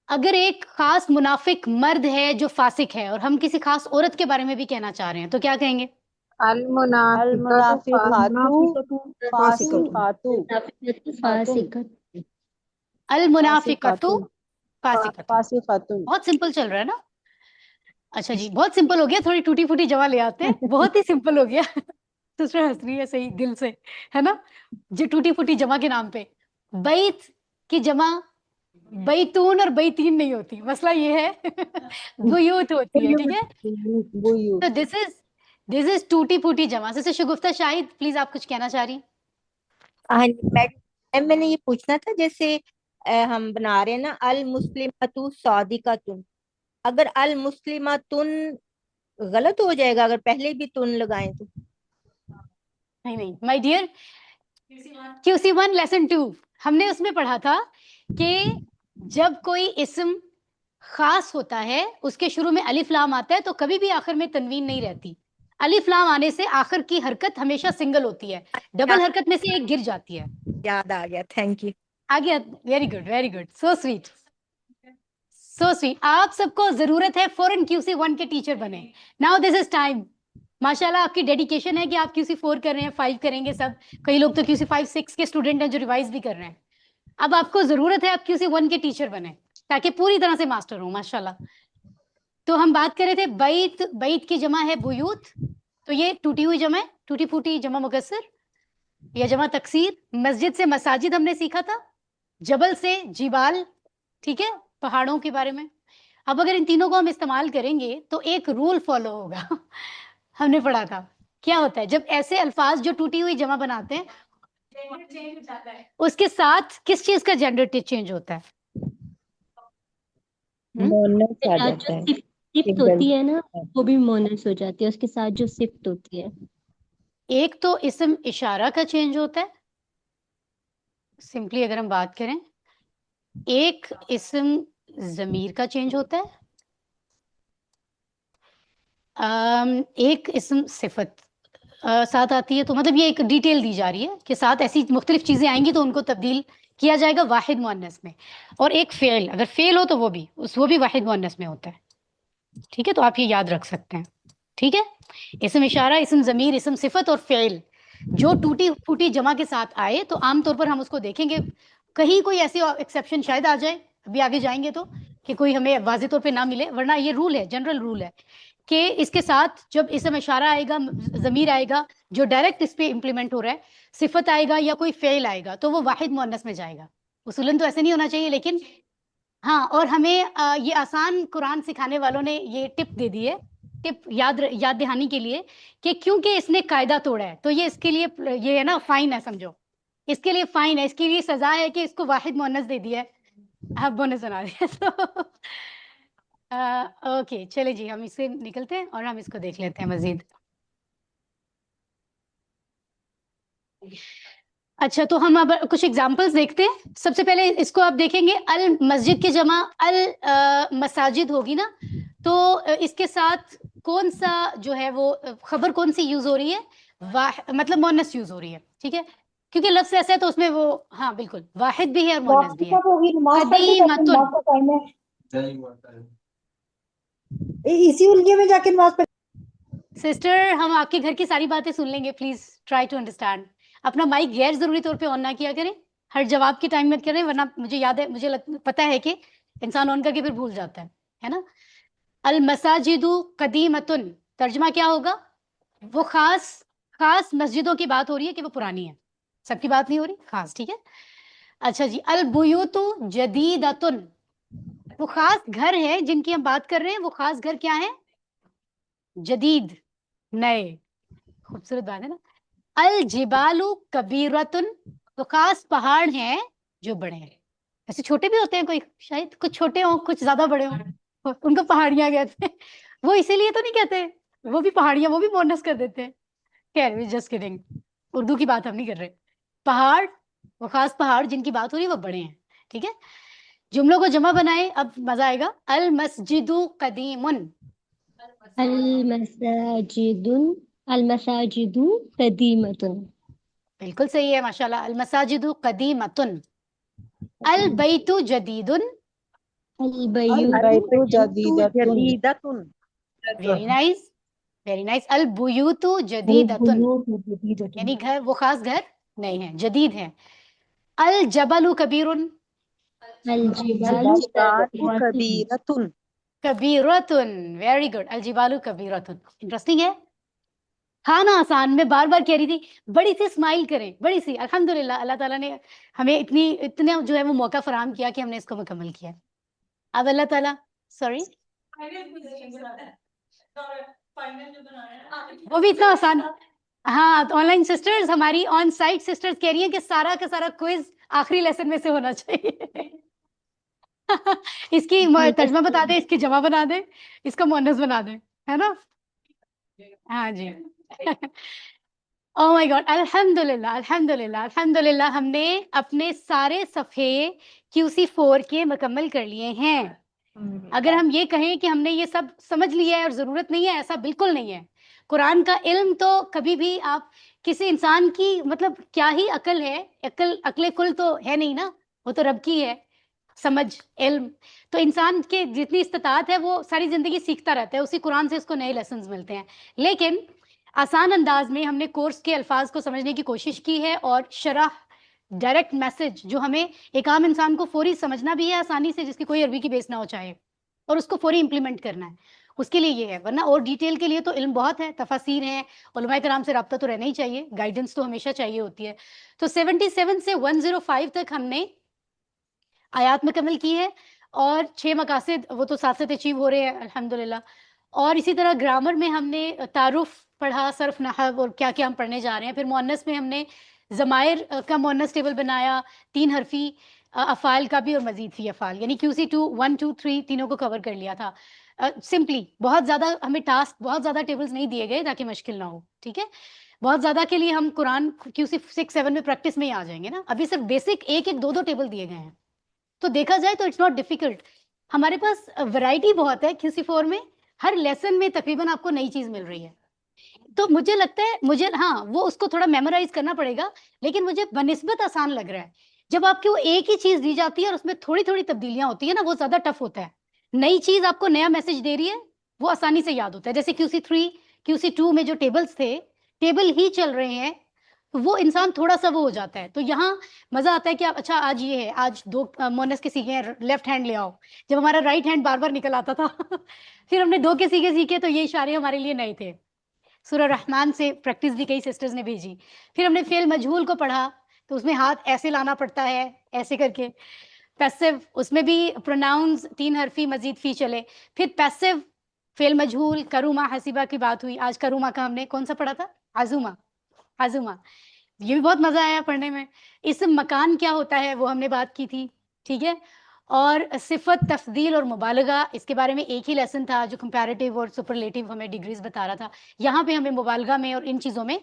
اگر ایک خاص منافق مرد ہے جو فاسق ہے اور ہم کسی خاص عورت کے بارے میں بھی کہنا چاہ رہے ہیں تو کیا کہیں گے؟ المنافقاتو فاسقاتو. المنافقتو فاسقۃ. فاسقاتن. بہت سمپل چل رہا ہے نا. اچھا جی، بہت سمپل ہو گیا. تھوڑی ٹوٹی پھوٹی جمع لے آتے ہیں. بہت ہی سمپل ہو گیا. سسٹر ہنس رہی ہے صحیح دل سے، ہے نا، جو ٹوٹی پھوٹی جمع کے نام پہ. بیت کی جمع بیتون اور بیتین نہیں ہوتی، مسئلہ یہ ہے بیوت ہوتی ہے. ٹھیک ہے، بیوت. تو دس از ٹوٹی پھوٹی جمع. سسٹر شگفتہ شاہد پلیز، آپ کچھ کہنا چاہ رہی ہیں؟ ہاں جی میڈم، میں نے یہ پوچھنا تھا، جیسے ہم بنا رہے ہیں نا المسلمۃ صادقۃ، اگر المسلمۃن غلط ہو جائے گا اگر پہلے بھی تن لگائیں تو؟ نہیں مائی ڈیئر، QC1 لیسن 2 ہم نے اس میں پڑھا تھا کہ جب کوئی اسم خاص ہوتا ہے اس کے شروع میں الف لام آتا ہے تو کبھی بھی آخر میں تنوین نہیں رہتی. الف لام آنے سے آخر کی حرکت ہمیشہ سنگل ہوتی ہے، ڈبل حرکت میں سے ایک گر جاتی ہے. یاد آ گیا، تھینک یو. آگے very good very good, so sweet so sweet. آپ سب کو ضرورت ہے فوراً QC1 کے ٹیچر بنے. Now this is time. ماشاءاللہ آپ کی ڈیڈیکیشن ہے کہ آپ QC4 کر رہے ہیں، 5 کریں گے سب. کئی لوگ تو QC5 6 کے اسٹوڈنٹ ہیں جو ریوائز بھی کر رہے ہیں. اب آپ کو ضرورت ہے آپ QC1 کے ٹیچر بنے تاکہ پوری طرح سے ماسٹر ہوں ماشاءاللہ. تو ہم بات کر رہے تھے بیت. بیت کی جمع ہے بیوت، تو یہ ٹوٹی ہوئی جمع ہے، ٹوٹی پھوٹی جمع مکسر یا جمع تکسیر. مسجد سے مساجد ہم نے سیکھا تھا، جبل سے جبال. ٹھیک ہے، پہاڑوں کے بارے میں. اب اگر ان تینوں کو ہم استعمال کریں گے تو ایک رول فالو ہوگا. ہم نے پڑھا تھا کیا ہوتا ہے جب ایسے الفاظ جو ٹوٹی ہوئی جمع بناتے ہیں اس کے ساتھ کس چیز کا جینڈر چینج ہوتا ہے؟ مونس آ جاتا ہے. صفت ہوتی ہے نا وہ بھی مونس ہو جاتی ہے، اس کے ساتھ جو صفت ہوتی ہے. ایک تو اسم اشارہ کا چینج ہوتا ہے، سمپلی اگر ہم بات کریں. ایک اسم ضمیر کا چینج ہوتا ہے. ایک اسم صفت ساتھ آتی ہے. تو مطلب یہ ایک ڈیٹیل دی جا رہی ہے کہ ساتھ ایسی مختلف چیزیں آئیں گی تو ان کو تبدیل کیا جائے گا واحد مؤنث میں. اور ایک فعل، اگر فعل ہو تو وہ بھی واحد مؤنث میں ہوتا ہے. ٹھیک ہے، تو آپ یہ یاد رکھ سکتے ہیں. ٹھیک ہے، اسم اشارہ، اسم ضمیر، اسم صفت اور فعل جو ٹوٹی پھوٹی جمع کے ساتھ آئے تو عام طور پر ہم اس کو دیکھیں گے. کہیں کوئی ایسی ایکسیپشن شاید آ جائے، ابھی آگے جائیں گے تو، کہ کوئی ہمیں واضح طور پہ نہ ملے، ورنہ یہ رول ہے، جنرل رول ہے کہ اس کے ساتھ جب اسم اشارہ آئے گا، ضمیر آئے گا جو ڈائریکٹ اس پہ امپلیمنٹ ہو رہا ہے، صفت آئے گا یا کوئی فعل آئے گا تو وہ واحد مؤنث میں جائے گا. اصولاً تو ایسے نہیں ہونا چاہیے، لیکن ہاں. اور ہمیں یہ آسان قرآن سکھانے والوں نے یہ ٹپ دے دی ہے، ٹپ یاد دہانی کے لیے، کہ کیونکہ اس نے قاعدہ توڑا ہے تو یہ اس کے لیے یہ ہے نا فائن ہے، سمجھو اس کے لیے فائن ہے، اس کے لیے سزا ہے کہ اس کو واحد مؤنث دے دیا ہے. آپ بونس بنا دیا. اوکے چلے جی، ہم اس سے نکلتے ہیں اور ہم اس کو دیکھ لیتے ہیں مزید. اچھا، تو ہم اب کچھ ایگزامپلس دیکھتے ہیں. سب سے پہلے اس کو آپ دیکھیں گے، المسجد کی جمع المساجد ہوگی نا، تو اس کے ساتھ کون سا جو ہے وہ خبر کون سی یوز ہو رہی ہے؟ مطلب مؤنث یوز ہو رہی ہے. ٹھیک ہے، کیونکہ لفظ ایسا ہے تو اس میں وہ ہاں بالکل واحد بھی ہے اور مؤنث بھی ہے. قدیمۃن. اسی الگے میں جا کے نماز پڑھ. سسٹر ہم آپ کے گھر کی ساری باتیں سن لیں گے، پلیز ٹرائی ٹو انڈرسٹینڈ. اپنا مائک غیر ضروری طور پہ آن نہ کیا کریں، ہر جواب کے ٹائم میں کریں، ورنہ مجھے یاد ہے، مجھے پتا ہے کہ انسان آن کر کے پھر بھول جاتا ہے نا. المساجد قدیمۃ، ترجمہ کیا ہوگا؟ وہ خاص خاص مسجدوں کی بات ہو رہی ہے کہ وہ پرانی ہے، سب کی بات نہیں ہو رہی، خاص. ٹھیک ہے. اچھا جی. البیوت جدیدتن، وہ خاص گھر ہے جن کی ہم بات کر رہے ہیں، وہ خاص گھر کیا ہے؟ جدید، نئے. خوبصورت بات ہے نا. الجبال کبیرتن، تو خاص پہاڑ ہیں جو بڑے ہیں. ایسے چھوٹے بھی ہوتے ہیں، کوئی شاید کچھ چھوٹے ہوں کچھ زیادہ بڑے ہوں، ان کو پہاڑیاں کہتے ہیں. وہ اسی لیے تو نہیں کہتے، وہ بھی پہاڑیاں، وہ بھی مونس کر دیتے ہیں. خیر جسٹ کڈنگ، اردو کی بات ہم نہیں کر رہے. پہاڑ، وہ خاص پہاڑ جن کی بات ہو رہی ہے وہ بڑے ہیں. ٹھیک ہے. جملوں کو جمع بنائے، اب مزہ آئے گا. المسجد قدیم، المساجد المساجد قدیمۃ. بالکل صحیح ہے ماشاء اللہ. المساجد قدیمۃ. البیت جدید، البیوت البیت جدیدۃ. جدیدتن. Very nice very nice. البیوت جدیدۃ، البیوت یعنی گھر، وہ خاص گھر نہیں ہیں، جدید ہیں. الجبل کبیر، الجبال الجبال کبیرتن. کبیرتن. Very good. الجبال کبیرتن. انٹرسٹنگ ہے. کھانا آسان، میں بار بار کہہ رہی تھی بڑی سی اسمائل کریں، بڑی سی. الحمدللہ اللہ تعالیٰ نے ہمیں اتنا جو ہے وہ موقع فراہم کیا کہ ہم نے اس کو مکمل کیا. اب اللہ تعالیٰ، سوری، وہ بھی اتنا آسان. ہاں، تو آن لائن سسٹرز، ہماری آن سائٹ سسٹرز کہہ رہی ہیں کہ سارا کا سارا کوئز آخری لیسن میں سے ہونا چاہیے. اس کی ترجمہ بتا دیں، اس کی جمع بنا دیں، اس کا مؤنث بنا دیں، ہے نا. ہاں جی. او مائی گاڈ، الحمدللہ الحمدللہ الحمدللہ، ہم نے اپنے سارے صفحے QC4 کے مکمل کر لیے ہیں. اگر ہم یہ کہیں کہ ہم نے یہ سب سمجھ لیا ہے اور ضرورت نہیں ہے، ایسا بالکل نہیں ہے. قرآن کا علم تو کبھی بھی آپ کسی انسان کی، مطلب کیا ہی عقل ہے، عقل کل تو ہے نہیں نا، وہ تو رب کی ہے سمجھ، علم. تو انسان کے جتنی استطاعت ہے وہ ساری زندگی سیکھتا رہتا ہے، اسی قرآن سے اس کو نئے لیسنز ملتے ہیں. لیکن آسان انداز میں ہم نے کورس کے الفاظ کو سمجھنے کی کوشش کی ہے، اور شرح، ڈائریکٹ میسج جو ہمیں ایک عام انسان کو فوری سمجھنا بھی ہے آسانی سے، جس کی کوئی عربی کی بیس نہ ہو چاہے، اور اس کو فوری امپلیمنٹ کرنا ہے، اس کے لیے یہ ہے. ورنہ اور ڈیٹیل کے لیے تو علم بہت ہے، تفاسیر ہیں، علماء کرام سے رابطہ تو رہنا ہی چاہیے، گائیڈنس تو ہمیشہ چاہیے ہوتی ہے. تو 77 سے 105 تک ہم نے آیات مکمل کی ہے، اور 6 مقاصد وہ تو ساتھ ساتھ اچیو ہو رہے ہیں الحمدللہ. اور اسی طرح گرامر میں ہم نے تعارف پڑھا، صرف، نحو، اور کیا کیا ہم پڑھنے جا رہے ہیں. پھر مؤنث میں ہم نے ضمائر کا مؤنث ٹیبل بنایا، 3 حرفی افعال کا بھی، اور مزید فی افعال، یعنی QC2 1 2 3 تینوں کو کور کر لیا تھا. سمپلی بہت زیادہ ہمیں ٹاسک، بہت زیادہ ٹیبلز نہیں دیے گئے تاکہ مشکل نہ ہو. ٹھیک ہے. بہت زیادہ کے لیے ہم قرآن QC6 7 میں پریکٹس میں ہی آ جائیں گے نا. ابھی صرف بیسک ایک ایک 2 2 ٹیبل دیے گئے ہیں، تو دیکھا جائے تو اٹس ناٹ ڈیفیکلٹ. ہمارے پاس ورائٹی بہت ہے QC4 میں، ہر لیسن میں تقریباً آپ کو نئی چیز مل رہی ہے. تو مجھے لگتا ہے ہاں وہ اس کو تھوڑا میمورائز کرنا پڑے گا، لیکن مجھے بنسبت آسان لگ رہا ہے. جب آپ کو ایک ہی چیز دی جاتی ہے اور اس میں تھوڑی تھوڑی تبدیلیاں ہوتی ہیں نا، وہ زیادہ ٹف ہوتا ہے. نئی چیز آپ کو نیا میسج دے رہی ہے، وہ آسانی سے یاد ہوتا ہے. جیسے QC3 QC2 میں جو ٹیبلز تھے، ٹیبل ہی چل رہے ہیں، وہ انسان تھوڑا سا وہ ہو جاتا ہے. تو یہاں مزہ آتا ہے کہ آپ، اچھا آج یہ ہے، آج 2 مونس کے سیکھے ہیں، لیفٹ ہینڈ لے آؤ. جب ہمارا رائٹ ہینڈ بار بار نکل آتا تھا پھر ہم نے 2 کے سیکھے، تو یہ اشارے ہمارے لیے نئے تھے. سورہ رحمان سے پریکٹس بھی کئی سسٹرز نے بھیجی. پھر ہم نے فعل مجہول کو پڑھا، تو اس میں ہاتھ ایسے لانا پڑتا ہے، ایسے کر کے. پیسو، اس میں بھی پروناؤنز 3 حرفی مزید فی چلے. پھر پیسو فعل مجہول، کروما حسیبہ کی بات ہوئی. آج کروما کا ہم نے کون سا پڑھا تھا؟ عزوما. عزوما، یہ بھی بہت مزہ آیا پڑھنے میں. اسم مکان کیا ہوتا ہے وہ ہم نے بات کی تھی. ٹھیک ہے. اور صفت، تفضیل اور مبالغہ، اس کے بارے میں ایک ہی لیسن تھا جو کمپیریٹیو اور سپرلیٹیو ہمیں ڈگریز بتا رہا تھا. یہاں پہ ہمیں مبالغہ میں اور ان چیزوں میں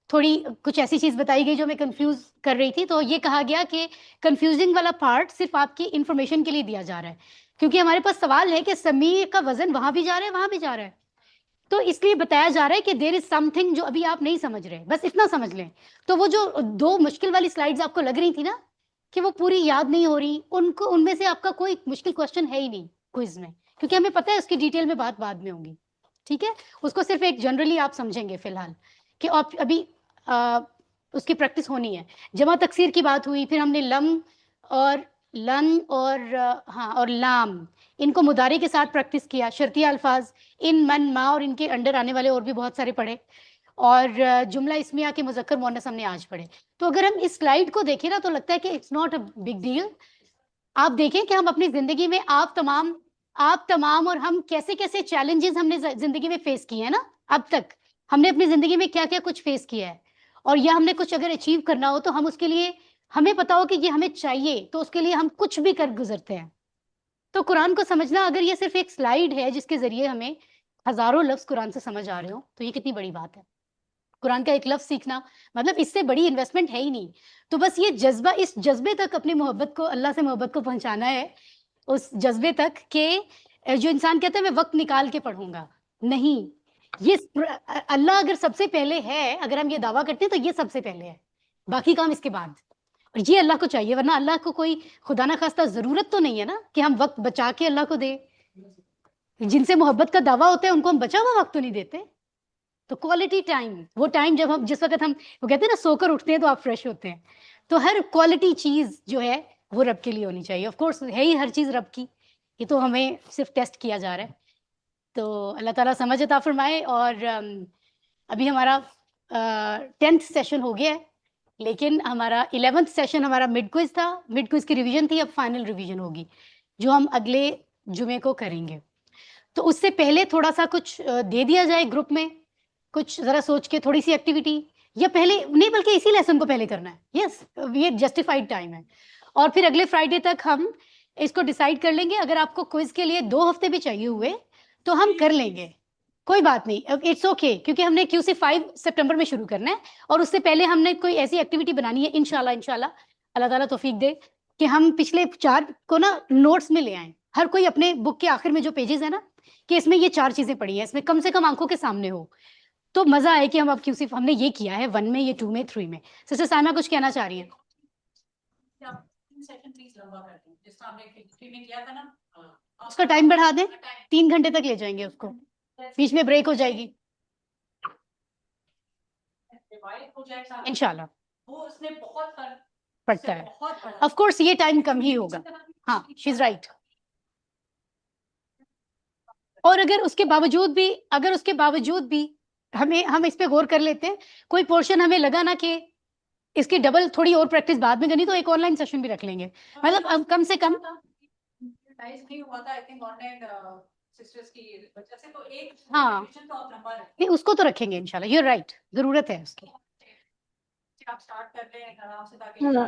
تھوڑی کچھ ایسی چیز بتائی گئی جو میں کنفیوز کر رہی تھی. تو یہ کہا گیا کہ کنفیوزنگ والا پارٹ صرف آپ کی انفارمیشن کے لیے دیا جا رہا ہے، کیونکہ ہمارے پاس سوال ہے کہ سمیع کا وزن وہاں بھی جا رہا ہے، وہاں بھی جا رہا ہے. تو اس لیے بتایا جا رہا ہے کہ دیر از سم تھنگ جو ابھی آپ نہیں سمجھ رہے، بس اتنا سمجھ لیں. تو وہ جو 2 مشکل والی سلائیڈز آپ کو لگ رہی تھی نا کہ وہ پوری یاد نہیں ہو رہی، ان میں سے آپ کا کوئی مشکل کوشچن ہے ہی نہیں کوئز میں، کیونکہ ہمیں پتہ ہے اس کی ڈیٹیل میں بات بعد میں ہوگی. ٹھیک ہے. اس کو صرف ایک جنرلی آپ سمجھیں گے فی الحال کہ آپ ابھی اس کی پریکٹس ہونی ہے. جمع تکسیر کی بات ہوئی. پھر ہم نے لم اور لن اور لام، ان کو مضارع کے ساتھ پریکٹس کیا. شرطیہ الفاظ ان، من، ما اور ان کے انڈر آنے والے اور بھی بہت سارے پڑھے. اور جملہ اسمیہ کے مذکر مؤنث ہم نے آج پڑھے. تو اگر ہم اس سلائیڈ کو دیکھیں نا تو لگتا ہے کہ it's not a big deal. آپ دیکھیں کہ ہم اپنی زندگی میں آپ تمام اور ہم کیسے کیسے چیلنجز ہم نے زندگی میں فیس کیے ہیں نا. اب تک ہم نے اپنی زندگی میں کیا کیا کچھ فیس کیا ہے, اور یا ہم نے کچھ اگر اچیو کرنا ہو تو ہم اس کے لیے ہمیں پتا ہو کہ یہ ہمیں چاہیے تو اس کے لیے ہم کچھ بھی کر گزرتے ہیں. تو قرآن کو سمجھنا, اگر یہ صرف ایک سلائیڈ ہے جس کے ذریعے ہمیں ہزاروں لفظ قرآن سے سمجھ آ رہے ہوں, تو یہ کتنی بڑی بات ہے. قرآن کا ایک لفظ سیکھنا مطلب اس سے بڑی انویسٹمنٹ ہے ہی نہیں. تو بس یہ جذبہ, اس جذبے تک اپنی محبت کو, اللہ سے محبت کو پہنچانا ہے, اس جذبے تک کہ جو انسان کہتا ہے میں وقت نکال کے پڑھوں گا, نہیں, یہ اللہ اگر سب سے پہلے ہے, اگر ہم یہ دعویٰ کرتے ہیں تو یہ سب سے پہلے ہے, باقی کام اس کے بعد. اور یہ اللہ کو چاہیے, ورنہ اللہ کو کوئی خدا نہ خواستہ ضرورت تو نہیں ہے نا کہ ہم وقت بچا کے اللہ کو دیں. جن سے محبت کا دعویٰ ہوتا ہے ان کو ہم بچا ہوا وقت تو نہیں دیتے. تو کوالٹی ٹائم, وہ ٹائم جب ہم, جس وقت ہم, وہ کہتے ہیں نا سو کر اٹھتے ہیں تو آپ فریش ہوتے ہیں, تو ہر کوالٹی چیز جو ہے وہ رب کے لیے ہونی چاہیے. آف کورس ہے ہی ہر چیز رب کی, یہ تو ہمیں صرف ٹیسٹ کیا جا رہا ہے. تو اللہ تعالیٰ سمجھ عطا فرمائے. اور ابھی ہمارا 10th سیشن ہو گیا ہے, لیکن ہمارا 11th سیشن ہمارا مڈ کوئز تھا. مڈ کوئز کی ریویژن تھی, اب فائنل ریویژن ہوگی جو ہم اگلے جمعے کو کریں گے. تو اس سے پہلے تھوڑا سا کچھ دے دیا جائے گروپ میں, کچھ ذرا سوچ کے تھوڑی سی ایکٹیویٹی, یا پہلے نہیں بلکہ اسی لیسن کو پہلے کرنا ہے. یس, یہ جسٹیفائڈ ٹائم ہے. اور پھر اگلے فرائیڈے تک ہم اس کو ڈیسائیڈ کر لیں گے. اگر آپ کو کوئز کے لیے 2 ہفتے بھی چاہیے ہوئے تو ہم کر لیں گے, کوئی بات نہیں, اٹس اوکے, کیونکہ ہم نے QC 5 سپٹمبر میں شروع کرنا ہے, اور اس سے پہلے ہم نے کوئی ایسی ایکٹیویٹی بنانی ہے انشاءاللہ اللہ تعالیٰ توفیق دے کہ ہم پچھلے 4 کو نا نوٹس میں لے آئیں, ہر کوئی اپنے بک کے آخر میں جو پیجز ہیں نا, کہ اس میں یہ 4 چیزیں پڑھی ہیں, اس میں کم سے کم آنکھوں کے سامنے ہو, تو مزہ آئے کہ ہم اب QC ہم نے یہ کیا ہے 1 میں, یہ 2 میں, 3 میں. سسٹر سائمہ کچھ کہنا چاہ رہی ہیں؟ اس کا ٹائم بڑھا دیں, 3 گھنٹے تک لے جائیں گے اس کو, بیچ میں بریک ہو جائے گی انشاءاللہ. وہ اس میں بہت فرق پڑتا ہے. آف کورس یہ ٹائم کم ہی ہوگا. ہاں, شی از رائٹ. اور اگر اس کے باوجود بھی ہم اس پہ غور کر لیتے ہیں, کوئی پورشن ہمیں لگا نا کہ اس کی ڈبل تھوڑی اور پریکٹس بعد میں کرنی, تو ایک آن لائن سیشن بھی رکھ لیں گے. مطلب اب کم سے کم ہاں, نہیں اس کو تو رکھیں گے انشاءاللہ. یو رائٹ, ضرورت ہے اس کی. ہاں,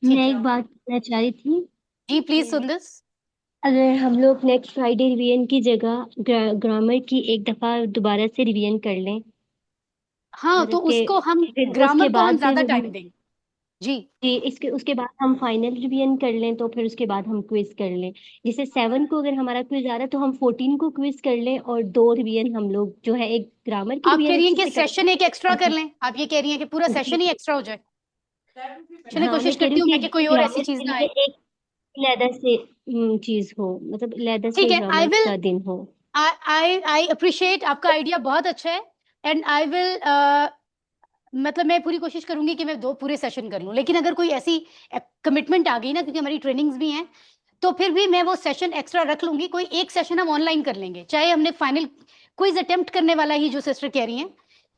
میں ایک بات کہنا چاہ رہی تھی. جی پلیز سن دس. اگر ہم لوگ نیکسٹ فرائیڈے ریویژن کی جگہ گرامر کی ایک دفعہ دوبارہ سے ریویژن کر لیں. ہاں, تو اس کو ہم گرامر کو ہم زیادہ ٹائم دیں. جی اس کے بعد ہم فائنل ریویژن کر لیں, تو پھر اس کے بعد ہم کوئز کر لیں. جیسے 7 کو اگر ہمارا کوئز آ رہا ہے تو ہم 14 کو کوئز کر لیں, اور 2 ریویژن ہم لوگ جو ہے ایک گرامر کی آپ کہہ رہی ہیں اچھے کہ سے کر سیشن ایک ایکسٹرا کر لیں, آپ یہ کہہ رہی ہیں کہ پورا سیشن ہی ایکسٹرا ہو جائے. چلیں ہاں, کوشش میں کہہ کرتی رہی ہوں ہوں میں کہ کہ کوئی اور ایسی گرامر چیز کے نہ لیے آئے. ایک علیحدہ سے چیز ہو, مطلب علیحدہ سے ٹھیک ہے, گرامر کا دن ہو. آئی اپریشیٹ, آپ کا آئیڈیا بہت اچھا ہے. اینڈ آئی ول, مطلب میں پوری کوشش کروں گی کہ میں 2 پورے سیشن کر لوں. لیکن اگر کوئی ایسی کمٹمنٹ آ گئی نا, کیونکہ ہماری ٹریننگز بھی ہیں, تو پھر بھی میں وہ سیشن ایکسٹرا رکھ لوں گی. کوئی ایک سیشن ہم آن لائن کر لیں گے, چاہے ہم نے فائنل کوئز اٹمپٹ کرنے والا ہی جو سسٹر کہہ رہی ہیں,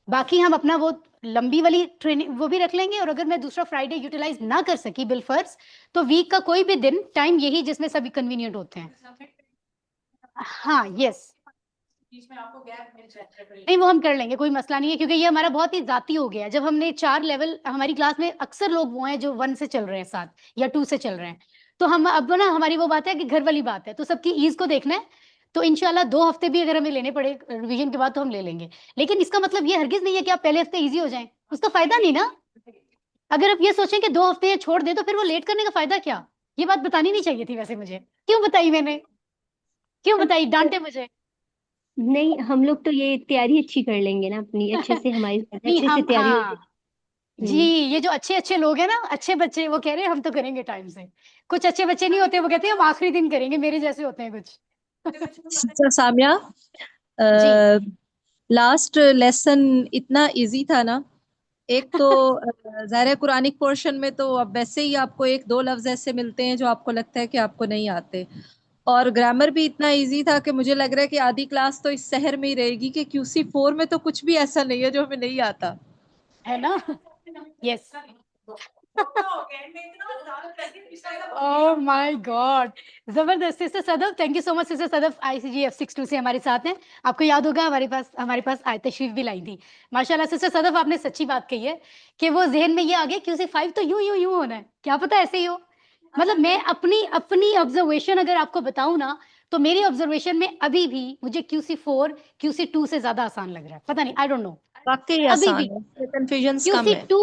باقی ہم اپنا وہ لمبی والی ٹریننگ وہ بھی رکھ لیں گے. اور اگر میں دوسرا فرائیڈے یوٹیلائز نہ کر سکی بالفرض, تو ویک کا کوئی بھی دن ٹائم یہی جس میں سبھی کنوینئنٹ ہوتے ہیں. ہاں یس, نہیں وہ ہم کر لیں گے, کوئی مسئلہ نہیں ہے, کیونکہ یہ ہمارا بہت ہی ذاتی ہو گیا ہے. جب ہم نے 4 لیول, ہماری کلاس میں اکثر لوگ وہ ہیں جو 1 سے چل رہے ہیں, 7 یا 2 سے چل رہے ہیں, تو ہم اب نا ہماری وہ بات ہے کہ گھر والی بات ہے, تو سب کی ایز کو دیکھنا ہے. تو انشاءاللہ 2 ہفتے بھی اگر ہمیں لینے پڑے ریویژن کے بعد تو ہم لے لیں گے. لیکن اس کا مطلب یہ ہرگز نہیں ہے کہ آپ پہلے ہفتے ایزی ہو جائیں, اس کا فائدہ نہیں نا. اگر آپ یہ سوچیں کہ 2 ہفتے چھوڑ دیں تو پھر وہ لیٹ کرنے کا فائدہ کیا. یہ بات بتانی نہیں چاہیے تھی ویسے مجھے. کیوں بتائی میں نے, کیوں بتائی, ڈانٹے مجھے. نہیں, ہم لوگ تو یہ تیاری اچھی کر لیں گے نا اپنی, اچھے سے ہماری نہیں اچھے سے ہم, تیاری ہو ہاں جائے. جی, یہ جو اچھے لوگ ہیں نا, اچھے بچے, وہ کہہ رہے ہیں ہم تو کریں گے ٹائم سے. کچھ اچھے بچے نہیں ہوتے, وہ کہتے ہیں ہم آخری دن کریں گے, میرے جیسے ہوتے ہیں کچھ. سسٹر سامیہ, جی لاسٹ لیسن اتنا ایزی تھا نا. ایک تو ظاہر قرآنک پورشن میں تو اب ویسے ہی آپ کو 1-2 لفظ ایسے ملتے ہیں جو آپ کو لگتا ہے کہ آپ کو نہیں آتے, اور گرامر بھی اتنا ایزی تھا کہ مجھے لگ رہا ہے کہ آدھی کلاس تو اس سحر میں ہی رہے گی کہ QC4 میں تو کچھ بھی ایسا نہیں ہے جو ہمیں نہیں آتا ہے نا. یس. Oh my God. زبردست. Sister Sadaf, thank you so much. Sister Sadaf ICGF62 سے ہمارے ساتھ ہیں. آپ کو یاد ہوگا ہمارے پاس آئے تشریف بھی لائی تھی ماشاء اللہ. سسٹر صدف, آپ نے سچی بات کہی ہے کہ وہ ذہن میں یہ آ گیا QC5 تو یوں ہونا ہے, کیا پتا ایسے ہی ہو. مطلب میں اپنی آبزرویشن اگر آپ کو بتاؤں نا, تو میری آبزرویشن میں ابھی بھی مجھے QC4 QC2 سے زیادہ آسان لگ رہا ہے. پتہ نہیں, آئی ڈونٹ نو. واقعی ابھی بھی آسان ہے, کنفیوژنس کم ہے. QC2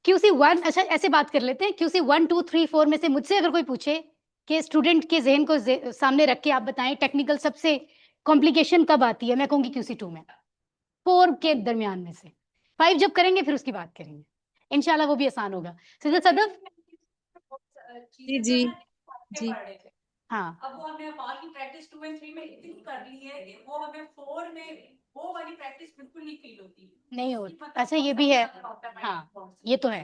QC1, اچھا ایسے بات کر لیتے ہیں. QC1 2 3 4 میں سے مجھ سے اگر کوئی پوچھے کہ اسٹوڈنٹ کے ذہن کو سامنے رکھ کے آپ بتائیں ٹیکنیکل سب سے کمپلیکیشن کب آتی ہے, میں کہوں گی QC2 میں, 4 کے درمیان میں سے. 5 جب کریں گے پھر اس کی بات کریں گے انشاءاللہ, وہ بھی آسان ہوگا. سیدھا صدف. جی ہاں, اب وہ ہمیں پانچ کی پریکٹس 2 اور 3 میں اتنی کر لی ہے کہ وہ ہمیں 4 میں وہ والی پریکٹس بالکل نہیں فیل ہوتی. نہیں ہو. اچھا یہ بھی ہے. ہاں یہ تو ہے.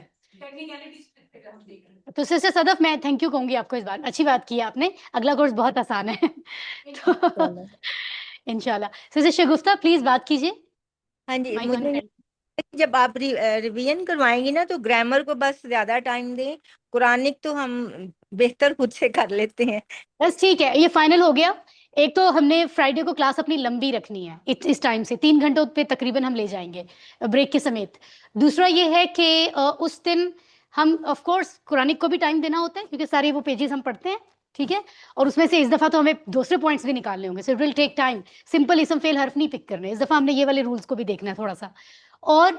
تو سسٹر صدف, میں تھینک یو کہوں گی آپ کو اس بار. اچھی بات کی آپ نے. اگلا کورس بہت آسان ہے انشاءاللہ. سسٹر شگفتہ پلیز بات کیجیے. ہاں جی, مائک آن مجھے کریں. جب آپ ریویژن کروائیں گی نا تو گرامر کو بس زیادہ ٹائم دیں, قرآنک تو ہم بہتر خود سے کر لیتے ہیں. بس ٹھیک ہے, یہ فائنل ہو گیا. ایک تو ہم نے فرائیڈے کو کلاس اپنی لمبی رکھنی ہے اس ٹائم سے, 3 گھنٹوں پہ تقریباً ہم لے جائیں گے بریک کے سمیت. دوسرا یہ ہے کہ اس دن ہم آف کورس قرآنک کو بھی ٹائم دینا ہوتا ہے کیونکہ سارے وہ پیجز ہم پڑھتے ہیں, ٹھیک ہے. اور اس میں سے اس دفعہ تو ہمیں دوسرے پوائنٹس بھی نکالنے ہوں گے, so it will take time. Simple اسم فیل حرف نہیں پک کرنے اس دفعہ, ہم نے یہ والے رولس کو بھی دیکھنا ہے تھوڑا سا. اور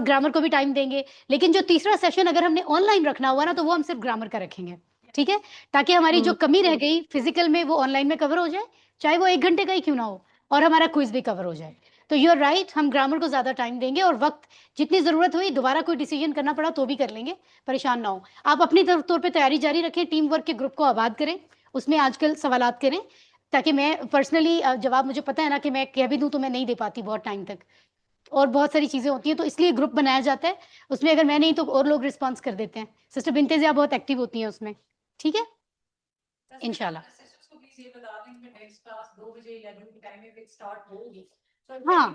گرامر کو بھی ٹائم دیں گے. لیکن جو تیسرا سیشن اگر ہم نے آن لائن رکھنا ہوا نا, تو وہ ہم صرف گرامر کا رکھیں گے, ٹھیک ہے, تاکہ ہماری جو کمی رہ گئی فزیکل میں وہ آن لائن میں کور ہو جائے, چاہے وہ 1 گھنٹے کا ہی کیوں نہ ہو, اور ہمارا کوئز بھی کور ہو جائے. تو یو آر رائٹ, ہم گرامر کو زیادہ ٹائم دیں گے, اور وقت جتنی ضرورت ہوئی دوبارہ کوئی ڈیسیجن کرنا پڑا تو بھی کر لیں گے, پریشان نہ ہو. آپ اپنی طور پہ تیاری جاری رکھیں, ٹیم ورک کے گروپ کو آباد کریں, اس میں آج کل سوالات کریں, تاکہ میں پرسنلی جواب مجھے پتہ ہے نا کہ میں کہہ بھی دوں تو میں نہیں دے پاتی بہت ٹائم تک, اور بہت ساری چیزیں ہوتی ہیں, تو اس لیے گروپ بنایا جاتا ہے. اس میں اگر میں نہیں تو اور لوگ رسپانس کر دیتے ہیں. سسٹر بنتے ضیاء بہت ایکٹیو ہوتی ہیں اس میں, ٹھیک ہے انشاءاللہ. ہاں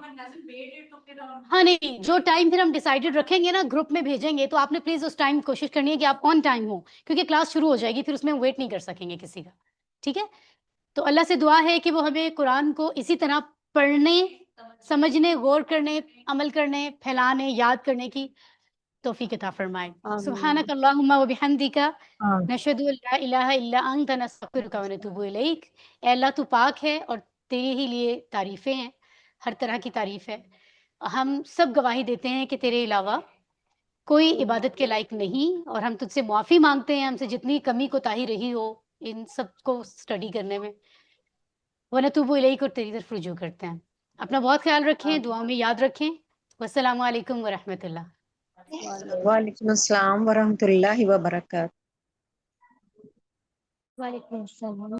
ہاں, نہیں جو ٹائم پھر ہم ڈیسائیڈڈ رکھیں گے نا گروپ میں بھیجیں گے, تو آپ نے پلیز اس ٹائم کوشش کرنی ہے کہ آپ آن ٹائم ہو, کیونکہ کلاس شروع ہو جائے گی, پھر اس میں ہم ویٹ نہیں کر سکیں گے کسی کا, ٹھیک ہے. تو اللہ سے دعا ہے کہ وہ ہمیں قرآن کو اسی طرح پڑھنے, سمجھنے, غور کرنے, عمل کرنے, پھیلانے, یاد کرنے کی توفیق عطا فرمائے. سبحانک اللہم و بحمدک, نشہد ان لا الہ الا انت, نستغفرک و نتوب الیک. اے اللہ تو پاک ہے اور تیرے ہی لیے تعریفیں ہیں, ہر طرح کی تعریف ہے. ہم سب گواہی دیتے ہیں کہ تیرے علاوہ کوئی عبادت کے لائق نہیں, اور ہم تجھ سے معافی مانگتے ہیں ہم سے جتنی کمی کوتاہی رہی ہو ان سب کو اسٹڈی کرنے میں. وَنَتُوبُ إِلَيْكَ, اور تیری طرف رجوع کرتے ہیں. اپنا بہت خیال رکھیں, دعا میں یاد رکھیں. والسلام علیکم ورحمۃ اللہ. وعلیکم السلام ورحمۃ اللہ وبرکاتہ. وعلیکم السلام.